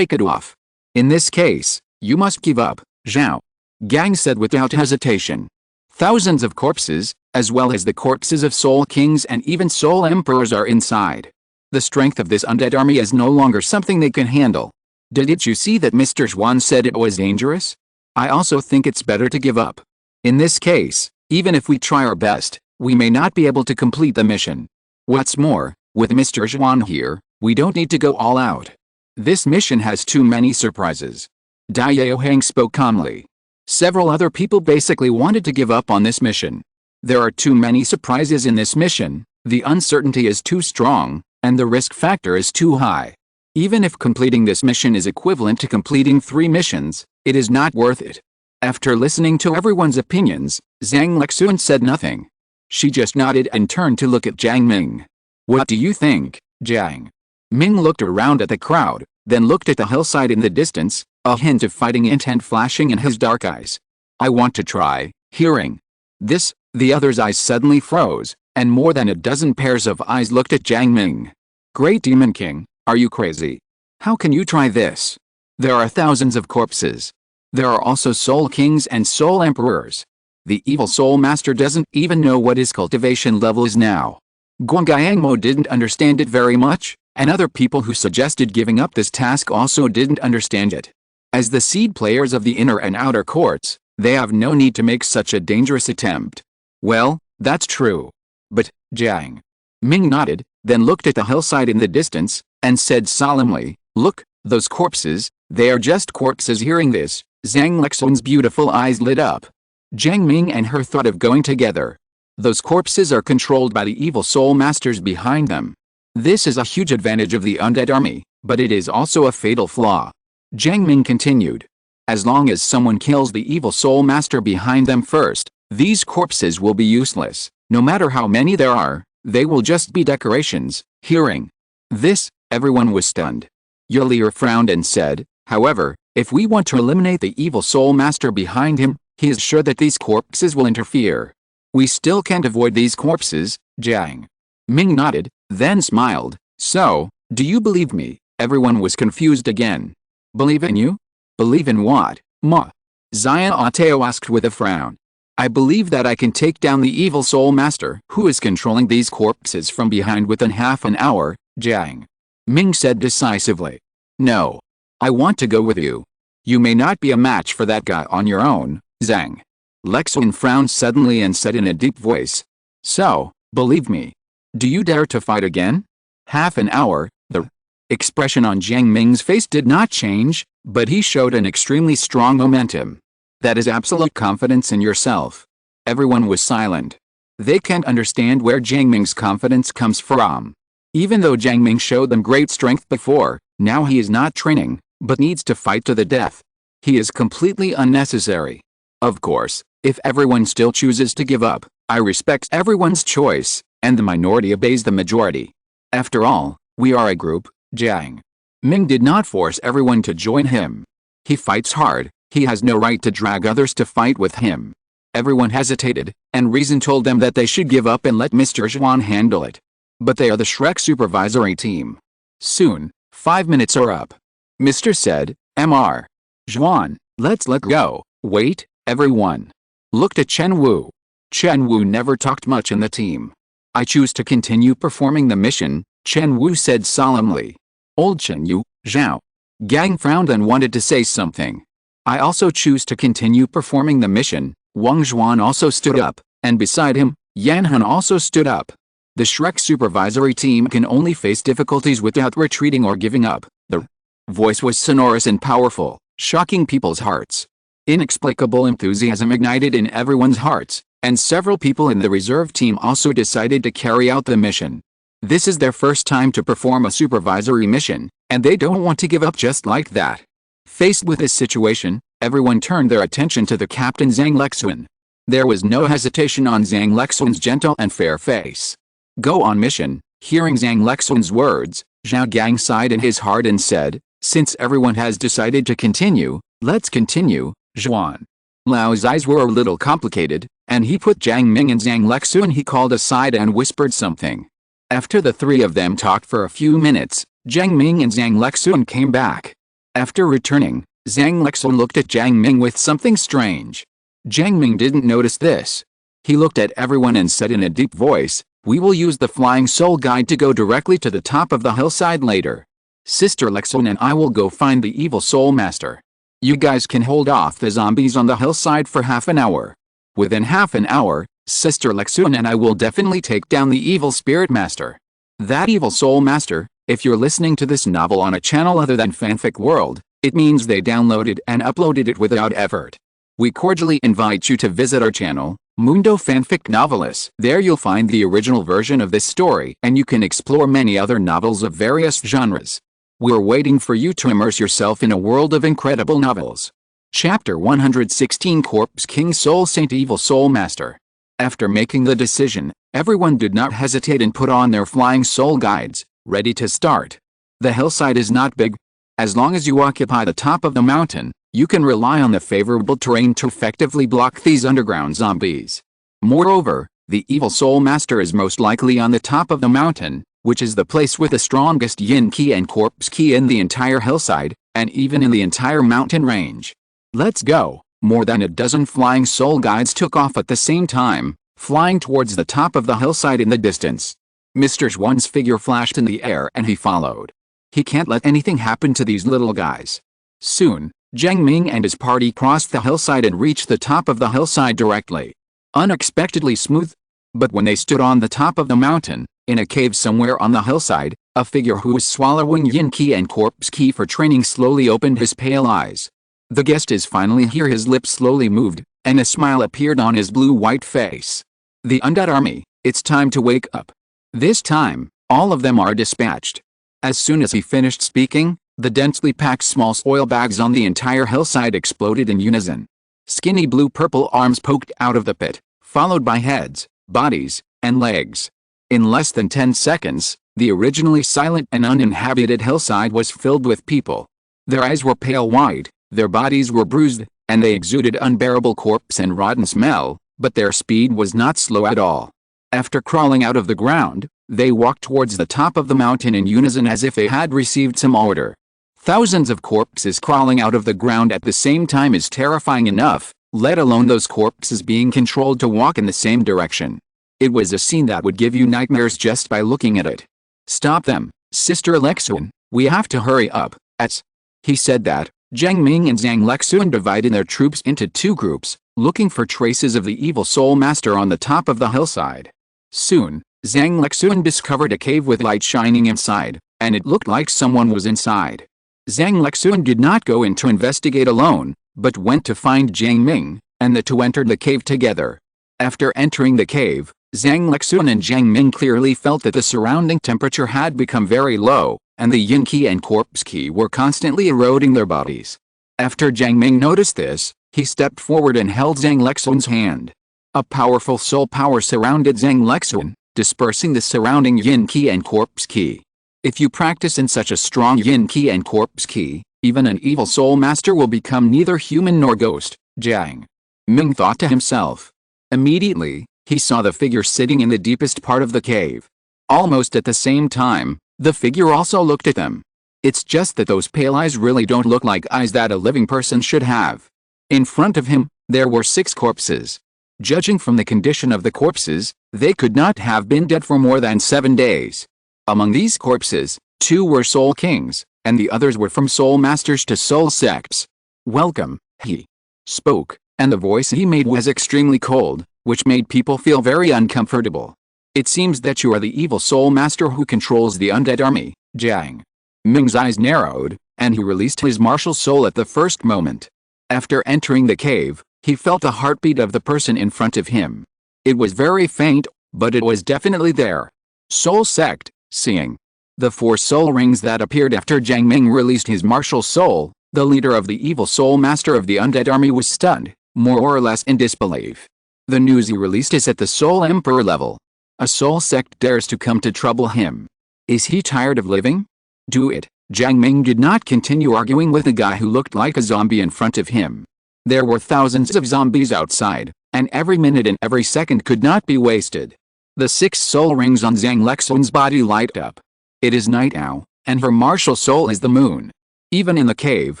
off. In this case, you must give up, Zhao. Gang said without hesitation. Thousands of corpses, as well as the corpses of soul kings and even soul emperors are inside. The strength of this undead army is no longer something they can handle. Didn't you see that Mr. Zhuan said it was dangerous? I also think it's better to give up. In this case, even if we try our best, we may not be able to complete the mission. What's more, with Mr. Zhuan here, we don't need to go all out. This mission has too many surprises. Dai Yaohang spoke calmly. Several other people basically wanted to give up on this mission. There are too many surprises in this mission, the uncertainty is too strong, and the risk factor is too high. Even if completing this mission is equivalent to completing 3 missions, it is not worth it. After listening to everyone's opinions, Zhang Lexuan said nothing. She just nodded and turned to look at Jiang Ming. What do you think, Jiang? Ming looked around at the crowd, then looked at the hillside in the distance, a hint of fighting intent flashing in his dark eyes. I want to try. Hearing this, the other's eyes suddenly froze, and more than a dozen pairs of eyes looked at Jiang Ming. Great Demon King, are you crazy? How can you try this? There are thousands of corpses. There are also soul kings and soul emperors. The evil soul master doesn't even know what his cultivation level is now. Guangyangmo didn't understand it very much, and other people who suggested giving up this task also didn't understand it. As the seed players of the inner and outer courts, they have no need to make such a dangerous attempt. Well, that's true. But, Jiang. Ming nodded, then looked at the hillside in the distance, and said solemnly, look, those corpses, they are just corpses. Hearing this, Zhang Lexuan's beautiful eyes lit up. Jiang Ming and her thought of going together. Those corpses are controlled by the evil soul masters behind them. This is a huge advantage of the undead army, but it is also a fatal flaw. Jiang Ming continued. As long as someone kills the evil soul master behind them first, these corpses will be useless. No matter how many there are, they will just be decorations. Hearing this, everyone was stunned. Yulier frowned and said, however, if we want to eliminate the evil soul master behind him, he is sure that these corpses will interfere. We still can't avoid these corpses, Jiang. Ming nodded, then smiled. So, do you believe me? Everyone was confused again. Believe in you? Believe in what, ma? Xiao Ateo asked with a frown. I believe that I can take down the evil soul master who is controlling these corpses from behind within half an hour, Jiang Ming said decisively. No. I want to go with you. You may not be a match for that guy on your own, Zhang Lexun frowned suddenly and said in a deep voice. So, believe me. Do you dare to fight again? Half an hour. The expression on Jiang Ming's face did not change, but he showed an extremely strong momentum. That is absolute confidence in yourself. Everyone was silent. They can't understand where Jiang Ming's confidence comes from. Even though Jiang Ming showed them great strength before, now he is not training, but needs to fight to the death. He is completely unnecessary. Of course, if everyone still chooses to give up, I respect everyone's choice, and the minority obeys the majority. After all, we are a group. Jiang Ming did not force everyone to join him. He fights hard, he has no right to drag others to fight with him. Everyone hesitated, and reason told them that they should give up and let Mr. Zhuan handle it. But they are the Shrek supervisory team. Soon, 5 minutes are up. Mr. said, Mr. Zhuan, let's let go. Wait, everyone. Looked at Chen Wu. Chen Wu never talked much in the team. I choose to continue performing the mission, Chen Wu said solemnly. Old Chen Yu, Zhao Gang frowned and wanted to say something. I also choose to continue performing the mission. Wang Zhuan also stood up, and beside him, Yan Han also stood up. The Shrek supervisory team can only face difficulties without retreating or giving up. The voice was sonorous and powerful, shocking people's hearts. Inexplicable enthusiasm ignited in everyone's hearts, and several people in the reserve team also decided to carry out the mission. This is their first time to perform a supervisory mission, and they don't want to give up just like that. Faced with this situation, everyone turned their attention to the captain Zhang Lexun. There was no hesitation on Zhang Lexun's gentle and fair face. Go on mission. Hearing Zhang Lexun's words, Zhao Gang sighed in his heart and said, since everyone has decided to continue, let's continue, Zhuan. Lao's eyes were a little complicated, and he put Jiang Ming and Zhang Lexun he called aside and whispered something. After the three of them talked for a few minutes, Jiang Ming and Zhang Lexun came back. After returning, Zhang Lexun looked at Jiang Ming with something strange. Jiang Ming didn't notice this. He looked at everyone and said in a deep voice, we will use the flying soul guide to go directly to the top of the hillside later. Sister Lexun and I will go find the evil soul master. You guys can hold off the zombies on the hillside for half an hour. Within half an hour, Sister Lexun and I will definitely take down the evil spirit master. That evil soul master, if you're listening to this novel on a channel other than Fanfic World, it means they downloaded and uploaded it without effort. We cordially invite you to visit our channel, Mundo Fanfic Novelis. There you'll find the original version of this story and you can explore many other novels of various genres. We're waiting for you to immerse yourself in a world of incredible novels. Chapter 116 Corpse King Soul Saint Evil Soul Master. After making the decision, everyone did not hesitate and put on their flying soul guides, ready to start. The hillside is not big. As long as you occupy the top of the mountain, you can rely on the favorable terrain to effectively block these underground zombies. Moreover, the evil soul master is most likely on the top of the mountain, which is the place with the strongest yin ki and corpse ki in the entire hillside, and even in the entire mountain range. Let's go! More than a dozen flying soul guides took off at the same time, flying towards the top of the hillside in the distance. Mr. Zhuan's figure flashed in the air and he followed. He can't let anything happen to these little guys. Soon, Jiang Ming and his party crossed the hillside and reached the top of the hillside directly. Unexpectedly smooth. But when they stood on the top of the mountain, in a cave somewhere on the hillside, a figure who was swallowing yin ki and corpse ki for training slowly opened his pale eyes. The guest is finally here. His lips slowly moved, and a smile appeared on his blue-white face. The undead army, it's time to wake up. This time, all of them are dispatched. As soon as he finished speaking, the densely packed small soil bags on the entire hillside exploded in unison. Skinny blue-purple arms poked out of the pit, followed by heads, bodies, and legs. In less than 10 seconds, the originally silent and uninhabited hillside was filled with people. Their eyes were pale white, their bodies were bruised, and they exuded unbearable corpse and rotten smell, but their speed was not slow at all. After crawling out of the ground, They walked towards the top of the mountain in unison as if they had received some order. Thousands of corpses crawling out of the ground at the same time is terrifying enough, let alone those corpses being controlled to walk in the same direction. It was a scene that would give you nightmares just by looking at it. "Stop them, Sister Lexuan, we have to hurry up." As he said that, Jiang Ming and Zhang Lexuan divided their troops into two groups, looking for traces of the evil soul master on the top of the hillside. Soon, Zhang Lexuan discovered a cave with light shining inside, and it looked like someone was inside. Zhang Lexuan did not go in to investigate alone, but went to find Jiang Ming, and the two entered the cave together. After entering the cave, Zhang Lexuan and Jiang Ming clearly felt that the surrounding temperature had become very low, and the yin qi and corpse qi were constantly eroding their bodies. After Jiang Ming noticed this, he stepped forward and held Zhang Lexuan's hand. A powerful soul power surrounded Zhang Lexuan, dispersing the surrounding yin qi and corpse qi. If you practice in such a strong yin qi and corpse qi, even an evil soul master will become neither human nor ghost, Jiang Ming thought to himself. Immediately, he saw the figure sitting in the deepest part of the cave. Almost at the same time, the figure also looked at them. It's just that those pale eyes really don't look like eyes that a living person should have. In front of him, there were 6 corpses. Judging from the condition of the corpses, they could not have been dead for more than 7 days. Among these corpses, 2 were soul kings, and the others were from soul masters to soul sects. "Welcome," he spoke, and the voice he made was extremely cold, which made people feel very uncomfortable. "It seems that you are the evil soul master who controls the undead army." Jiang Ming's eyes narrowed, and he released his martial soul at the first moment. After entering the cave, he felt the heartbeat of the person in front of him. It was very faint, but it was definitely there. Soul sect. Seeing the 4 soul rings that appeared after Jiang Ming released his martial soul, the leader of the evil soul master of the undead army was stunned, more or less in disbelief. The news he released is at the soul emperor level. A soul sect dares to come to trouble him. Is he tired of living? Do it. Jiang Ming did not continue arguing with the guy who looked like a zombie in front of him. There were thousands of zombies outside, and every minute and every second could not be wasted. The 6 soul rings on Zhang Lexuan's body light up. It is night now, and her martial soul is the moon. Even in the cave,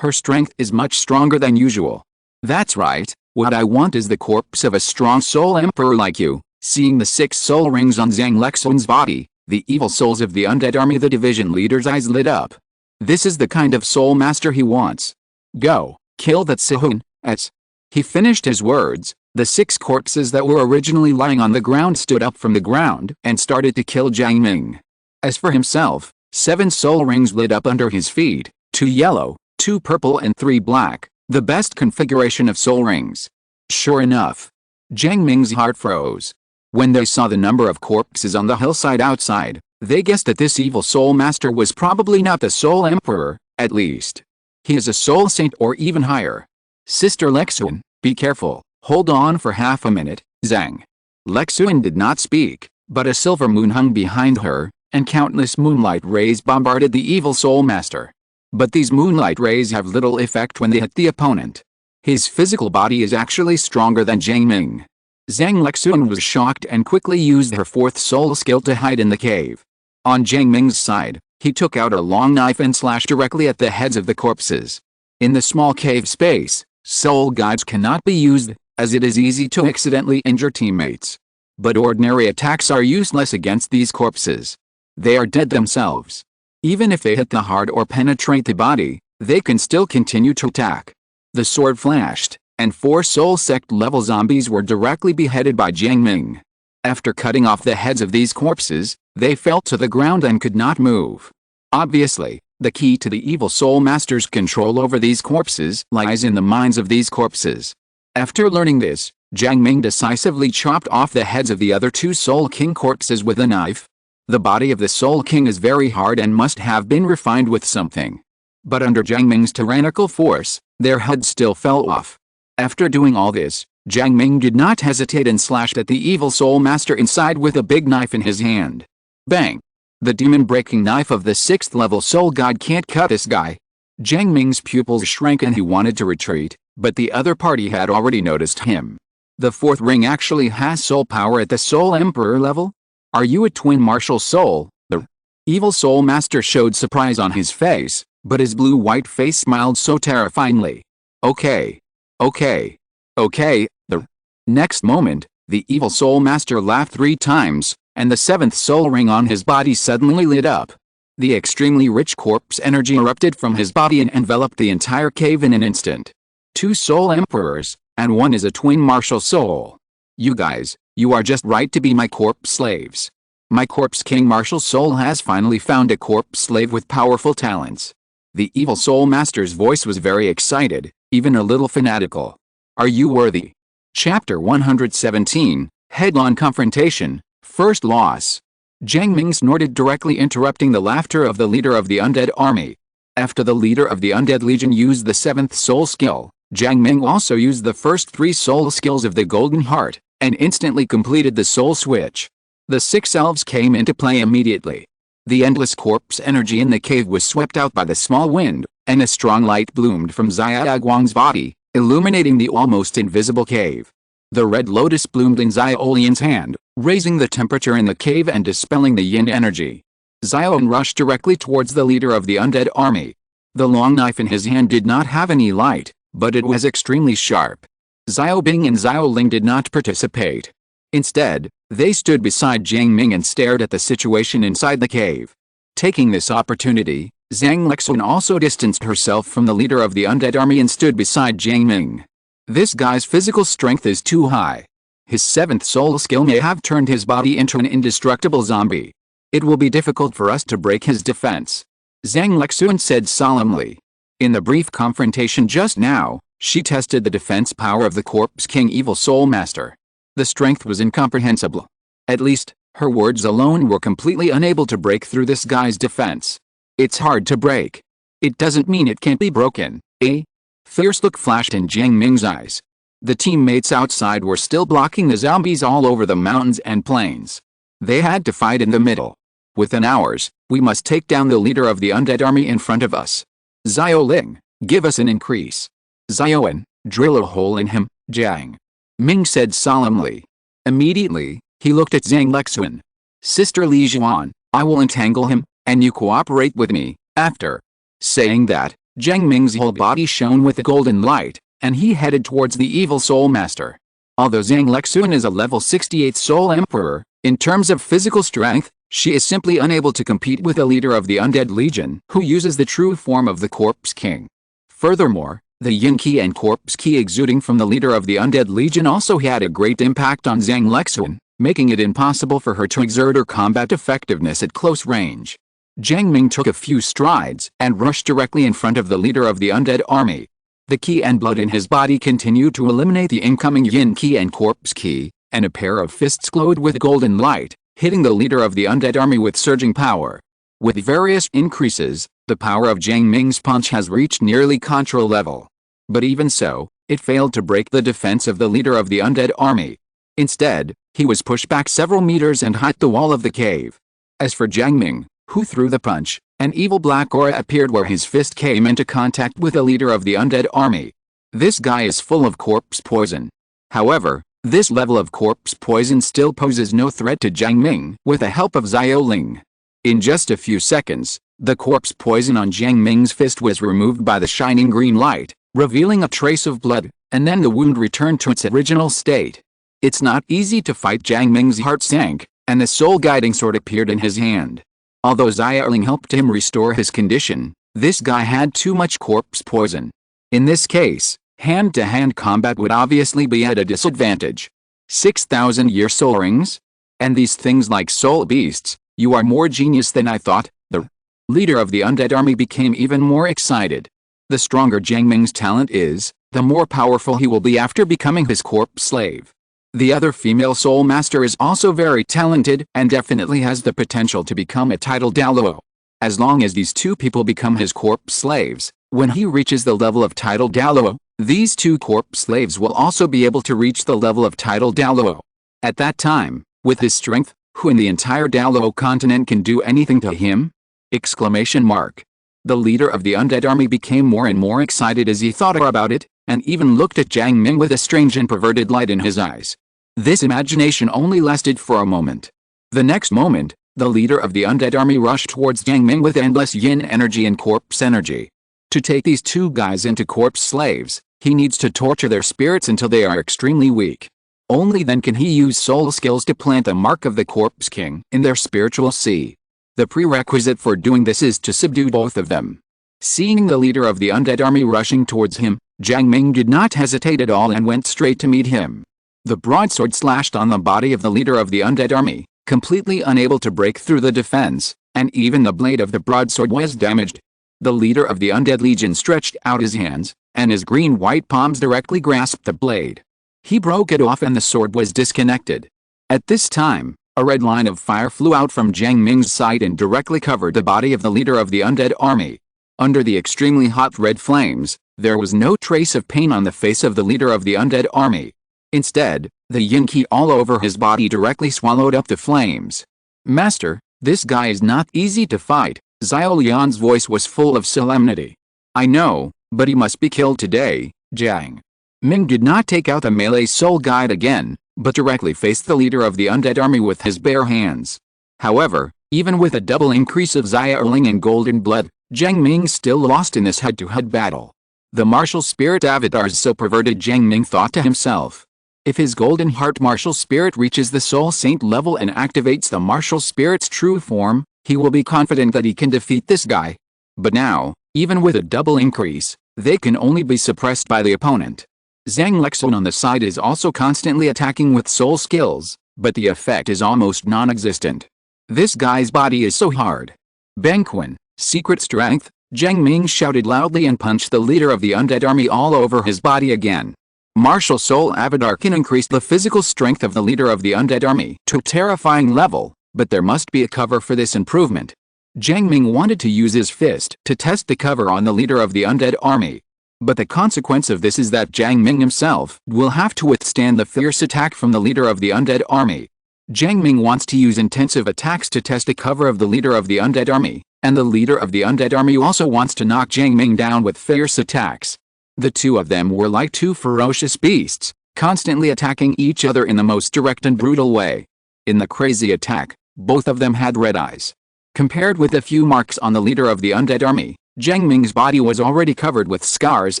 her strength is much stronger than usual. That's right, what I want is the corpse of a strong soul emperor like you. Seeing the 6 soul rings on Zhang Lexuan's body, the evil souls of the undead army, the division leader's eyes lit up. This is the kind of soul master he wants. Go, kill that Sihun. As he finished his words, the 6 corpses that were originally lying on the ground stood up from the ground and started to kill Jiang Ming. As for himself, 7 soul rings lit up under his feet, 2 yellow, 2 purple and 3 black, the best configuration of soul rings. Sure enough, Jiang Ming's heart froze. When they saw the number of corpses on the hillside outside, they guessed that this evil soul master was probably not the soul emperor, at least. He is a soul saint or even higher. Sister Lexuan, be careful. Hold on for half a minute, Zhang Lexuan did not speak, but a silver moon hung behind her, and countless moonlight rays bombarded the evil soul master. But these moonlight rays have little effect when they hit the opponent. His physical body is actually stronger than Jiang Ming. Zhang Lexuan was shocked and quickly used her 4th soul skill to hide in the cave. On Jiang Ming's side, he took out a long knife and slashed directly at the heads of the corpses. In the small cave space, soul guides cannot be used, as it is easy to accidentally injure teammates. But ordinary attacks are useless against these corpses. They are dead themselves. Even if they hit the heart or penetrate the body, they can still continue to attack. The sword flashed, and 4 soul sect level zombies were directly beheaded by Jiang Ming. After cutting off the heads of these corpses, they fell to the ground and could not move. Obviously, the key to the evil soul master's control over these corpses lies in the minds of these corpses. After learning this, Jiang Ming decisively chopped off the heads of the other 2 soul king corpses with a knife. The body of the soul king is very hard and must have been refined with something. But under Jiang Ming's tyrannical force, their heads still fell off. After doing all this, Jiang Ming did not hesitate and slashed at the evil soul master inside with a big knife in his hand. Bang! The demon-breaking knife of the 6th level soul god can't cut this guy. Jiang Ming's pupils shrank and he wanted to retreat, but the other party had already noticed him. The 4th ring actually has soul power at the soul emperor level? Are you a twin martial soul? The evil soul master showed surprise on his face, but his blue-white face smiled so terrifyingly. Okay. Okay. Okay. The next moment, the evil soul master laughed 3 times, and the 7th soul ring on his body suddenly lit up. The extremely rich corpse energy erupted from his body and enveloped the entire cave in an instant. 2 soul emperors, and 1 is a twin martial soul. You guys, you are just right to be my corpse slaves. My corpse king martial soul has finally found a corpse slave with powerful talents. The evil soul master's voice was very excited, even a little fanatical. Are you worthy? Chapter 117, Head-on Confrontation, First Loss. Jiang Ming snorted, directly interrupting the laughter of the leader of the undead army. After the leader of the undead legion used the 7th soul skill, Jiang Ming also used the first 3 soul skills of the golden heart, and instantly completed the soul switch. The 6 elves came into play immediately. The endless corpse energy in the cave was swept out by the small wind, and a strong light bloomed from Xia Guang's body, illuminating the almost invisible cave. The red lotus bloomed in Xiaolian's hand, raising the temperature in the cave and dispelling the yin energy. Xiaolian rushed directly towards the leader of the undead army. The long knife in his hand did not have any light, but it was extremely sharp. Xiaobing and Xiaoling did not participate. Instead, they stood beside Jiang Ming and stared at the situation inside the cave. Taking this opportunity, Zhang Lexun also distanced herself from the leader of the undead army and stood beside Jiang Ming. This guy's physical strength is too high. His 7th soul skill may have turned his body into an indestructible zombie. It will be difficult for us to break his defense, Zhang Lexun said solemnly. In the brief confrontation just now, she tested the defense power of the Corpse King Evil Soul Master. The strength was incomprehensible. At least, her words alone were completely unable to break through this guy's defense. It's hard to break. It doesn't mean it can't be broken, eh? Fierce look flashed in Jiang Ming's eyes. The teammates outside were still blocking the zombies all over the mountains and plains. They had to fight in the middle. Within hours, we must take down the leader of the undead army in front of us. Xiaoling, give us an increase. Xiaoan, drill a hole in him, Jiang Ming said solemnly. Immediately, he looked at Zhang Lexun. Sister Li Juan, I will entangle him, and you cooperate with me. After saying that, Jiang Ming's whole body shone with a golden light, and he headed towards the evil soul master. Although Zhang Lexun is a level 68 soul emperor, in terms of physical strength, she is simply unable to compete with the leader of the undead legion, who uses the true form of the Corpse King. Furthermore, the yin qi and corpse qi exuding from the leader of the undead legion also had a great impact on Zhang Lexun, making it impossible for her to exert her combat effectiveness at close range. Jiang Ming took a few strides and rushed directly in front of the leader of the undead army. The qi and blood in his body continued to eliminate the incoming yin qi and corpse qi, and a pair of fists glowed with golden light, hitting the leader of the undead army with surging power. With various increases, the power of Jiang Ming's punch has reached nearly control level. But even so, it failed to break the defense of the leader of the undead army. Instead, he was pushed back several meters and hit the wall of the cave. As for Jiang Ming, who threw the punch, an evil black aura appeared where his fist came into contact with the leader of the undead army. This guy is full of corpse poison. However, this level of corpse poison still poses no threat to Jiang Ming with the help of Xiaoling. In just a few seconds, the corpse poison on Jiang Ming's fist was removed by the shining green light, revealing a trace of blood, and then the wound returned to its original state. It's not easy to fight. Jiang Ming's heart sank, and the soul guiding sword appeared in his hand. Although Xiaoling helped him restore his condition, this guy had too much corpse poison. In this case, hand-to-hand combat would obviously be at a disadvantage. 6,000-year soul rings? And these things like soul beasts, you are more genius than I thought. The leader of the undead army became even more excited. The stronger Jiang Ming's talent is, the more powerful he will be after becoming his corpse slave. The other female soul master is also very talented and definitely has the potential to become a title Douluo. As long as these two people become his corpse slaves, when he reaches the level of title Douluo, these two corpse slaves will also be able to reach the level of title Douluo. At that time, with his strength, who in the entire Douluo continent can do anything to him? Exclamation mark. The leader of the undead army became more and more excited as he thought about it, and even looked at Jiang Ming with a strange and perverted light in his eyes. This imagination only lasted for a moment. The next moment, the leader of the undead army rushed towards Jiang Ming with endless yin energy and corpse energy. To take these two guys into corpse slaves, he needs to torture their spirits until they are extremely weak. Only then can he use soul skills to plant a mark of the Corpse King in their spiritual sea. The prerequisite for doing this is to subdue both of them. Seeing the leader of the undead army rushing towards him, Jiang Ming did not hesitate at all and went straight to meet him. The broadsword slashed on the body of the leader of the undead army, completely unable to break through the defense, and even the blade of the broadsword was damaged. The leader of the undead legion stretched out his hands, and his green-white palms directly grasped the blade. He broke it off and the sword was disconnected. At this time, a red line of fire flew out from Jiang Ming's side and directly covered the body of the leader of the undead army. Under the extremely hot red flames, there was no trace of pain on the face of the leader of the undead army. Instead, the yin qi all over his body directly swallowed up the flames. "Master, this guy is not easy to fight." Xiao Lian's voice was full of solemnity. "I know, but he must be killed today." Jiang Ming did not take out the melee soul guide again, but directly faced the leader of the undead army with his bare hands. However, even with a double increase of Xiaoling and golden blood, Jiang Ming still lost in this head-to-head battle. The martial spirit avatars so perverted, Jiang Ming thought to himself. If his golden heart martial spirit reaches the soul saint level and activates the martial spirit's true form, he will be confident that he can defeat this guy. But now, even with a double increase, they can only be suppressed by the opponent. Zhang Lexun on the side is also constantly attacking with soul skills, but the effect is almost non-existent. This guy's body is so hard. Bangquan, secret strength, Jiang Ming shouted loudly and punched the leader of the undead army all over his body again. Martial Soul Avatar can increase the physical strength of the leader of the undead army to a terrifying level, but there must be a cover for this improvement. Jiang Ming wanted to use his fist to test the cover on the leader of the undead army. But the consequence of this is that Jiang Ming himself will have to withstand the fierce attack from the leader of the undead army. Jiang Ming wants to use intensive attacks to test the cover of the leader of the undead army, and the leader of the undead army also wants to knock Jiang Ming down with fierce attacks. The two of them were like two ferocious beasts, constantly attacking each other in the most direct and brutal way. In the crazy attack, both of them had red eyes. Compared with a few marks on the leader of the undead army, Jiang Ming's body was already covered with scars,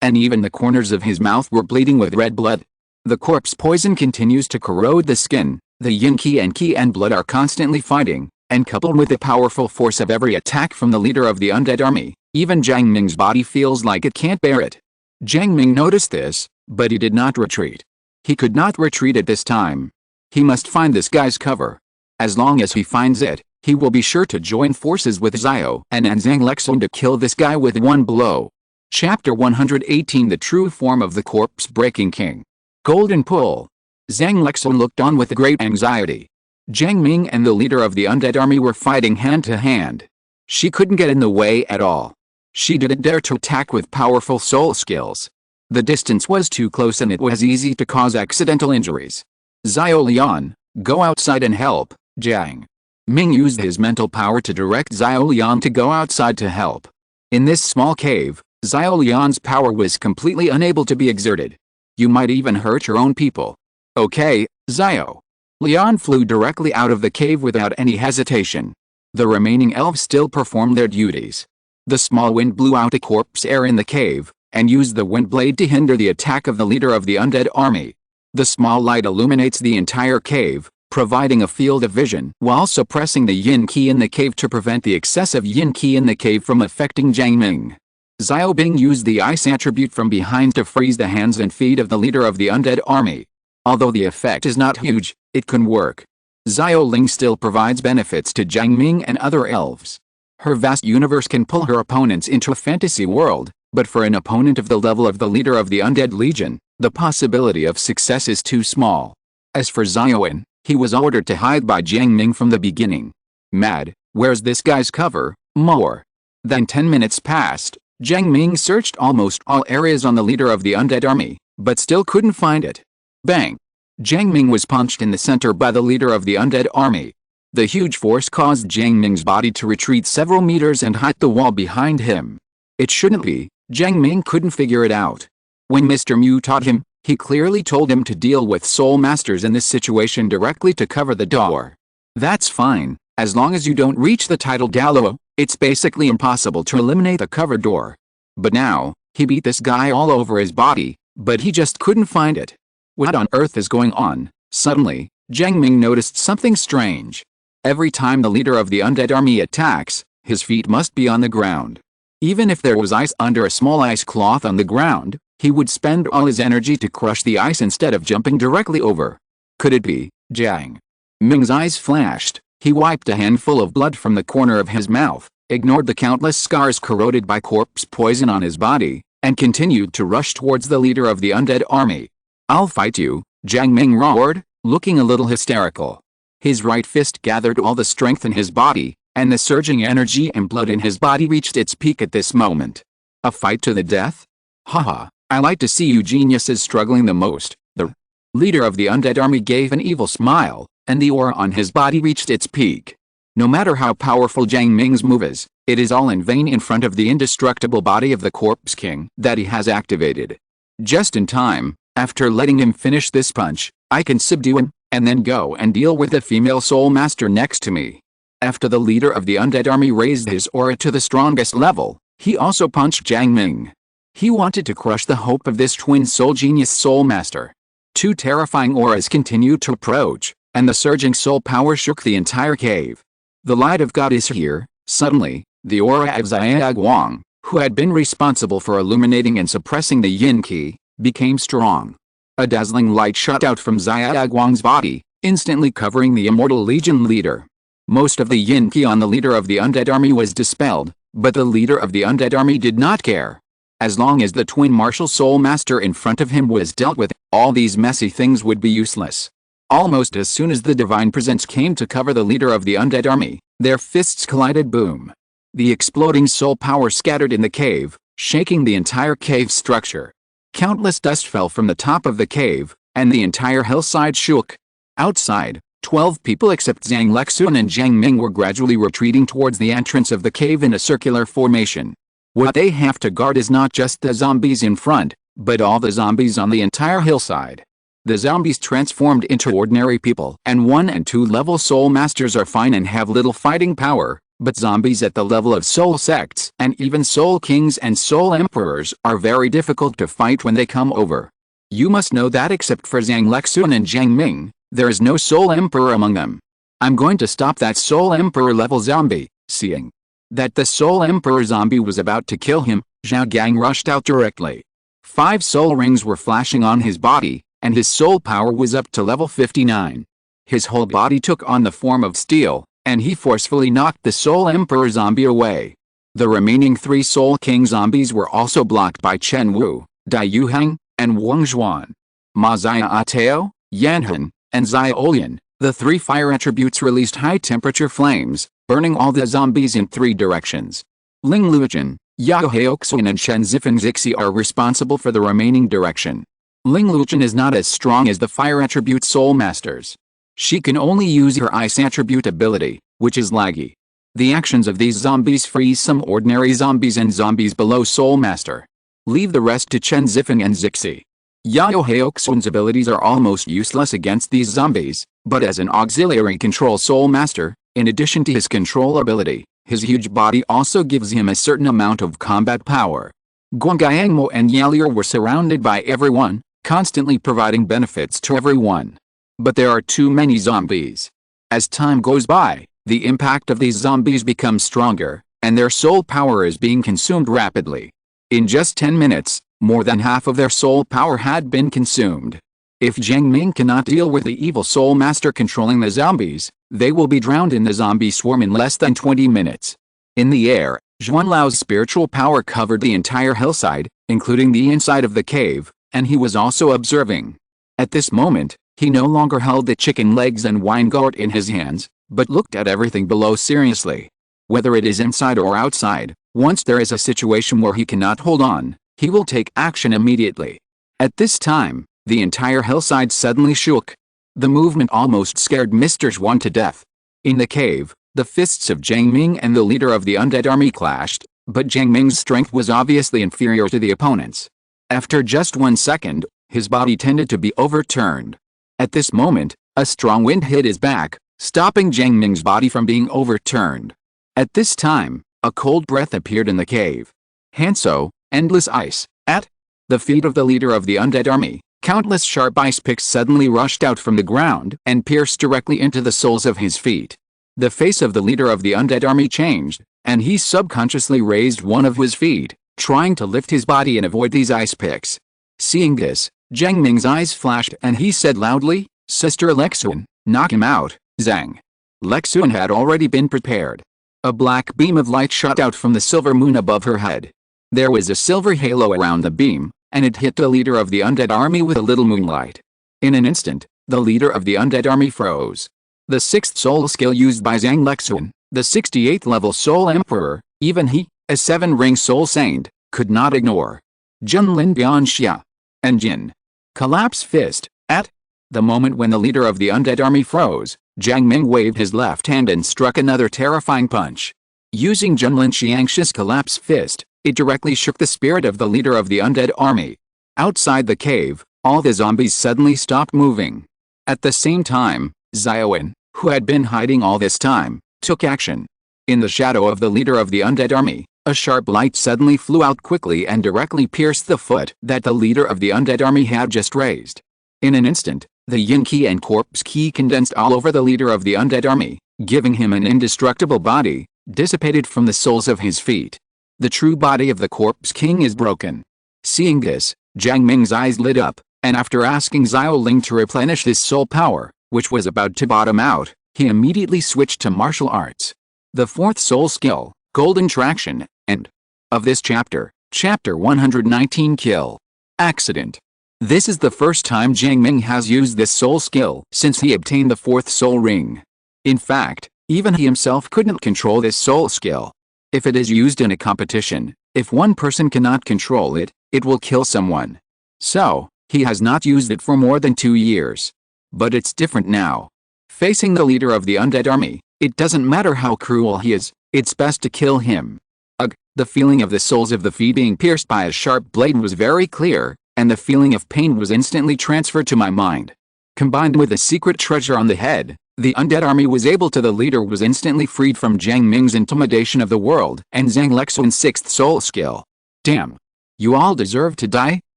and even the corners of his mouth were bleeding with red blood. The corpse poison continues to corrode the skin, the yin qi and blood are constantly fighting, and coupled with the powerful force of every attack from the leader of the undead army, even Jiang Ming's body feels like it can't bear it. Jiang Ming noticed this, but he did not retreat. He could not retreat at this time. He must find this guy's cover. As long as he finds it, he will be sure to join forces with Xiao and Zhang Lexun to kill this guy with one blow. Chapter 118 The True Form of the Corpse-Breaking King. Golden Pull. Zhang Lexun looked on with great anxiety. Jiang Ming and the leader of the undead army were fighting hand to hand. She couldn't get in the way at all. She didn't dare to attack with powerful soul skills. The distance was too close and it was easy to cause accidental injuries. Xiao Lian, go outside and help. Jiang Ming used his mental power to direct Xiao Lian to go outside to help. In this small cave, Xiao Lian's power was completely unable to be exerted. You might even hurt your own people. Okay, Xiao Lian flew directly out of the cave without any hesitation. The remaining elves still performed their duties. The small wind blew out the corpse air in the cave, and used the wind blade to hinder the attack of the leader of the undead army. The small light illuminates the entire cave, providing a field of vision while suppressing the yin qi in the cave to prevent the excessive yin qi in the cave from affecting Jiang Ming. Xiao Bing used the ice attribute from behind to freeze the hands and feet of the leader of the undead army. Although the effect is not huge, it can work. Xiao Ling still provides benefits to Jiang Ming and other elves. Her vast universe can pull her opponents into a fantasy world, but for an opponent of the level of the leader of the undead legion, the possibility of success is too small. As for Xiaoan, he was ordered to hide by Jiang Ming from the beginning. Mad, where's this guy's cover? More than 10 minutes passed. Jiang Ming searched almost all areas on the leader of the undead army, but still couldn't find it. Bang! Jiang Ming was punched in the center by the leader of the undead army. The huge force caused Jiang Ming's body to retreat several meters and hit the wall behind him. It shouldn't be. Jiang Ming couldn't figure it out. When Mr. Mu taught him, he clearly told him to deal with soul masters in this situation directly to cover the door. That's fine, as long as you don't reach the title Douluo. It's basically impossible to eliminate the cover door. But now, he beat this guy all over his body, but he just couldn't find it. What on earth is going on? Suddenly, Jiang Ming noticed something strange. Every time the leader of the undead army attacks, his feet must be on the ground. Even if there was ice under a small ice cloth on the ground, he would spend all his energy to crush the ice instead of jumping directly over. Could it be Jiang Ming's eyes flashed? He wiped a handful of blood from the corner of his mouth, ignored the countless scars corroded by corpse poison on his body, and continued to rush towards the leader of the undead army. "I'll fight you," Jiang Ming roared, looking a little hysterical. His right fist gathered all the strength in his body, and the surging energy and blood in his body reached its peak at this moment. A fight to the death? Haha, I like to see you geniuses struggling the most. The leader of the undead army gave an evil smile, and the aura on his body reached its peak. No matter how powerful Jiang Ming's move is, it is all in vain in front of the indestructible body of the Corpse King that he has activated. Just in time, after letting him finish this punch, I can subdue him, and then go and deal with the female soul master next to me. After the leader of the undead army raised his aura to the strongest level, he also punched Jiang Ming. He wanted to crush the hope of this twin soul genius soul master. Two terrifying auras continued to approach, and the surging soul power shook the entire cave. The light of God is here. Suddenly, the aura of Xia Guang, who had been responsible for illuminating and suppressing the yin qi, became strong. A dazzling light shot out from Xia Guang's body, instantly covering the Immortal Legion leader. Most of the yin qi on the leader of the undead army was dispelled, but the leader of the undead army did not care. As long as the twin martial soul master in front of him was dealt with, all these messy things would be useless. Almost as soon as the divine presence came to cover the leader of the undead army, their fists collided. Boom. The exploding soul power scattered in the cave, shaking the entire cave structure. Countless dust fell from the top of the cave, and the entire hillside shook. Outside, 12 people except Zhang Lexun and Jiang Ming were gradually retreating towards the entrance of the cave in a circular formation. What they have to guard is not just the zombies in front, but all the zombies on the entire hillside. The zombies transformed into ordinary people, and 1 and 2 level soul masters are fine and have little fighting power, but zombies at the level of soul sects and even soul kings and soul emperors are very difficult to fight when they come over. You must know that except for Zhang Lexun and Jiang Ming, there is no soul emperor among them. I'm going to stop that soul emperor level zombie. Seeing that the soul emperor zombie was about to kill him, Zhao Gang rushed out directly. 5 soul rings were flashing on his body, and his soul power was up to level 59. His whole body took on the form of steel, and he forcefully knocked the Soul Emperor zombie away. The remaining 3 Soul King zombies were also blocked by Chen Wu, Dai Yuheng, and Wang Zhuan. Ma Zia Ateo, Yanhan, and Zia Olian, the 3 fire attributes released high-temperature flames, burning all the zombies in 3 directions. Ling Luochen, Yao Heoxuan and Shen Zifeng Zixi are responsible for the remaining direction. Ling Luochen is not as strong as the fire attribute soul masters. She can only use her ice attribute ability, which is laggy. The actions of these zombies freeze some ordinary zombies and zombies below soul master. Leave the rest to Chen Zifeng and Zixi. Yao Heoxuan's abilities are almost useless against these zombies, but as an auxiliary control soul master, in addition to his control ability, his huge body also gives him a certain amount of combat power. Guangyangmo and Yalier were surrounded by everyone, constantly providing benefits to everyone. But there are too many zombies. As time goes by, the impact of these zombies becomes stronger, and their soul power is being consumed rapidly. In just 10 minutes, more than half of their soul power had been consumed. If Jiang Ming cannot deal with the evil soul master controlling the zombies, they will be drowned in the zombie swarm in less than 20 minutes. In the air, Zhuan Lao's spiritual power covered the entire hillside, including the inside of the cave, and he was also observing. At this moment, he no longer held the chicken legs and wine gourd in his hands, but looked at everything below seriously. Whether it is inside or outside, once there is a situation where he cannot hold on, he will take action immediately. At this time, the entire hillside suddenly shook. The movement almost scared Mr. Zhuan to death. In the cave, the fists of Jiang Ming and the leader of the undead army clashed, but Jiang Ming's strength was obviously inferior to the opponent's. After just 1 second, his body tended to be overturned. At this moment, a strong wind hit his back, stopping Jiang Ming's body from being overturned. At this time, a cold breath appeared in the cave. Hanso, endless ice. At the feet of the leader of the undead army, countless sharp ice picks suddenly rushed out from the ground and pierced directly into the soles of his feet. The face of the leader of the undead army changed, and he subconsciously raised one of his feet, trying to lift his body and avoid these ice picks. Seeing this, Jiang Ming's eyes flashed and he said loudly, "Sister Lexuan, knock him out, Zhang." Lexuan had already been prepared. A black beam of light shot out from the silver moon above her head. There was a silver halo around the beam, and it hit the leader of the undead army with a little moonlight. In an instant, the leader of the undead army froze. The 6th soul skill used by Zhang Lexuan, the 68th level soul emperor, even he, a 7-ring soul saint, could not ignore. Junlin Bianxia. And Jin. Collapse fist. At the moment when the leader of the undead army froze, Jiang Ming waved his left hand and struck another terrifying punch. Using Junlin Xiangxia's collapse fist, it directly shook the spirit of the leader of the undead army. Outside the cave, all the zombies suddenly stopped moving. At the same time, Xiaowen, who had been hiding all this time, took action. In the shadow of the leader of the undead army, a sharp light suddenly flew out quickly and directly pierced the foot that the leader of the undead army had just raised. In an instant, the yin qi and corpse qi condensed all over the leader of the undead army, giving him an indestructible body, dissipated from the soles of his feet. The true body of the corpse king is broken. Seeing this, Jiang Ming's eyes lit up, and after asking Xiao Ling to replenish his soul power, which was about to bottom out, he immediately switched to martial arts. The 4th soul skill, Golden Traction, end of this chapter, Chapter 119. Kill. Accident. This is the first time Jiang Ming has used this soul skill since he obtained the 4th soul ring. In fact, even he himself couldn't control this soul skill. If it is used in a competition, if one person cannot control it, it will kill someone. So, he has not used it for more than 2 years. But it's different now. Facing the leader of the undead army, it doesn't matter how cruel he is, it's best to kill him. Ugh, the feeling of the soles of the feet being pierced by a sharp blade was very clear, and the feeling of pain was instantly transferred to my mind. Combined with the secret treasure on the head, the undead army was able to the leader was instantly freed from Jiang Ming's intimidation of the world and Zhang Lexuan's 6th soul skill. Damn. You all deserve to die,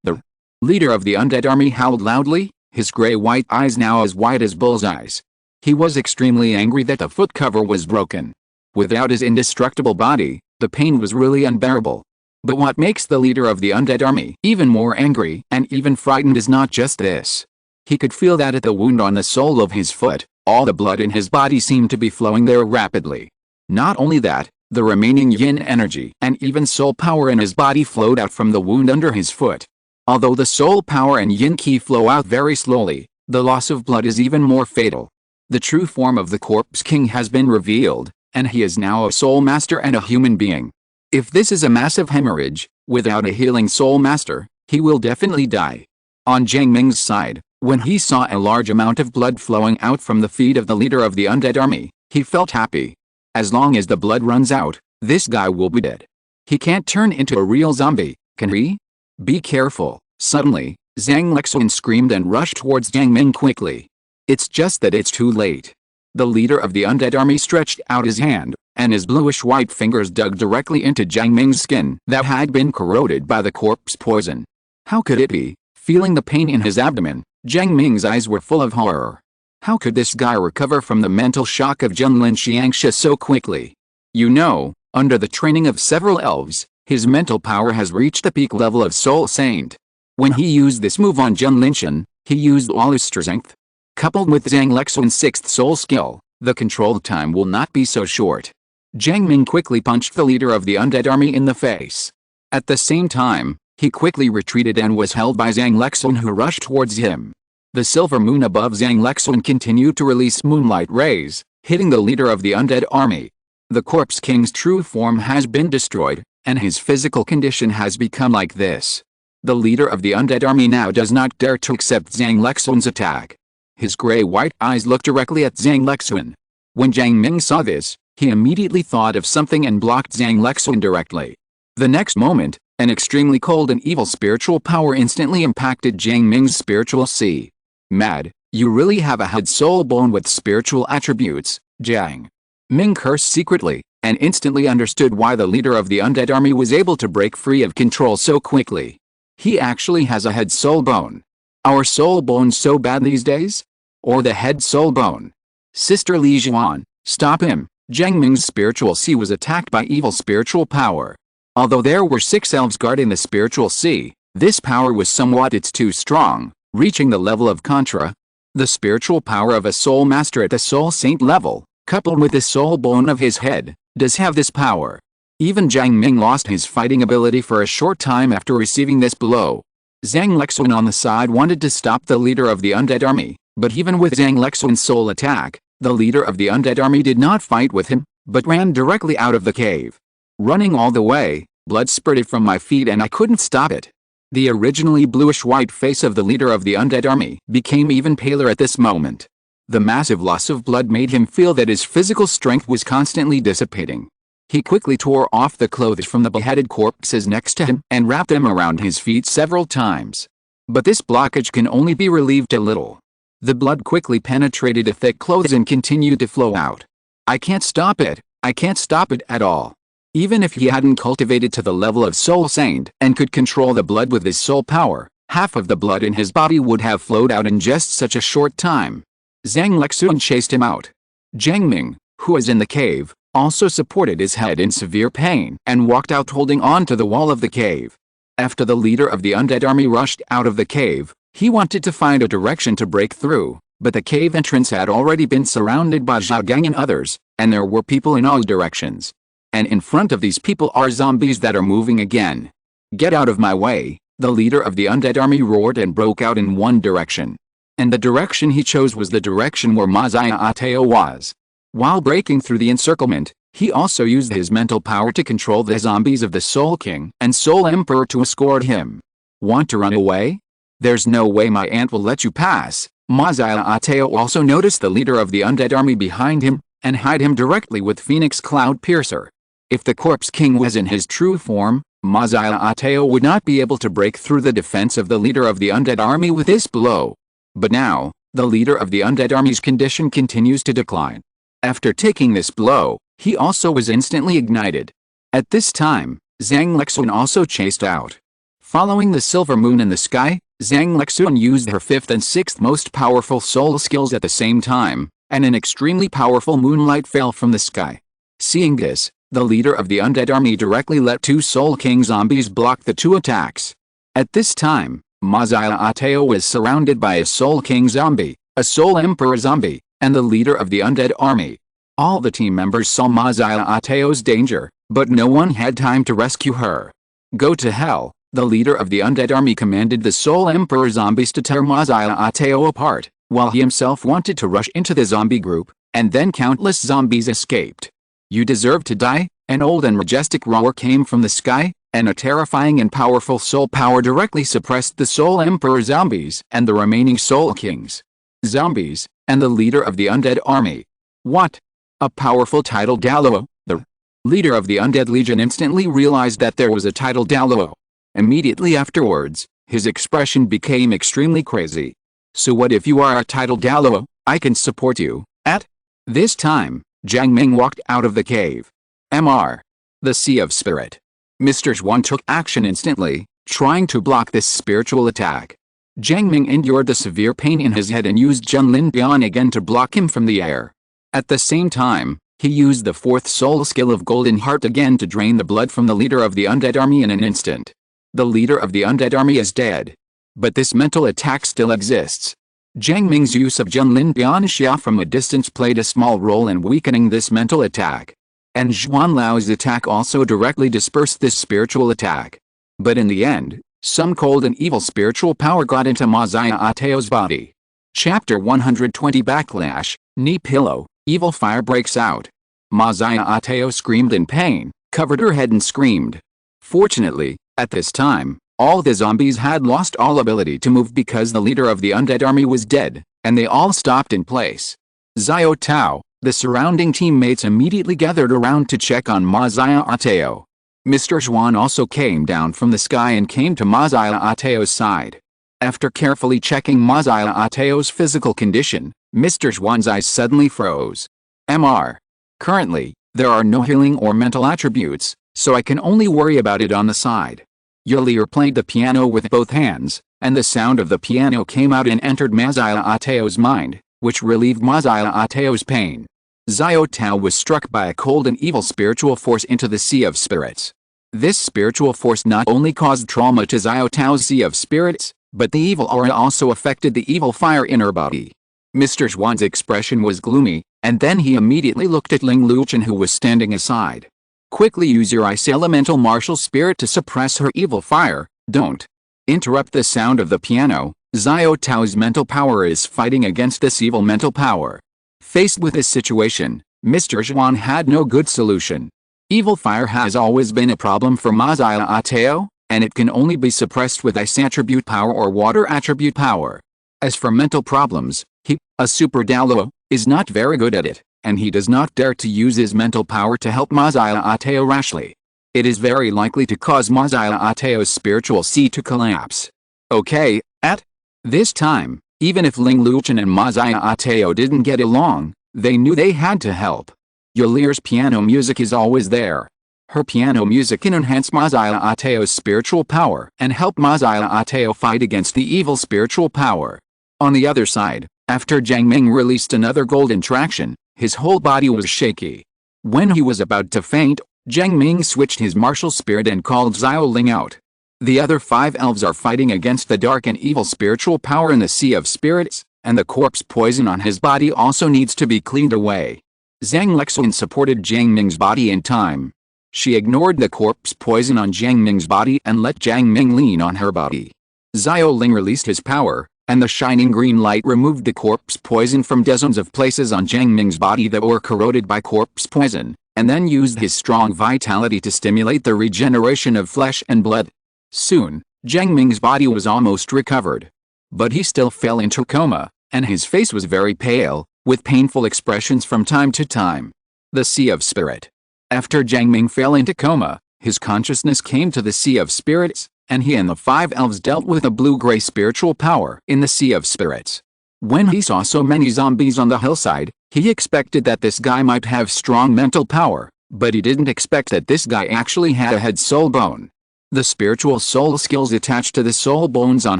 the leader of the undead army howled loudly, his gray-white eyes now as white as bullseyes. He was extremely angry that the foot cover was broken. Without his indestructible body, the pain was really unbearable. But what makes the leader of the undead army even more angry and even frightened is not just this. He could feel that at the wound on the sole of his foot, all the blood in his body seemed to be flowing there rapidly. Not only that, the remaining yin energy and even soul power in his body flowed out from the wound under his foot. Although the soul power and yin qi flow out very slowly, the loss of blood is even more fatal. The true form of the corpse king has been revealed, and he is now a soul master and a human being. If this is a massive hemorrhage, without a healing soul master, he will definitely die. On Jiang Ming's side, when he saw a large amount of blood flowing out from the feet of the leader of the undead army, he felt happy. As long as the blood runs out, this guy will be dead. He can't turn into a real zombie, can he? Be careful. Suddenly, Zhang Lexuan screamed and rushed towards Jiang Ming quickly. It's just that it's too late. The leader of the undead army stretched out his hand, and his bluish-white fingers dug directly into Jiang Ming's skin that had been corroded by the corpse poison. How could it be? Feeling the pain in his abdomen, Jiang Ming's eyes were full of horror. How could this guy recover from the mental shock of Junlin Xiangxia so quickly? You know, under the training of several elves, his mental power has reached the peak level of Soul Saint. When he used this move on Junlin, he used all his strength. Coupled with Zhang Lexuan's 6th soul skill, the control time will not be so short. Jiang Ming quickly punched the leader of the undead army in the face. At the same time, he quickly retreated and was held by Zhang Lexuan, who rushed towards him. The silver moon above Zhang Lexuan continued to release moonlight rays, hitting the leader of the undead army. The corpse king's true form has been destroyed, and his physical condition has become like this. The leader of the undead army now does not dare to accept Zhang Lexuan's attack. His gray-white eyes looked directly at Zhang Lexuan. When Jiang Ming saw this, he immediately thought of something and blocked Zhang Lexuan directly. The next moment, an extremely cold and evil spiritual power instantly impacted Jiang Ming's spiritual sea. Mad, You really have a head soul bone with spiritual attributes, Jiang Ming cursed secretly, and instantly understood why the leader of the undead army was able to break free of control so quickly. He actually has a head soul bone. Our soul bones so bad these days? Or the head soul bone? Sister Li Juan, stop him. Jiang Ming's spiritual sea was attacked by evil spiritual power. Although there were 6 elves guarding the spiritual sea, this power was somewhat too strong, reaching the level of Contra. The spiritual power of a soul master at the soul saint level, coupled with the soul bone of his head, does have this power. Even Jiang Ming lost his fighting ability for a short time after receiving this blow. Zhang Lexuan on the side wanted to stop the leader of the undead army, but even with Zhang Lexuan's soul attack, the leader of the undead army did not fight with him, but ran directly out of the cave. Running all the way, blood spurted from my feet and I couldn't stop it. The originally bluish-white face of the leader of the undead army became even paler at this moment. The massive loss of blood made him feel that his physical strength was constantly dissipating. He quickly tore off the clothes from the beheaded corpses next to him and wrapped them around his feet several times. But this blockage can only be relieved a little. The blood quickly penetrated the thick clothes and continued to flow out. I can't stop it. I can't stop it at all. Even if he hadn't cultivated to the level of Soul Saint and could control the blood with his soul power, half of the blood in his body would have flowed out in just such a short time. Zhang Lexuan chased him out. Jiang Ming, who was in the cave, also supported his head in severe pain and walked out holding on to the wall of the cave. After the leader of the undead army rushed out of the cave, he wanted to find a direction to break through, but the cave entrance had already been surrounded by Zhao Gang and others, and there were people in all directions. And in front of these people are zombies that are moving again. Get out of my way, the leader of the undead army roared and broke out in one direction. And the direction he chose was the direction where Mazaya Ateo was. While breaking through the encirclement, he also used his mental power to control the zombies of the Soul King and Soul Emperor to escort him. Want to run away? There's no way my aunt will let you pass. Mazaya Ateo also noticed the leader of the undead army behind him, and hid him directly with Phoenix Cloud Piercer. If the Corpse King was in his true form, Mazaya Ateo would not be able to break through the defense of the leader of the undead army with this blow. But now, the leader of the undead army's condition continues to decline. After taking this blow, he also was instantly ignited. At this time, Zhang Lexuan also chased out. Following the silver moon in the sky, Zhang Lexuan used her 5th and 6th most powerful soul skills at the same time, and an extremely powerful moonlight fell from the sky. Seeing this, the leader of the undead army directly let 2 Soul King zombies block the 2 attacks. At this time, Mazaya Ateo was surrounded by a Soul King zombie, a Soul Emperor zombie, and the leader of the undead army. All the team members saw Mazaya Ateo's danger, but no one had time to rescue her. Go to hell, the leader of the undead army commanded the Soul Emperor zombies to tear Mazaya Ateo apart, while he himself wanted to rush into the zombie group, and then countless zombies escaped. You deserve to die. An old and majestic roar came from the sky, and a terrifying and powerful soul power directly suppressed the Soul Emperor zombies and the remaining Soul Kings, zombies, and the leader of the undead army. What? A powerful tidal Douluo? The leader of the undead legion instantly realized that there was a tidal Douluo. Immediately afterwards, his expression became extremely crazy. So what if you are a tidal Douluo? I can support you. At this time, Jiang Ming walked out of the cave. Mr. The Sea of Spirit. Mr. Zhuan took action instantly, trying to block this spiritual attack. Jiang Ming endured the severe pain in his head and used Zhenlin Bian again to block him from the air. At the same time, he used the 4th soul skill of Golden Heart again to drain the blood from the leader of the undead army in an instant. The leader of the undead army is dead. But this mental attack still exists. Jiang Ming's use of Zhenlin Bian Xia from a distance played a small role in weakening this mental attack. And Zhuan Lao's attack also directly dispersed this spiritual attack. But in the end, some cold and evil spiritual power got into Mazaya Ateo's body. Chapter 120 Backlash, Knee Pillow, Evil Fire breaks out. Mazaya Ateo screamed in pain, covered her head and screamed. Fortunately, at this time, all the zombies had lost all ability to move because the leader of the undead army was dead, and they all stopped in place. Xiao Tao, the surrounding teammates immediately gathered around to check on Mazaya Ateo. Mr. Zhuan also came down from the sky and came to Mazaya Ateo's side. After carefully checking Mazaya Ateo's physical condition, Mr. Zhuan's eyes suddenly froze. Mr. Currently, there are no healing or mental attributes, so I can only worry about it on the side. Yulier played the piano with both hands, and the sound of the piano came out and entered Mazaya Ateo's mind, which relieved Mazaya Ateo's pain. Xiao Tao was struck by a cold and evil spiritual force into the Sea of Spirits. This spiritual force not only caused trauma to Xiao Tao's Sea of Spirits, but the evil aura also affected the evil fire in her body. Mr. Zhuan's expression was gloomy, and then he immediately looked at Ling Luchen, who was standing aside. Quickly use your ice elemental martial spirit to suppress her evil fire. Don't interrupt the sound of the piano. Xiao Tao's mental power is fighting against this evil mental power. Faced with this situation, Mr. Zhuan had no good solution. Evil fire has always been a problem for Mazaya Ateo, and it can only be suppressed with ice attribute power or water attribute power. As for mental problems, he, a super Douluo, is not very good at it, and he does not dare to use his mental power to help Mazaya Ateo rashly. It is very likely to cause Mazaya Ateo's spiritual sea to collapse. Okay, at this time, even if Ling Luchen and Mazaya Ateo didn't get along, they knew they had to help. Yulir's piano music is always there. Her piano music can enhance Mazaya Ateo's spiritual power and help Mazaya Ateo fight against the evil spiritual power. On the other side, after Jiang Ming released another golden traction, his whole body was shaky. When he was about to faint, Jiang Ming switched his martial spirit and called Xiao Ling out. The other 5 elves are fighting against the dark and evil spiritual power in the Sea of Spirits, and the corpse poison on his body also needs to be cleaned away. Zhang Lexuan supported Jiang Ming's body in time. She ignored the corpse poison on Jiang Ming's body and let Jiang Ming lean on her body. Xiao Ling released his power, and the shining green light removed the corpse poison from dozens of places on Jiang Ming's body that were corroded by corpse poison, and then used his strong vitality to stimulate the regeneration of flesh and blood. Soon, Jiang Ming's body was almost recovered. But he still fell into coma, and his face was very pale, with painful expressions from time to time. The Sea of Spirit. After Jiang Ming fell into coma, his consciousness came to the Sea of Spirits, and he and the 5 elves dealt with a blue-gray spiritual power in the Sea of Spirits. When he saw so many zombies on the hillside, he expected that this guy might have strong mental power, but he didn't expect that this guy actually had a head soul bone. The spiritual soul skills attached to the soul bones on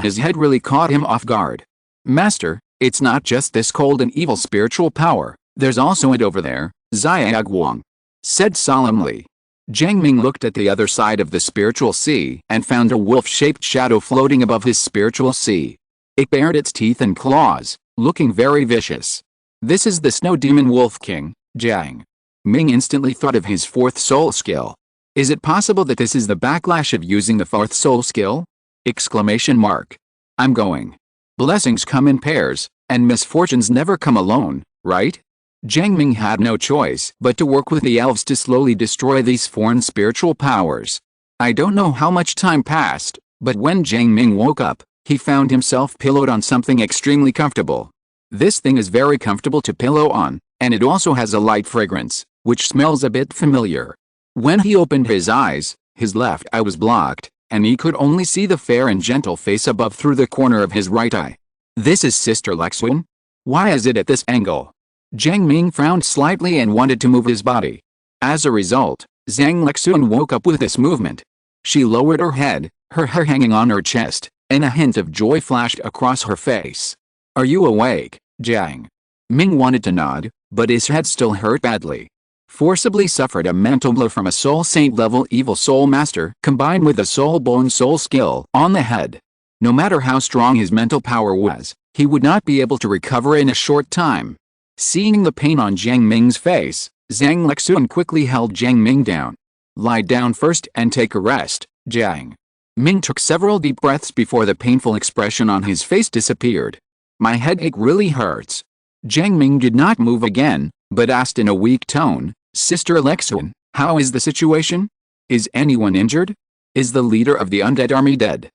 his head really caught him off guard. Master, it's not just this cold and evil spiritual power, there's also it over there, Zia Guang said solemnly. Jiang Ming looked at the other side of the spiritual sea and found a wolf-shaped shadow floating above his spiritual sea. It bared its teeth and claws, looking very vicious. This is the Snow Demon Wolf King, Jiang Ming instantly thought of his 4th soul skill. Is it possible that this is the backlash of using the 4th soul skill? Exclamation mark. I'm going. Blessings come in pairs, and misfortunes never come alone, right? Jiang Ming had no choice but to work with the elves to slowly destroy these foreign spiritual powers. I don't know how much time passed, but when Jiang Ming woke up, he found himself pillowed on something extremely comfortable. This thing is very comfortable to pillow on, and it also has a light fragrance, which smells a bit familiar. When he opened his eyes, his left eye was blocked, and he could only see the fair and gentle face above through the corner of his right eye. This is Sister Lexuan? Why is it at this angle? Jiang Ming frowned slightly and wanted to move his body. As a result, Zhang Lexuan woke up with this movement. She lowered her head, her hair hanging on her chest, and a hint of joy flashed across her face. Are you awake, Jiang Ming wanted to nod, but his head still hurt badly. Forcibly suffered a mental blow from a soul saint level evil soul master combined with a soul bone soul skill on the head. No matter how strong his mental power was, he would not be able to recover in a short time. Seeing the pain on Jiang Ming's face, Zhang Lexuan quickly held Jiang Ming down. Lie down first and take a rest, Jiang Ming took several deep breaths before the painful expression on his face disappeared. My headache really hurts. Jiang Ming did not move again, but asked in a weak tone, Sister Lexuan, how is the situation? Is anyone injured? Is the leader of the undead army dead?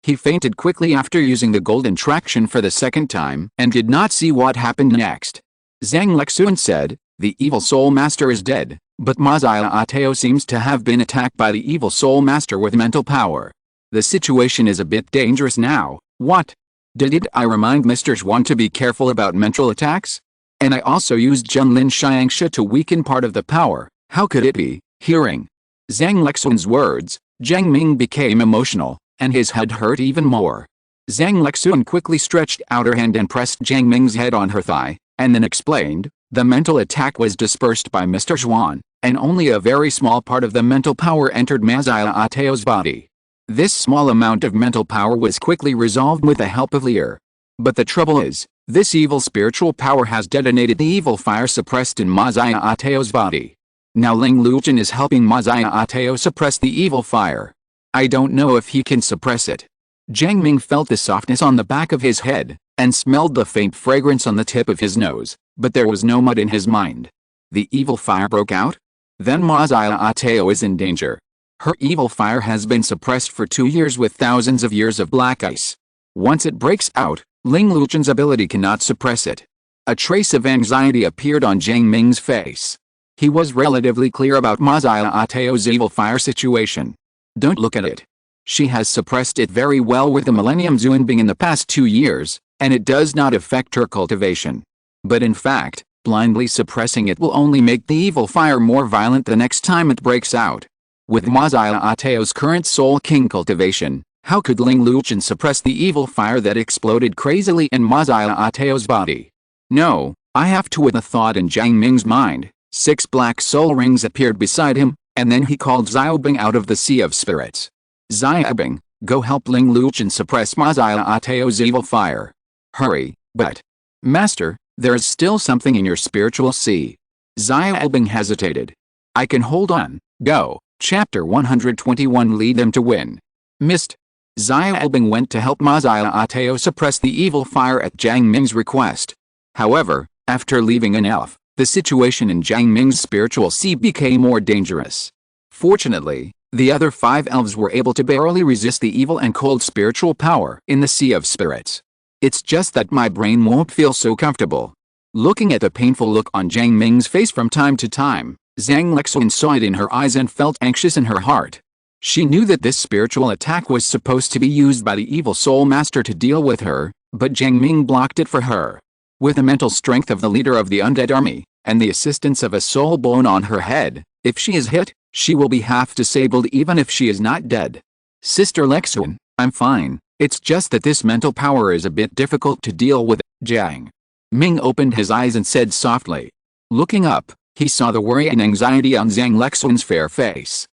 He fainted quickly after using the golden traction for the 2nd time and did not see what happened next. Zhang Lexuan said, the evil soul master is dead, but Mazaya Ateo seems to have been attacked by the evil soul master with mental power. The situation is a bit dangerous now. What? Did I remind Mr. Zhuan to be careful about mental attacks? And I also used Zhenlin Xiangsha to weaken part of the power. How could it be? Hearing Zhang Lexun's words, Jiang Ming became emotional, and his head hurt even more. Zhang Lexun quickly stretched out her hand and pressed Jiang Ming's head on her thigh, and then explained, the mental attack was dispersed by Mr. Zhuan, and only a very small part of the mental power entered Mazaya Ateo's body. This small amount of mental power was quickly resolved with the help of Lear. But the trouble is, this evil spiritual power has detonated the evil fire suppressed in Mazaya Ateo's body. Now Ling Luchun is helping Mazaya Ateo suppress the evil fire. I don't know if he can suppress it. Jiang Ming felt the softness on the back of his head, and smelled the faint fragrance on the tip of his nose, but there was no mud in his mind. The evil fire broke out? Then Mazaya Ateo is in danger. Her evil fire has been suppressed for 2 years with thousands of years of black ice. Once it breaks out, Ling Luchun's ability cannot suppress it. A trace of anxiety appeared on Jiang Ming's face. He was relatively clear about Mazaya Ateo's evil fire situation. Don't look at it. She has suppressed it very well with the Millennium Zuanbing in the past 2 years, and it does not affect her cultivation. But in fact, blindly suppressing it will only make the evil fire more violent the next time it breaks out. With Mazaya Ateo's current Soul King cultivation, how could Ling Luchun suppress the evil fire that exploded crazily in Mazaya Ateo's body? No, I have to. With a thought in Jiang Ming's mind, 6 black soul rings appeared beside him, and then he called Xiaobing out of the sea of spirits. Xiaobing, go help Ling Luchun suppress Mazaya Ateo's evil fire. Hurry, but... Master, there is still something in your spiritual sea. Xiaobing hesitated. I can hold on, go. Chapter 121 Lead them to win. Missed. Xiaobing went to help Mazaya Ateo suppress the evil fire at Jiang Ming's request. However, after leaving an elf, the situation in Jiang Ming's spiritual sea became more dangerous. Fortunately, the other 5 elves were able to barely resist the evil and cold spiritual power in the sea of spirits. It's just that my brain won't feel so comfortable. Looking at the painful look on Jiang Ming's face from time to time, Zhang Lexun saw it in her eyes and felt anxious in her heart. She knew that this spiritual attack was supposed to be used by the evil soul master to deal with her, but Jiang Ming blocked it for her. With the mental strength of the leader of the undead army, and the assistance of a soul bone on her head, if she is hit, she will be half disabled even if she is not dead. Sister Lexun, I'm fine, it's just that this mental power is a bit difficult to deal with. Jiang Ming opened his eyes and said softly. Looking up, he saw the worry and anxiety on Zhang Lexun's fair face.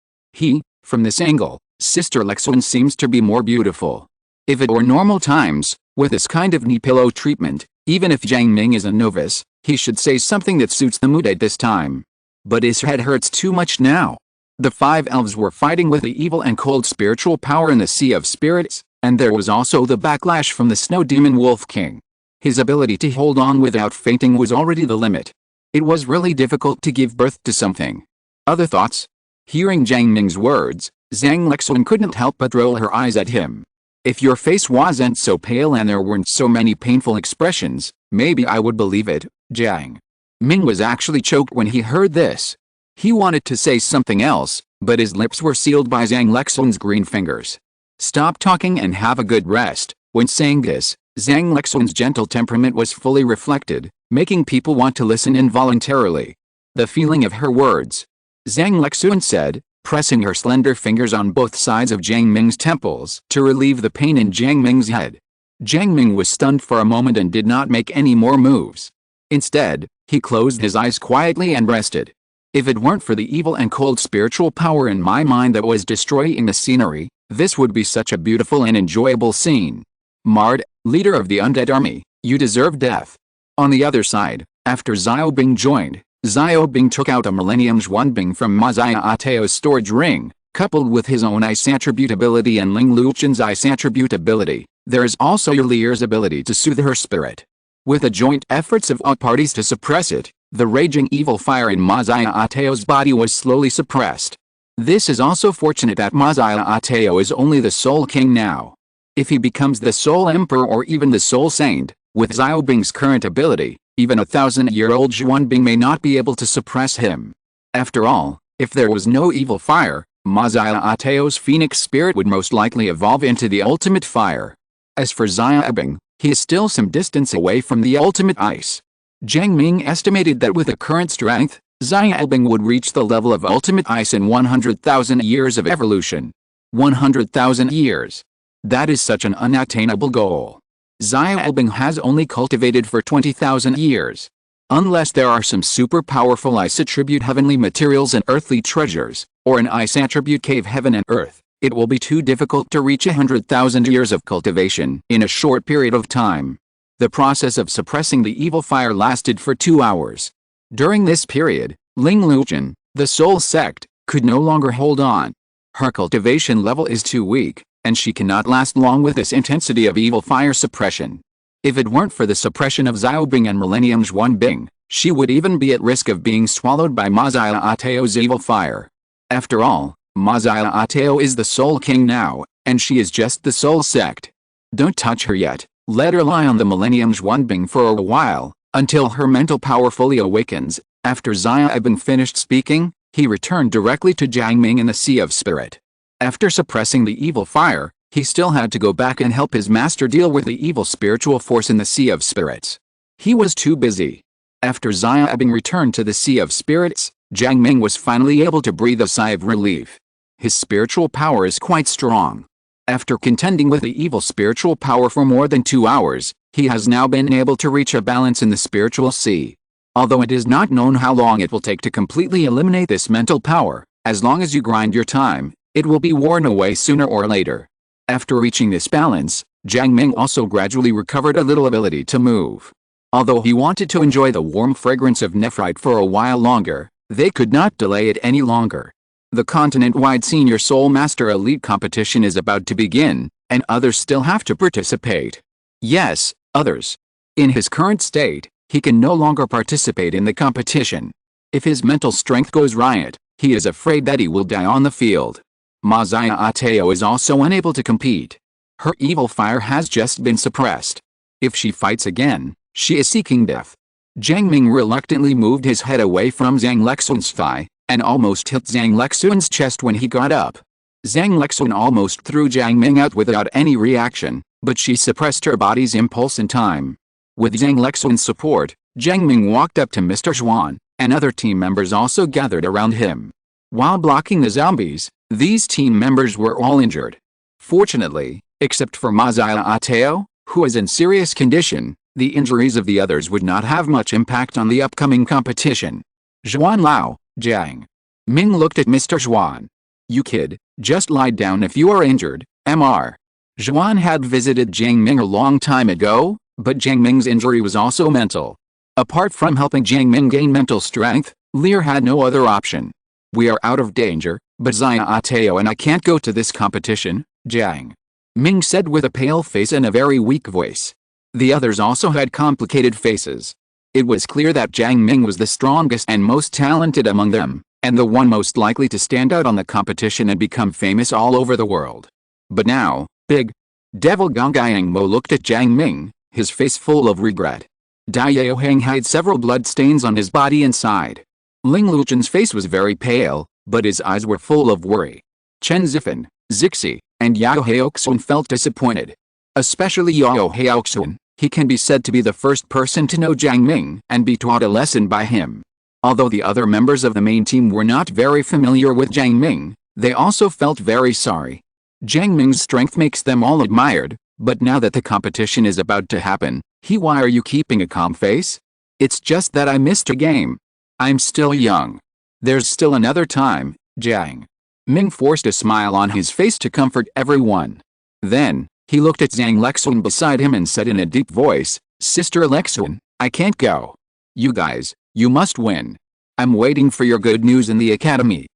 From this angle, Sister Lexun seems to be more beautiful. If it were normal times, with this kind of knee pillow treatment, even if Jiang Ming is a novice, he should say something that suits the mood at this time. But his head hurts too much now. The 5 elves were fighting with the evil and cold spiritual power in the sea of spirits, and there was also the backlash from the snow demon Wolf King. His ability to hold on without fainting was already the limit. It was really difficult to give birth to something. Other thoughts? Hearing Jiang Ming's words, Zhang Lexun couldn't help but roll her eyes at him. If your face wasn't so pale and there weren't so many painful expressions, maybe I would believe it. Jiang Ming was actually choked when he heard this. He wanted to say something else, but his lips were sealed by Zhang Lexun's green fingers. Stop talking and have a good rest. When saying this, Zhang Lexun's gentle temperament was fully reflected, making people want to listen involuntarily. The feeling of her words. Zhang Lexun said, pressing her slender fingers on both sides of Jiang Ming's temples to relieve the pain in Jiang Ming's head. Jiang Ming was stunned for a moment and did not make any more moves. Instead, he closed his eyes quietly and rested. If it weren't for the evil and cold spiritual power in my mind that was destroying the scenery, this would be such a beautiful and enjoyable scene. Mard, leader of the undead army, you deserve death. On the other side, after Xiaobing joined, Xiaobing took out a Millennium Zhuanbing from Mazaya Ateo's storage ring, coupled with his own ice attribute ability and Ling Luchun's ice attribute ability. There is also Lear's ability to soothe her spirit. With the joint efforts of all parties to suppress it, the raging evil fire in Mazaya Ateo's body was slowly suppressed. This is also fortunate that Mazaya Ateo is only the Soul King now. If he becomes the Soul Emperor or even the Soul Saint, with Xiaobing's current ability, even a 1,000-year-old Zhuanbing may not be able to suppress him. After all, if there was no evil fire, Mazaya Ateo's phoenix spirit would most likely evolve into the ultimate fire. As for Xia Bing, he is still some distance away from the ultimate ice. Jiang Ming estimated that with the current strength, Xia Bing would reach the level of ultimate ice in 100,000 years of evolution. 100,000 years. That is such an unattainable goal. Xia Bing has only cultivated for 20,000 years. Unless there are some super powerful ice attribute heavenly materials and earthly treasures, or an ice attribute cave heaven and earth, it will be too difficult to reach 100,000 years of cultivation in a short period of time. The process of suppressing the evil fire lasted for 2 hours. During this period, Ling Luchen, the soul sect, could no longer hold on. Her cultivation level is too weak, and she cannot last long with this intensity of evil fire suppression. If it weren't for the suppression of Xiao Bing and Millennium Xuan Bing, she would even be at risk of being swallowed by Mazaya Ateo's evil fire. After all, Mazaya Ateo is the Soul King now, and she is just the Soul Sect. Don't touch her yet, let her lie on the Millennium Xuan Bing for a while, until her mental power fully awakens. After Xia Bing finished speaking, he returned directly to Jiang Ming in the Sea of Spirit. After suppressing the evil fire, he still had to go back and help his master deal with the evil spiritual force in the Sea of Spirits. He was too busy. After Xia Bing returned to the Sea of Spirits, Jiang Ming was finally able to breathe a sigh of relief. His spiritual power is quite strong. After contending with the evil spiritual power for more than 2 hours, he has now been able to reach a balance in the spiritual sea. Although it is not known how long it will take to completely eliminate this mental power, as long as you grind your time, it will be worn away sooner or later. After reaching this balance, Jiang Ming also gradually recovered a little ability to move. Although he wanted to enjoy the warm fragrance of nephrite for a while longer, they could not delay it any longer. The continent-wide Senior Soul Master Elite competition is about to begin, and others still have to participate. Yes, others. In his current state, he can no longer participate in the competition. If his mental strength goes riot, he is afraid that he will die on the field. Mazaya Ateo is also unable to compete. Her evil fire has just been suppressed. If she fights again, she is seeking death. Jiang Ming reluctantly moved his head away from Zhang Lexun's thigh, and almost hit Zhang Lexun's chest when he got up. Zhang Lexun almost threw Jiang Ming out without any reaction, but she suppressed her body's impulse in time. With Zhang Lexun's support, Jiang Ming walked up to Mr. Xuan, and other team members also gathered around him. While blocking the zombies, these team members were all injured. Fortunately, except for Mazaya Ateo, who is in serious condition, the injuries of the others would not have much impact on the upcoming competition. Xuan Lao, Jiang Ming looked at Mr. Xuan. You kid, just lie down if you are injured, Mr. Xuan had visited Jiang Ming a long time ago, but Jiang Ming's injury was also mental. Apart from helping Jiang Ming gain mental strength, Lear had no other option. We are out of danger, but Xia Ateo and I can't go to this competition, Jiang Ming said with a pale face and a very weak voice. The others also had complicated faces. It was clear that Jiang Ming was the strongest and most talented among them, and the one most likely to stand out on the competition and become famous all over the world. But now, Big Devil Gonggyang Mo looked at Jiang Ming, his face full of regret. Dai Hang had several blood stains on his body inside. Ling Luchen's face was very pale, but his eyes were full of worry. Chen Zifan, Zixi, and Yao Haoxun felt disappointed. Especially Yao Haoxun, he can be said to be the first person to know Jiang Ming and be taught a lesson by him. Although the other members of the main team were not very familiar with Jiang Ming, they also felt very sorry. Jiang Ming's strength makes them all admired, but now that the competition is about to happen, why are you keeping a calm face? It's just that I missed a game. I'm still young. There's still another time, Jiang Ming forced a smile on his face to comfort everyone. Then, he looked at Zhang Lexun beside him and said in a deep voice, Sister Lexun, I can't go. You guys, you must win. I'm waiting for your good news in the academy.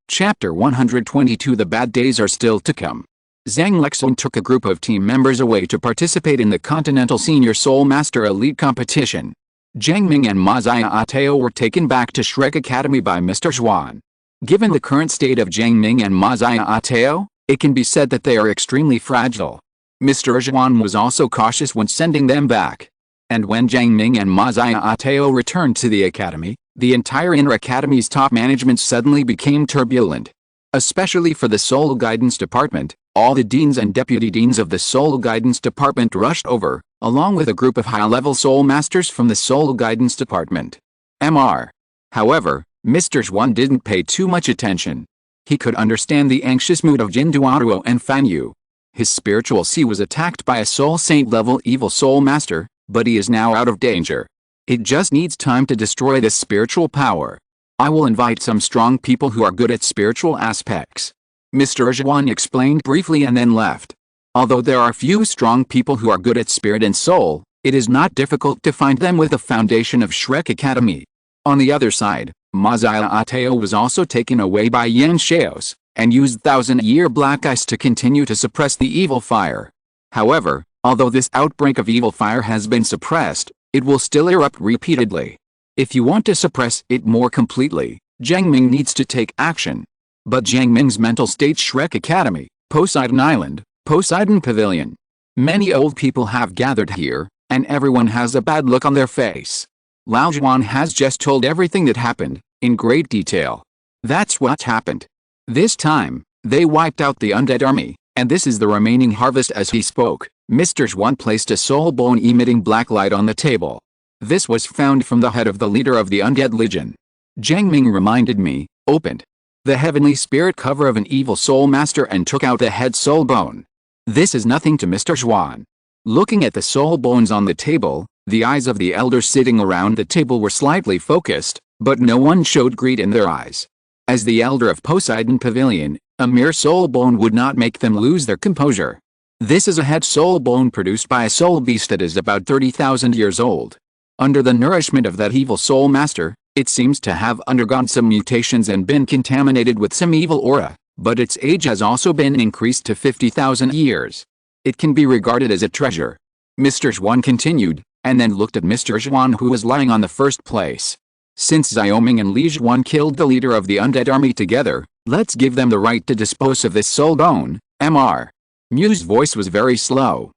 Chapter 122 The bad days are still to come. Zhang Lexun took a group of team members away to participate in the Continental Senior Soul Master Elite competition. Jiang Ming and Mazaya Ateo were taken back to Shrek Academy by Mr. Xuan. Given the current state of Jiang Ming and Mazaya Ateo, it can be said that they are extremely fragile. Mr. Xuan was also cautious when sending them back. And when Jiang Ming and Mazaya Ateo returned to the academy, the entire inner academy's top management suddenly became turbulent. Especially for the Soul Guidance Department, all the deans and deputy deans of the Soul Guidance Department rushed over, along with a group of high-level Soul Masters from the Soul Guidance Department. Mr. However, Mr. Zhuan didn't pay too much attention. He could understand the anxious mood of Jin Duoduo and Fan Yu. His spiritual sea was attacked by a Soul Saint-level evil Soul Master, but he is now out of danger. It just needs time to destroy this spiritual power. I will invite some strong people who are good at spiritual aspects. Mr. Zhuan explained briefly and then left. Although there are few strong people who are good at spirit and soul, it is not difficult to find them with the foundation of Shrek Academy. On the other side, Mazaya Ateo was also taken away by Yan Shaos, and used thousand-year black ice to continue to suppress the evil fire. However, although this outbreak of evil fire has been suppressed, it will still erupt repeatedly. If you want to suppress it more completely, Jiang Ming needs to take action. But Jiang Ming's mental state Shrek Academy, Poseidon Island, Poseidon Pavilion. Many old people have gathered here, and everyone has a bad look on their face. Lao Zhuan has just told everything that happened, in great detail. That's what happened. This time, they wiped out the undead army, and this is the remaining harvest. As he spoke, Mr. Zhuan placed a soul bone emitting black light on the table. This was found from the head of the leader of the Undead Legion. Jiang Ming reminded me, opened the heavenly spirit cover of an evil soul master and took out the head soul bone. This is nothing to Mr. Zhuan. Looking at the soul bones on the table, the eyes of the elders sitting around the table were slightly focused, but no one showed greed in their eyes. As the elder of Poseidon Pavilion, a mere soul bone would not make them lose their composure. This is a head soul bone produced by a soul beast that is about 30,000 years old. Under the nourishment of that evil soul master, it seems to have undergone some mutations and been contaminated with some evil aura, but its age has also been increased to 50,000 years. It can be regarded as a treasure. Mr. Zhuan continued, and then looked at Mr. Zhuan, who was lying on the first place. Since Jiang Ming and Li Zhuan killed the leader of the undead army together, let's give them the right to dispose of this soul bone. Mr. Mu's voice was very slow.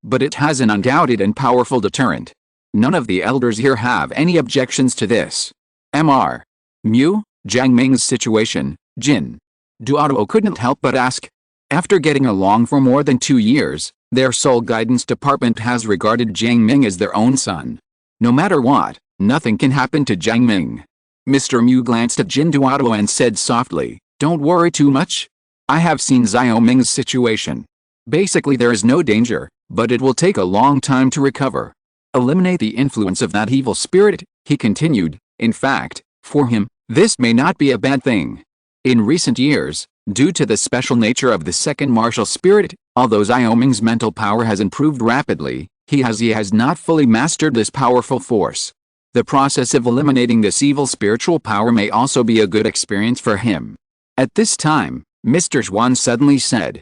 But it has an undoubted and powerful deterrent. None of the elders here have any objections to this. Mr. Mu, Jiang Ming's situation, Jin Duoduo couldn't help but ask. After getting along for more than 2 years, their Soul Guidance Department has regarded Jiang Ming as their own son. No matter what, nothing can happen to Jiang Ming. Mr. Mu glanced at Jin Duoduo and said softly, "Don't worry too much. I have seen Jiang Ming's situation. Basically there is no danger, but it will take a long time to recover. Eliminate the influence of that evil spirit," he continued. In fact, for him, this may not be a bad thing. In recent years, due to the special nature of the second martial spirit, although Jiang Ming's mental power has improved rapidly, he has not fully mastered this powerful force. The process of eliminating this evil spiritual power may also be a good experience for him. At this time, Mr. Zhuan suddenly said,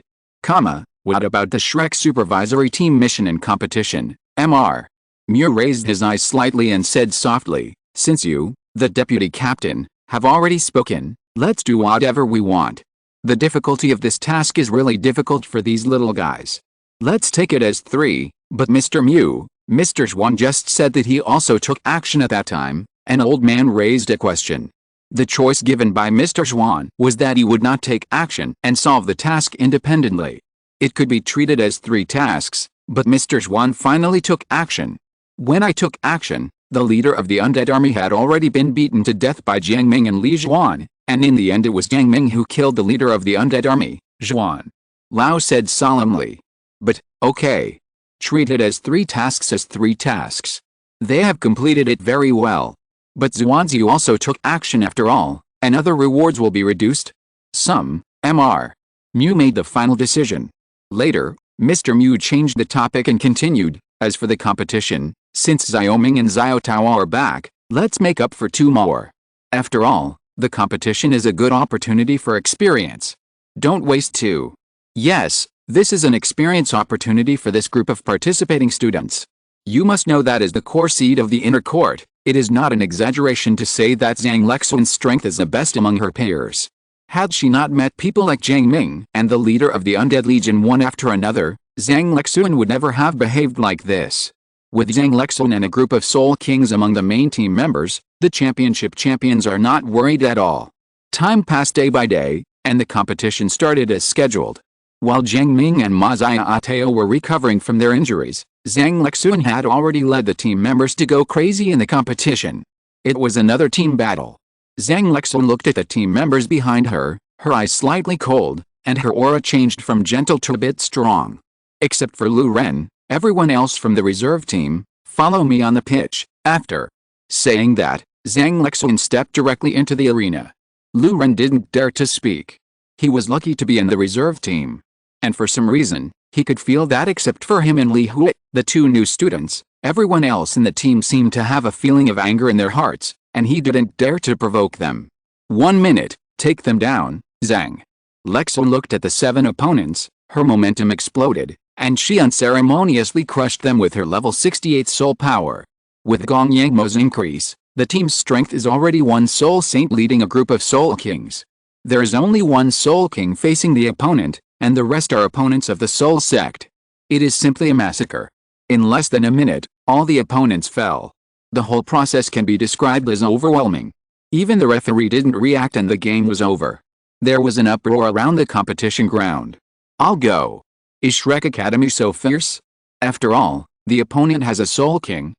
"What about the Shrek supervisory team mission and competition?" Mr. Mu raised his eyes slightly and said softly, "Since you, the deputy captain, have already spoken, let's do whatever we want. The difficulty of this task is really difficult for these little guys. Let's take it as 3, but Mr. Mu, Mr. Zhuan just said that he also took action at that time." An old man raised a question. The choice given by Mr. Zhuan was that he would not take action and solve the task independently. It could be treated as 3 tasks, but Mr. Zhuan finally took action. "When I took action, the leader of the undead army had already been beaten to death by Jiang Ming and Li Zhuan, and in the end it was Jiang Ming who killed the leader of the undead army, Zhuan." Lao said solemnly. "But, okay. Treat it as 3 tasks as 3 tasks. They have completed it very well. But Zhuanzi also took action after all, and other rewards will be reduced." Mr. Mu made the final decision. Later, Mr. Mu changed the topic and continued, "As for the competition, since Jiang Ming and Xiao Tao are back, let's make up for 2 more. After all, the competition is a good opportunity for experience. Don't waste 2. Yes, this is an experience opportunity for this group of participating students. You must know that as the core seed of the inner court, it is not an exaggeration to say that Zhang Lexuan's strength is the best among her peers. Had she not met people like Jiang Ming and the leader of the Undead Legion one after another, Zhang Lexuan would never have behaved like this. With Zhang Lexuan and a group of Soul Kings among the main team members, the championship champions are not worried at all. Time passed day by day, and the competition started as scheduled. While Jiang Ming and Ma Ziaotao were recovering from their injuries, Zhang Lexun had already led the team members to go crazy in the competition. It was another team battle. Zhang Lexun looked at the team members behind her, her eyes slightly cold, and her aura changed from gentle to a bit strong. Except for Lu Ren, everyone else from the reserve team, follow me on the pitch. After saying that, Zhang Lexun stepped directly into the arena. Lu Ren didn't dare to speak. He was lucky to be in the reserve team. And for some reason, he could feel that except for him and Li Hui, the two new students, everyone else in the team seemed to have a feeling of anger in their hearts, and he didn't dare to provoke them. 1 minute, take them down, Zhang. Lexun looked at the 7 opponents, her momentum exploded, and she unceremoniously crushed them with her level 68 soul power. With Gong Yangmo's increase, the team's strength is already 1 soul saint leading a group of soul kings. There is only 1 soul king facing the opponent, and the rest are opponents of the soul sect. It is simply a massacre. In less than a minute, all the opponents fell. The whole process can be described as overwhelming. Even the referee didn't react and the game was over. There was an uproar around the competition ground. I'll go. Is Shrek Academy so fierce? After all, the opponent has a soul king.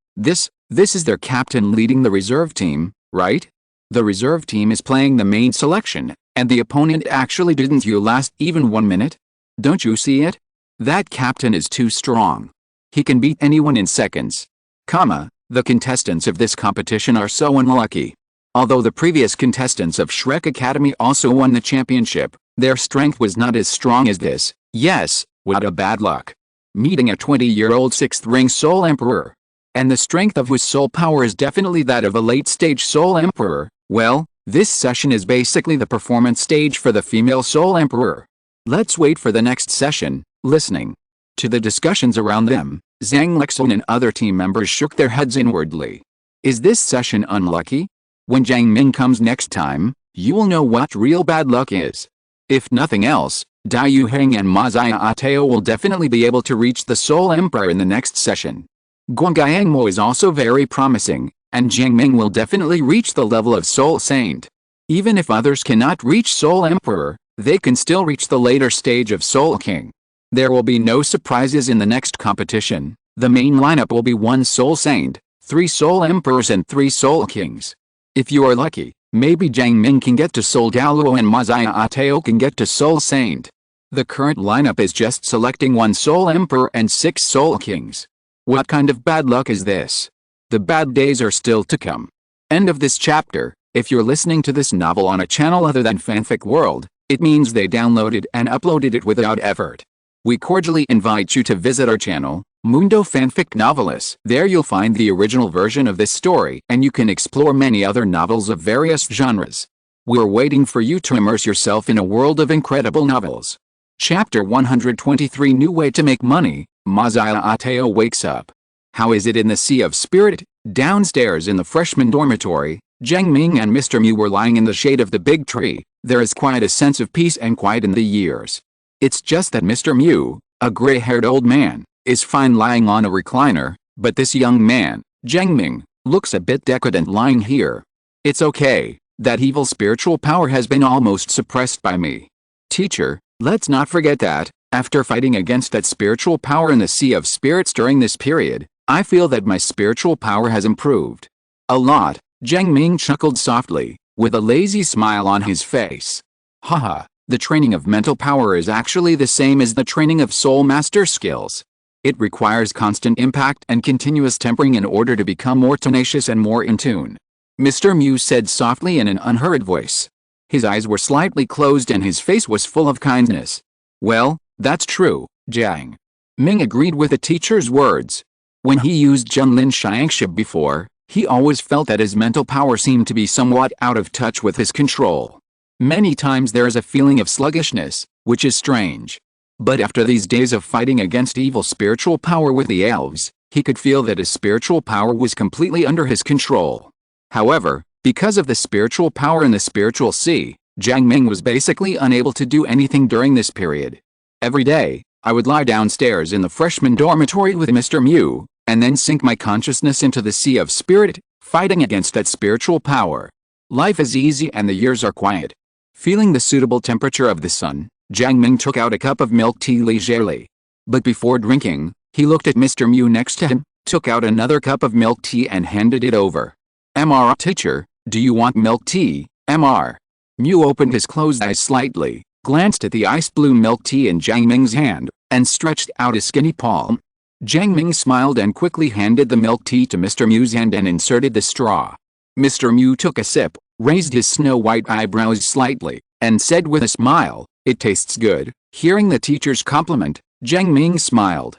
This is their captain leading the reserve team, right? The reserve team is playing the main selection, and the opponent actually didn't last even 1 minute? Don't you see it? That captain is too strong. He can beat anyone in seconds. The contestants of this competition are so unlucky. Although the previous contestants of Shrek Academy also won the championship, their strength was not as strong as this. Yes, what a bad luck. Meeting a 20-year-old 6th ring Soul Emperor. And the strength of whose soul power is definitely that of a late-stage Soul Emperor. Well, this session is basically the performance stage for the female Soul Emperor. Let's wait for the next session. Listening to the discussions around them, Zhang Lexun and other team members shook their heads inwardly. Is this session unlucky? When Jiang Ming comes next time, you will know what real bad luck is. If nothing else, Dai Yuheng and Ma Ziaotao will definitely be able to reach the Soul Emperor in the next session. Guangyangmo is also very promising, and Jiang Ming will definitely reach the level of Soul Saint. Even if others cannot reach Soul Emperor, they can still reach the later stage of Soul King. There will be no surprises in the next competition. The main lineup will be 1 Soul Saint, 3 Soul Emperors and 3 Soul Kings. If you are lucky, maybe Jiang Ming can get to Soul Douluo and Ma Ziaotao can get to Soul Saint. The current lineup is just selecting 1 Soul Emperor and 6 Soul Kings. What kind of bad luck is this? The bad days are still to come. End of this chapter. If you're listening to this novel on a channel other than Fanfic World, it means they downloaded and uploaded it without effort. We cordially invite you to visit our channel, Mundo Fanfic Novelis. There you'll find the original version of this story and you can explore many other novels of various genres. We're waiting for you to immerse yourself in a world of incredible novels. Chapter 123 New Way to Make Money. Ma Ziaotao wakes up. How is it in the Sea of Spirit? Downstairs in the freshman dormitory, Jiang Ming and Mr. Mu were lying in the shade of the big tree. There is quite a sense of peace and quiet in the years. It's just that Mr. Mu, a gray-haired old man, is fine lying on a recliner, but this young man, Jiang Ming, looks a bit decadent lying here. It's okay, that evil spiritual power has been almost suppressed by me. Teacher, let's not forget that, after fighting against that spiritual power in the Sea of Spirits during this period, I feel that my spiritual power has improved. A lot, Jiang Ming chuckled softly, with a lazy smile on his face. Haha. The training of mental power is actually the same as the training of soul master skills. It requires constant impact and continuous tempering in order to become more tenacious and more in tune. Mr. Mu said softly in an unhurried voice. His eyes were slightly closed and his face was full of kindness. Well, that's true, Jiang Ming agreed with the teacher's words. When he used Junlin Xiangxia before, he always felt that his mental power seemed to be somewhat out of touch with his control. Many times there is a feeling of sluggishness, which is strange. But after these days of fighting against evil spiritual power with the elves, he could feel that his spiritual power was completely under his control. However, because of the spiritual power in the spiritual sea, Jiang Ming was basically unable to do anything during this period. Every day, I would lie downstairs in the freshman dormitory with Mr. Mu, and then sink my consciousness into the Sea of Spirit, fighting against that spiritual power. Life is easy and the years are quiet. Feeling the suitable temperature of the sun, Jiang Ming took out a cup of milk tea leisurely. But before drinking, he looked at Mr. Mu next to him, took out another cup of milk tea and handed it over. "Mr. Teacher, do you want milk tea, Mr.?" Mu opened his closed eyes slightly, glanced at the ice blue milk tea in Jiang Ming's hand, and stretched out a skinny palm. Jiang Ming smiled and quickly handed the milk tea to Mr. Mu's hand and inserted the straw. Mr. Mu took a sip, raised his snow-white eyebrows slightly, and said with a smile, "It tastes good." Hearing the teacher's compliment, Jiang Ming smiled,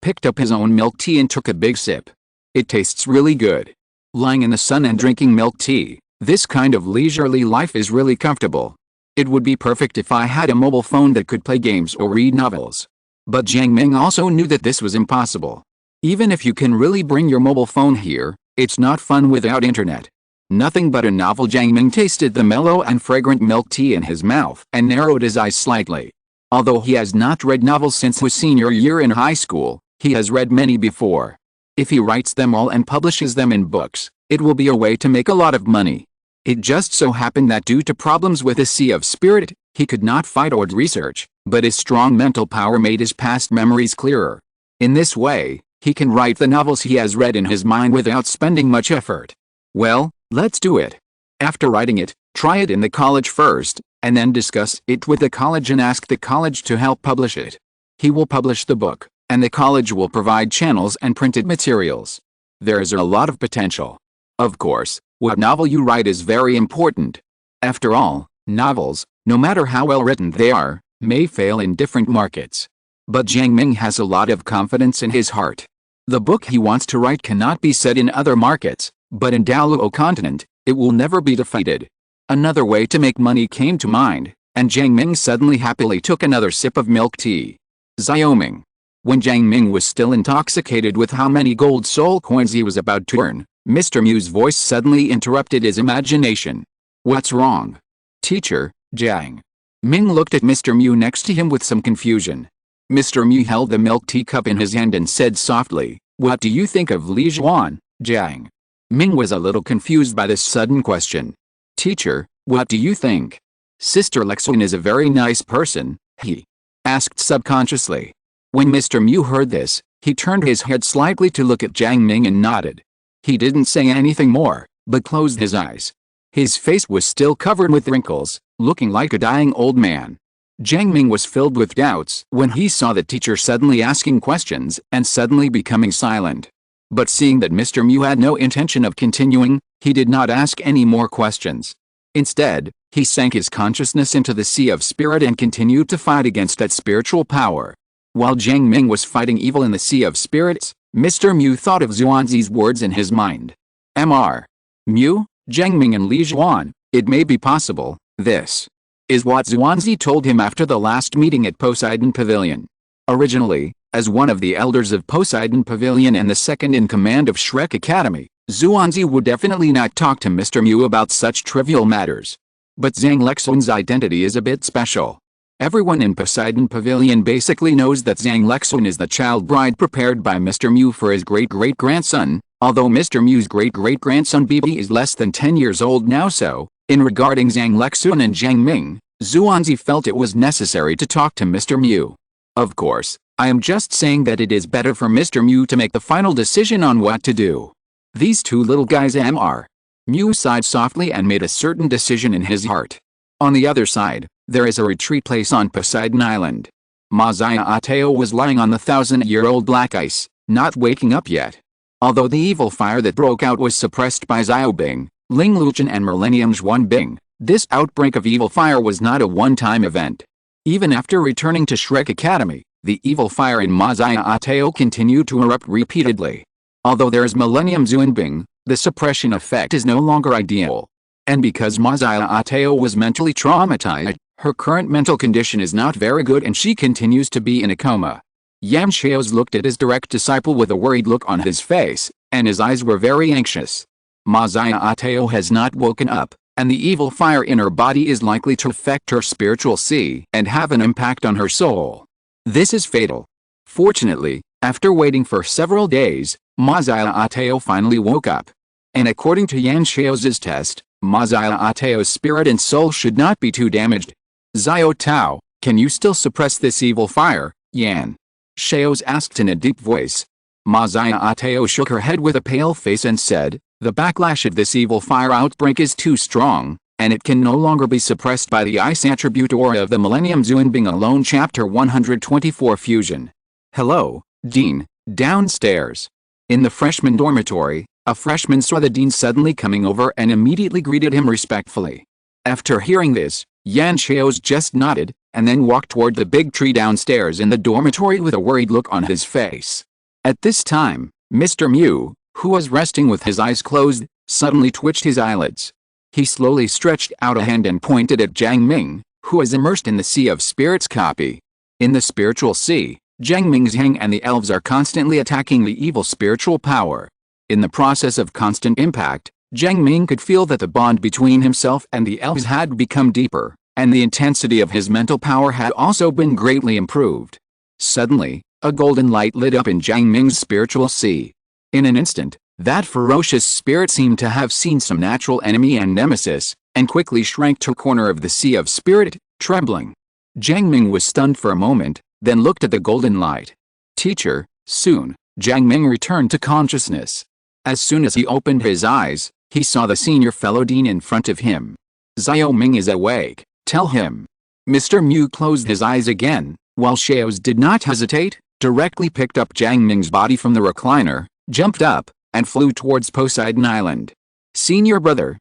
picked up his own milk tea and took a big sip. "It tastes really good." Lying in the sun and drinking milk tea, this kind of leisurely life is really comfortable. It would be perfect if I had a mobile phone that could play games or read novels. But Jiang Ming also knew that this was impossible. Even if you can really bring your mobile phone here, it's not fun without internet. Nothing but a novel. Jiang Ming tasted the mellow and fragrant milk tea in his mouth and narrowed his eyes slightly. Although he has not read novels since his senior year in high school, he has read many before. If he writes them all and publishes them in books, it will be a way to make a lot of money. It just so happened that due to problems with his sea of spirit, he could not fight or research, but his strong mental power made his past memories clearer. In this way, he can write the novels he has read in his mind without spending much effort. Well, let's do it. After writing it, try it in the college first, and then discuss it with the college and ask the college to help publish it. He will publish the book, and the college will provide channels and printed materials. There is a lot of potential. Of course, what novel you write is very important. After all, novels, no matter how well written they are, may fail in different markets. But Jiang Ming has a lot of confidence in his heart. The book he wants to write cannot be set in other markets, but in Douluo continent, it will never be defeated. Another way to make money came to mind, and Jiang Ming suddenly happily took another sip of milk tea. Xiaoming. When Jiang Ming was still intoxicated with how many gold soul coins he was about to earn, Mr. Mu's voice suddenly interrupted his imagination. "What's wrong?" "Teacher." Jiang Ming looked at Mr. Mu next to him with some confusion. Mr. Mu held the milk tea cup in his hand and said softly, "What do you think of Li Zhuan?" Jiang Ming was a little confused by this sudden question. "Teacher, what do you think?" "Sister Lexuan is a very nice person," he asked subconsciously. When Mr. Mu heard this, he turned his head slightly to look at Jiang Ming and nodded. He didn't say anything more, but closed his eyes. His face was still covered with wrinkles, looking like a dying old man. Jiang Ming was filled with doubts when he saw the teacher suddenly asking questions and suddenly becoming silent. But seeing that Mr. Mu had no intention of continuing, he did not ask any more questions. Instead, he sank his consciousness into the sea of spirit and continued to fight against that spiritual power. While Jiang Ming was fighting evil in the sea of spirits, Mr. Mu thought of Zhuanzi's words in his mind. "Mr. Mu, Jiang Ming and Li Zhuan, it may be possible." This is what Zhuanzi told him after the last meeting at Poseidon Pavilion. Originally, as one of the elders of Poseidon Pavilion and the second in command of Shrek Academy, Zhuanzi would definitely not talk to Mr. Mu about such trivial matters. But Zhang Lexuan's identity is a bit special. Everyone in Poseidon Pavilion basically knows that Zhang Lexuan is the child bride prepared by Mr. Mu for his great-great-grandson, although Mr. Mu's great-great-grandson BB is less than 10 years old now. So, in regarding Zhang Lexuan and Jiang Ming, Zhuanzi felt it was necessary to talk to Mr. Mu. Of course, I am just saying that it is better for Mr. Mu to make the final decision on what to do. These two little guys Mr. Mu sighed softly and made a certain decision in his heart. On the other side, there is a retreat place on Poseidon Island. Mazaya Ateo was lying on the 1,000-year-old black ice, not waking up yet. Although the evil fire that broke out was suppressed by Xiaobing, Ling Luchen and Millennium Xuanbing, this outbreak of evil fire was not a one-time event. Even after returning to Shrek Academy, the evil fire in Mazaya Ateo continued to erupt repeatedly. Although there is Millennium Xuanbing, the suppression effect is no longer ideal. And because Mazaya Ateo was mentally traumatized, her current mental condition is not very good and she continues to be in a coma. Yan Xiaos looked at his direct disciple with a worried look on his face, and his eyes were very anxious. Mazaya Ateo has not woken up, and the evil fire in her body is likely to affect her spiritual sea and have an impact on her soul. This is fatal. Fortunately, after waiting for several days, Mazaya Ateo finally woke up. And according to Yan Xiaos's test, Mazaya Ateo's spirit and soul should not be too damaged. Xiao Tao, can you still suppress this evil fire, Yan? Xiaos asked in a deep voice. Mazaya Ateo shook her head with a pale face and said, the backlash of this evil fire outbreak is too strong, and it can no longer be suppressed by the ice attribute aura of the Millennium Zuanbing alone. Chapter 124 Fusion. Hello, Dean, downstairs. In the freshman dormitory, a freshman saw the dean suddenly coming over and immediately greeted him respectfully. After hearing this, Yan Xiaos just nodded, and then walked toward the big tree downstairs in the dormitory with a worried look on his face. At this time, Mr. Mu, who was resting with his eyes closed, suddenly twitched his eyelids. He slowly stretched out a hand and pointed at Jiang Ming, who was immersed in the Sea of Spirits copy. In the spiritual sea, Jiang Ming's Yang and the elves are constantly attacking the evil spiritual power. In the process of constant impact, Jiang Ming could feel that the bond between himself and the elves had become deeper, and the intensity of his mental power had also been greatly improved. Suddenly, a golden light lit up in Jiang Ming's spiritual sea. In an instant, that ferocious spirit seemed to have seen some natural enemy and nemesis, and quickly shrank to a corner of the Sea of Spirit, trembling. Jiang Ming was stunned for a moment, then looked at the golden light. Teacher, soon, Jiang Ming returned to consciousness. As soon as he opened his eyes, he saw the senior fellow dean in front of him. Xiao Ming is awake, tell him. Mr. Mu closed his eyes again, while Xiaos did not hesitate, directly picked up Jiang Ming's body from the recliner, jumped up, and flew towards Poseidon Island. Senior brother,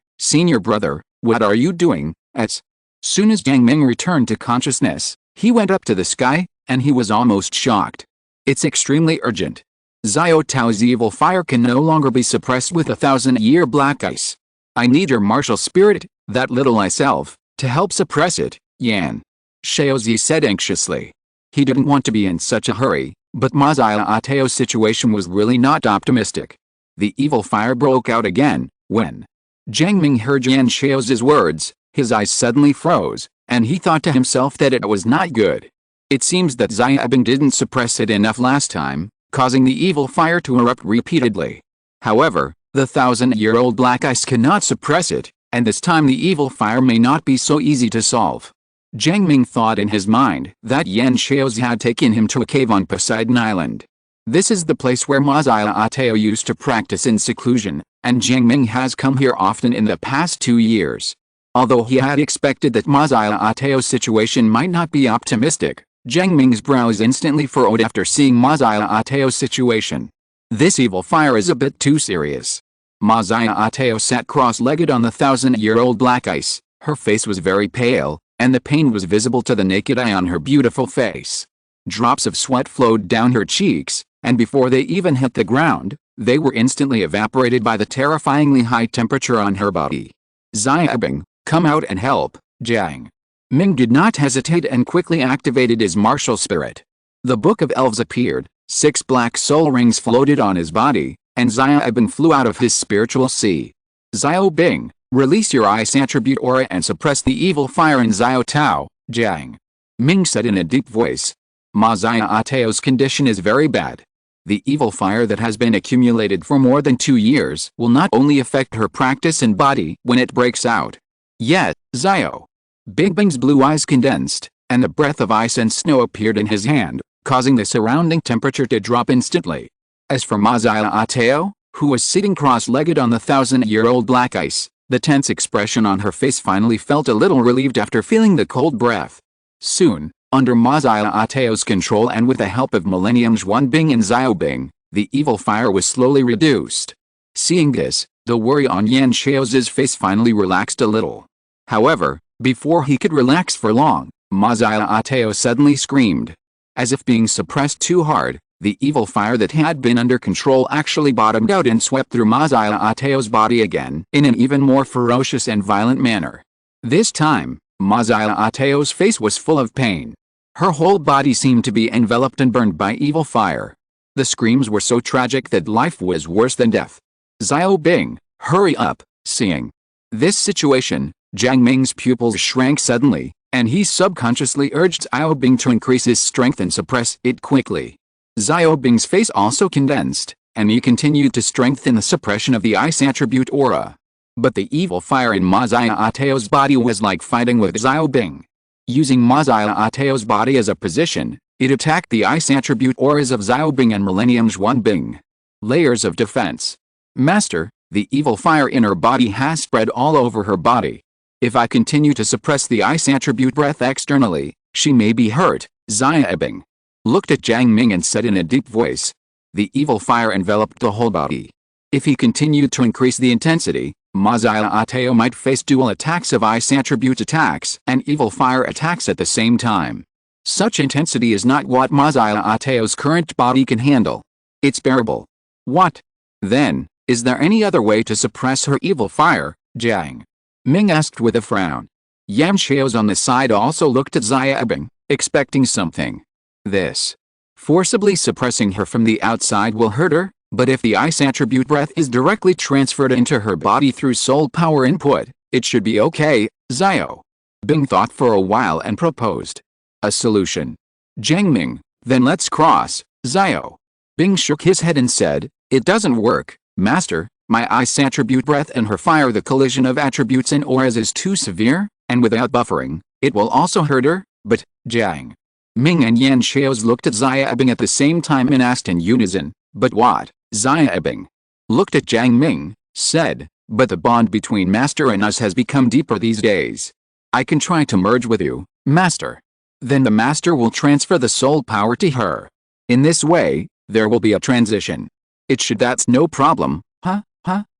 what are you doing? As soon as Jiang Ming returned to consciousness, he went up to the sky, and he was almost shocked. It's extremely urgent. Xiao Tao's evil fire can no longer be suppressed with 1,000-year black ice. I need your martial spirit, that little ice elf, to help suppress it, Yan. Xiaozi said anxiously. He didn't want to be in such a hurry, but Mazaya Ateo's situation was really not optimistic. The evil fire broke out again, when Jiang Ming heard Yan Xiao's words, his eyes suddenly froze, and he thought to himself that it was not good. It seems that Xia Bing didn't suppress it enough last time, causing the evil fire to erupt repeatedly. However, the 1,000-year-old black ice cannot suppress it, and this time the evil fire may not be so easy to solve. Jiang Ming thought in his mind that Yan Xiaozi had taken him to a cave on Poseidon Island. This is the place where Mazaya Ateo used to practice in seclusion, and Jiang Ming has come here often in the past 2 years. Although he had expected that Mazaya Ateo's situation might not be optimistic, Jiang Ming's brows instantly furrowed after seeing Mazaya Ateo's situation. This evil fire is a bit too serious. Mazaya Ateo sat cross-legged on the 1,000-year-old black ice. Her face was very pale, and the pain was visible to the naked eye on her beautiful face. Drops of sweat flowed down her cheeks, and before they even hit the ground, they were instantly evaporated by the terrifyingly high temperature on her body. Xia Bing, come out and help, Jiang Ming did not hesitate and quickly activated his martial spirit. The Book of Elves appeared, 6 black soul rings floated on his body, and Xia Bing flew out of his spiritual sea. Xiao Bing, release your ice attribute aura and suppress the evil fire in Xiao Tao, Jiang Ming said in a deep voice. Mazaya Ateo's condition is very bad. The evil fire that has been accumulated for more than 2 years will not only affect her practice and body when it breaks out. Yet, Xiao Bing's blue eyes condensed, and a breath of ice and snow appeared in his hand, causing the surrounding temperature to drop instantly. As for Mazaya Ateo, who was sitting cross-legged on the 1,000-year-old black ice, the tense expression on her face finally felt a little relieved after feeling the cold breath. Soon, under Mazaya Ateo's control and with the help of Millennium Zuanbing and Xiao Bing, the evil fire was slowly reduced. Seeing this, the worry on Yan Xiao's face finally relaxed a little. However, before he could relax for long, Mazaya Ateo suddenly screamed. As if being suppressed too hard, the evil fire that had been under control actually bottomed out and swept through Mazaya Ateo's body again in an even more ferocious and violent manner. This time, Mazaya Ateo's face was full of pain. Her whole body seemed to be enveloped and burned by evil fire. The screams were so tragic that life was worse than death. Xiao Bing, hurry up, seeing this situation, Jiang Ming's pupils shrank suddenly, and he subconsciously urged Xiao Bing to increase his strength and suppress it quickly. Xiao Bing's face also condensed, and he continued to strengthen the suppression of the ice attribute aura. But the evil fire in Ma Xiaoteo's body was like fighting with Xiao Bing. Using Ma Xiaoteo's body as a position, it attacked the ice attribute auras of Xiao Bing and Millennium Xuan Bing. Layers of defense. Master, the evil fire in her body has spread all over her body. If I continue to suppress the ice attribute breath externally, she may be hurt. Xiao Bing looked at Jiang Ming and said in a deep voice. The evil fire enveloped the whole body. If he continued to increase the intensity, Ma Xiaoteo might face dual attacks of ice attribute attacks and evil fire attacks at the same time. Such intensity is not what Ma Xiaoteo's current body can handle. It's bearable. What? Then, is there any other way to suppress her evil fire? Jiang Ming asked with a frown. Yan Xiao's on the side also looked at Xiao Bing, expecting something. This. Forcibly suppressing her from the outside will hurt her, but if the ice attribute breath is directly transferred into her body through soul power input, it should be okay. Xiao Bing thought for a while and proposed a solution. Jiang Ming, then let's cross. Xiao Bing shook his head and said, it doesn't work, Master. My ice attribute breath and her fire, the collision of attributes and auras is too severe, and without buffering, it will also hurt her. But, Jiang Ming and Yan Xiao's looked at Xiao Bing at the same time and asked in unison, but what? Xiao Bing looked at Jiang Ming, said, but the bond between Master and us has become deeper these days. I can try to merge with you, Master. Then the Master will transfer the soul power to her. In this way, there will be a transition. That's no problem.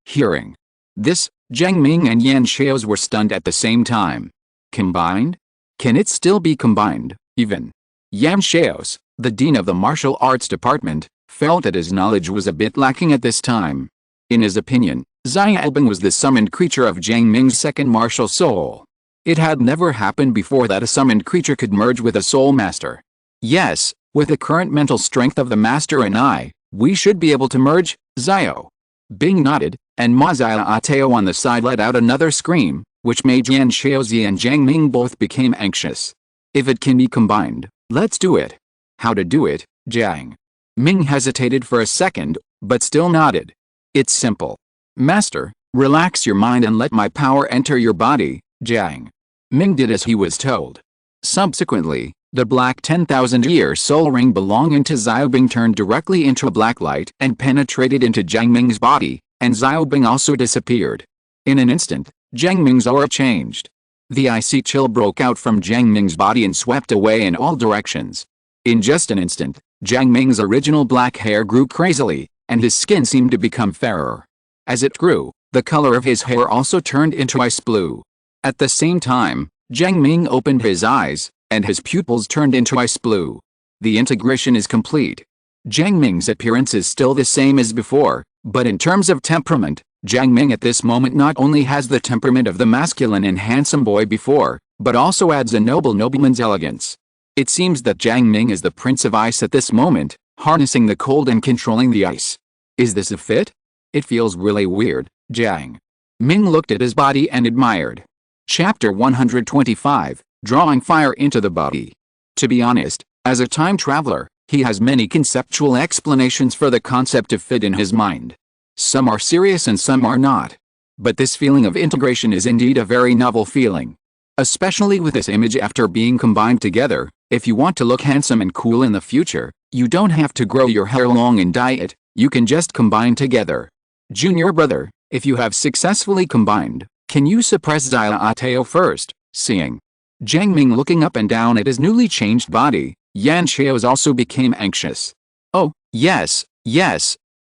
Hearing this, Jiang Ming and Yan Xiao's were stunned at the same time. Combined? Can it still be combined, even? Yan Xiao's, the dean of the martial arts department, felt that his knowledge was a bit lacking at this time. In his opinion, Xiao Bing was the summoned creature of Jiang Ming's second martial soul. It had never happened before that a summoned creature could merge with a soul master. Yes, with the current mental strength of the master and we should be able to merge. Xiao Bing nodded, and Ma Xiaoteo on the side let out another scream, which made Yan Xiaozi and Jiang Ming both became anxious. If it can be combined, let's do it. How to do it? Jiang Ming hesitated for a second, but still nodded. It's simple. Master, relax your mind and let my power enter your body. Jiang Ming did as he was told. Subsequently, the black 10,000-year soul ring belonging to Xiao Bing turned directly into a black light and penetrated into Jiang Ming's body, and Xiao Bing also disappeared. In an instant, Jiang Ming's aura changed. The icy chill broke out from Jiang Ming's body and swept away in all directions. In just an instant, Jiang Ming's original black hair grew crazily, and his skin seemed to become fairer. As it grew, the color of his hair also turned into ice blue. At the same time, Jiang Ming opened his eyes, and his pupils turned into ice blue. The integration is complete. Jiang Ming's appearance is still the same as before, but in terms of temperament, Jiang Ming at this moment not only has the temperament of the masculine and handsome boy before, but also adds a noble nobleman's elegance. It seems that Jiang Ming is the prince of ice at this moment, harnessing the cold and controlling the ice. Is this a fit? It feels really weird. Jiang Ming looked at his body and admired. Chapter 125, Drawing Fire into the Body. To be honest, as a time traveler, he has many conceptual explanations for the concept of fit in his mind. Some are serious and some are not. But this feeling of integration is indeed a very novel feeling. Especially with this image after being combined together. If you want to look handsome and cool in the future, you don't have to grow your hair long and dye it, you can just combine together. Junior brother, if you have successfully combined, can you suppress Xiaoteo first? Seeing Jiang Ming looking up and down at his newly changed body, Yan Xiao's also became anxious. Oh, yes.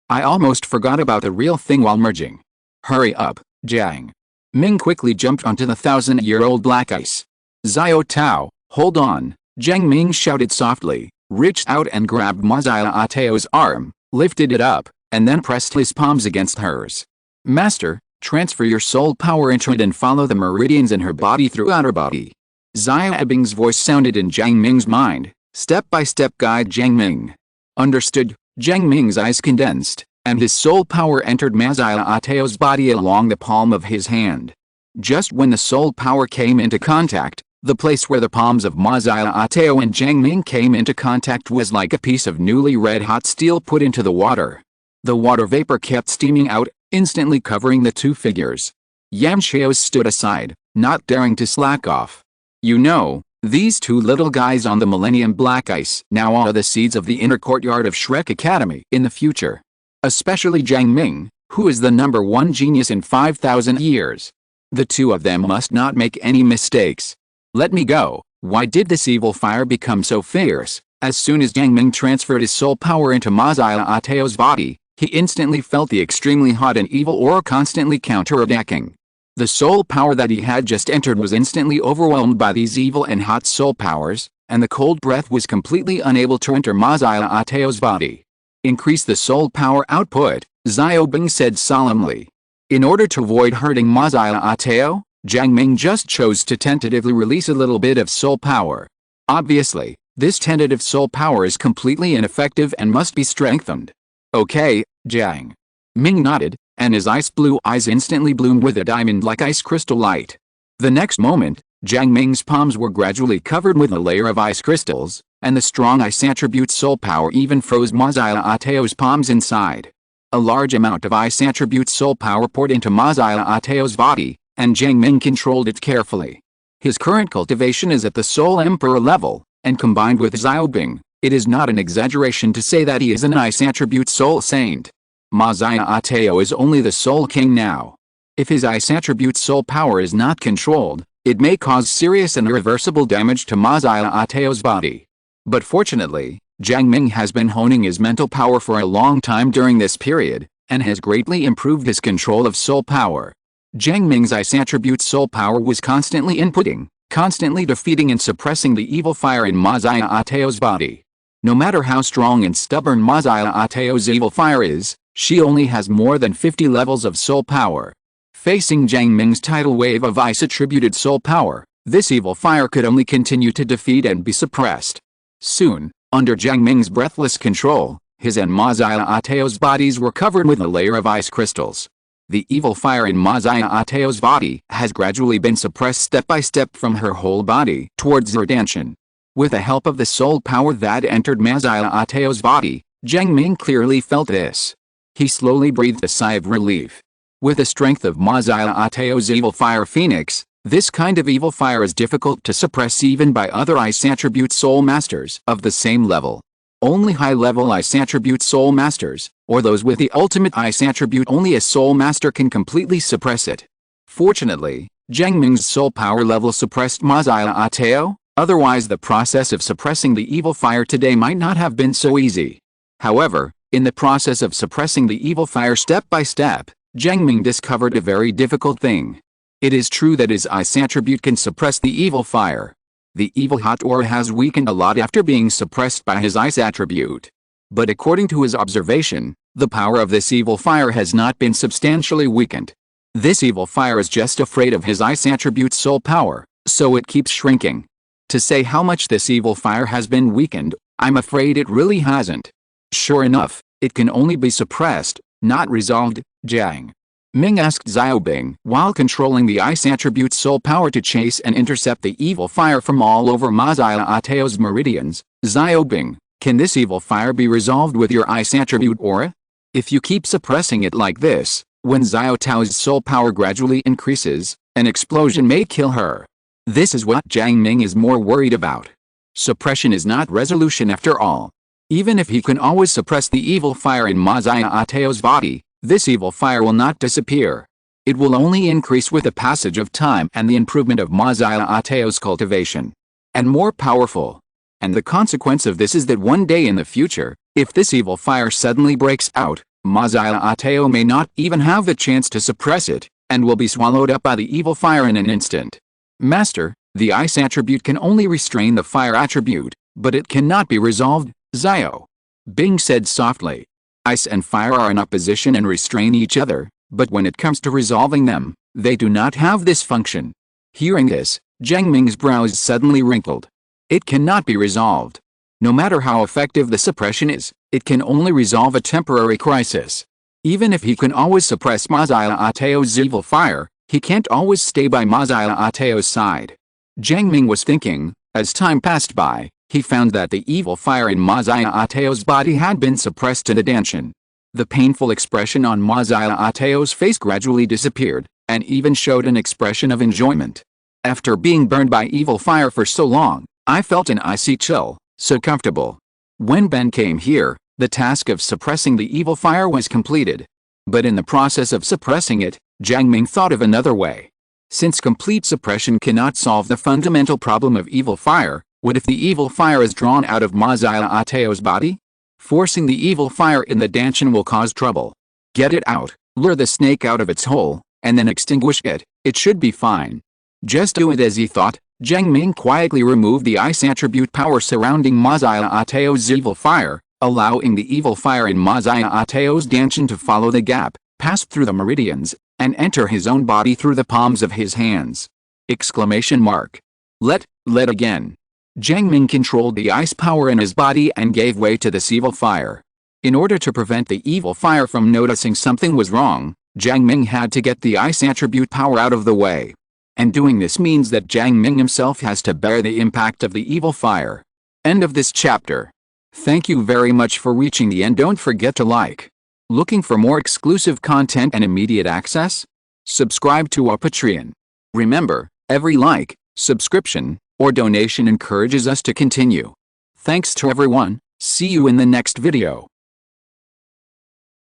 I almost forgot about the real thing while merging. Hurry up, Jiang Ming quickly jumped onto the 1,000-year-old black ice. Xiao Tao, hold on, Jiang Ming shouted softly, reached out and grabbed Ma Xiaoteo's arm, lifted it up, and then pressed his palms against hers. Master, transfer your soul power into it and follow the meridians in her body throughout her body. Xiao Bing's voice sounded in Jiang Ming's mind. Step by step guide Jiang Ming. Understood. Jiang Ming's eyes condensed, and his soul power entered Ma Xiaoteo's body along the palm of his hand. Just when the soul power came into contact, the place where the palms of Ma Xiaoteo and Jiang Ming came into contact was like a piece of newly red-hot steel put into the water. The water vapor kept steaming out, instantly covering the two figures. Yamchao stood aside, not daring to slack off. You know, these two little guys on the Millennium Black Ice now are the seeds of the inner courtyard of Shrek Academy in the future. Especially Jiang Ming, who is the #1 genius in 5,000 years. The two of them must not make any mistakes. Let me go. Why did this evil fire become so fierce? As soon as Jiang Ming transferred his soul power into Ma Xiaoteo's body, he instantly felt the extremely hot and evil aura constantly counterattacking. The soul power that he had just entered was instantly overwhelmed by these evil and hot soul powers, and the cold breath was completely unable to enter Ma Xiaoteo's body. Increase the soul power output, Xiaobing said solemnly. In order to avoid hurting Ma Xiaoteo, Jiang Ming just chose to tentatively release a little bit of soul power. Obviously, this tentative soul power is completely ineffective and must be strengthened. Okay, Jiang Ming nodded, and his ice blue eyes instantly bloomed with a diamond-like ice crystal light. The next moment, Jiang Ming's palms were gradually covered with a layer of ice crystals, and the strong ice attribute soul power even froze Ma Xiaoteo's palms inside. A large amount of ice attribute soul power poured into Ma Xiaoteo's body, and Jiang Ming controlled it carefully. His current cultivation is at the Soul Emperor level, and combined with Xiaobing, it is not an exaggeration to say that he is an ice attribute soul saint. Ma Xiaoteo is only the soul king now. If his ice attribute soul power is not controlled, it may cause serious and irreversible damage to Ma Xiaoteo's body. But fortunately, Jiang Ming has been honing his mental power for a long time during this period, and has greatly improved his control of soul power. Jiang Ming's ice attribute soul power was constantly inputting, constantly defeating and suppressing the evil fire in Ma Xiaoteo's body. No matter how strong and stubborn Ma Xiaoteo's evil fire is, she only has more than 50 levels of soul power. Facing Jiang Ming's tidal wave of ice-attributed soul power, this evil fire could only continue to defeat and be suppressed. Soon, under Jiang Ming's breathless control, his and Ma Xiaoteo's bodies were covered with a layer of ice crystals. The evil fire in Ma Xiaoteo's body has gradually been suppressed step by step from her whole body towards her danshan. With the help of the soul power that entered Ma Xiaoteo's body, Jiang Ming clearly felt this. He slowly breathed a sigh of relief. With the strength of Ma Xiaoteo's evil fire phoenix, this kind of evil fire is difficult to suppress even by other ice attribute soul masters of the same level. Only high-level ice attribute soul masters, or those with the ultimate ice attribute, only a soul master can completely suppress it. Fortunately, Jiang Ming's soul power level suppressed Ma Xiaoteo, otherwise the process of suppressing the evil fire today might not have been so easy. However, in the process of suppressing the evil fire step by step, Jiang Ming discovered a very difficult thing. It is true that his ice attribute can suppress the evil fire. The evil hot aura has weakened a lot after being suppressed by his ice attribute. But according to his observation, the power of this evil fire has not been substantially weakened. This evil fire is just afraid of his ice attribute soul power, so it keeps shrinking. To say how much this evil fire has been weakened, I'm afraid it really hasn't. Sure enough, it can only be suppressed, not resolved, Jiang Ming asked Xiaobing while controlling the ice attribute soul power to chase and intercept the evil fire from all over Ma Xiaoteo's meridians. Xiaobing, can this evil fire be resolved with your ice attribute aura? If you keep suppressing it like this, when Xiaotao's soul power gradually increases, an explosion may kill her. This is what Jiang Ming is more worried about. Suppression is not resolution after all. Even if he can always suppress the evil fire in Ma Xiaoteo's body, this evil fire will not disappear. It will only increase with the passage of time and the improvement of Ma Xiaoteo's cultivation. And more powerful. And the consequence of this is that one day in the future, if this evil fire suddenly breaks out, Ma Xiaoteo may not even have the chance to suppress it, and will be swallowed up by the evil fire in an instant. Master, the ice attribute can only restrain the fire attribute, but it cannot be resolved, Xiaobing said softly. Ice and fire are in opposition and restrain each other, but when it comes to resolving them, they do not have this function. Hearing this, Jiang Ming's brows suddenly wrinkled. It cannot be resolved. No matter how effective the suppression is, it can only resolve a temporary crisis. Even if he can always suppress Ma Xiaoteo's evil fire, he can't always stay by Ma Xiaoteo's side. Jiang Ming was thinking. As time passed by, he found that the evil fire in Ma Xiaoteo's body had been suppressed to the danshan. The painful expression on Ma Xiaoteo's face gradually disappeared, and even showed an expression of enjoyment. After being burned by evil fire for so long, I felt an icy chill, so comfortable. When Ben came here, the task of suppressing the evil fire was completed. But in the process of suppressing it, Jiang Ming thought of another way. Since complete suppression cannot solve the fundamental problem of evil fire, what if the evil fire is drawn out of Mazaya Ateo's body? Forcing the evil fire in the danchan will cause trouble. Get it out, lure the snake out of its hole, and then extinguish it. It should be fine. Just do it as he thought. Jiang Ming quietly removed the ice attribute power surrounding Mazaya Ateo's evil fire, allowing the evil fire in Mazaya Ateo's danchan to follow the gap, pass through the meridians, and enter his own body through the palms of his hands. Exclamation mark. Let again. Jiang Ming controlled the ice power in his body and gave way to this evil fire. In order to prevent the evil fire from noticing something was wrong, Jiang Ming had to get the ice attribute power out of the way. And doing this means that Jiang Ming himself has to bear the impact of the evil fire. End of this chapter. Thank you very much for reaching the end. Don't forget to like. Looking for more exclusive content and immediate access? Subscribe to our Patreon. Remember, every like, subscription, or donation encourages us to continue. Thanks to everyone. See you in the next video.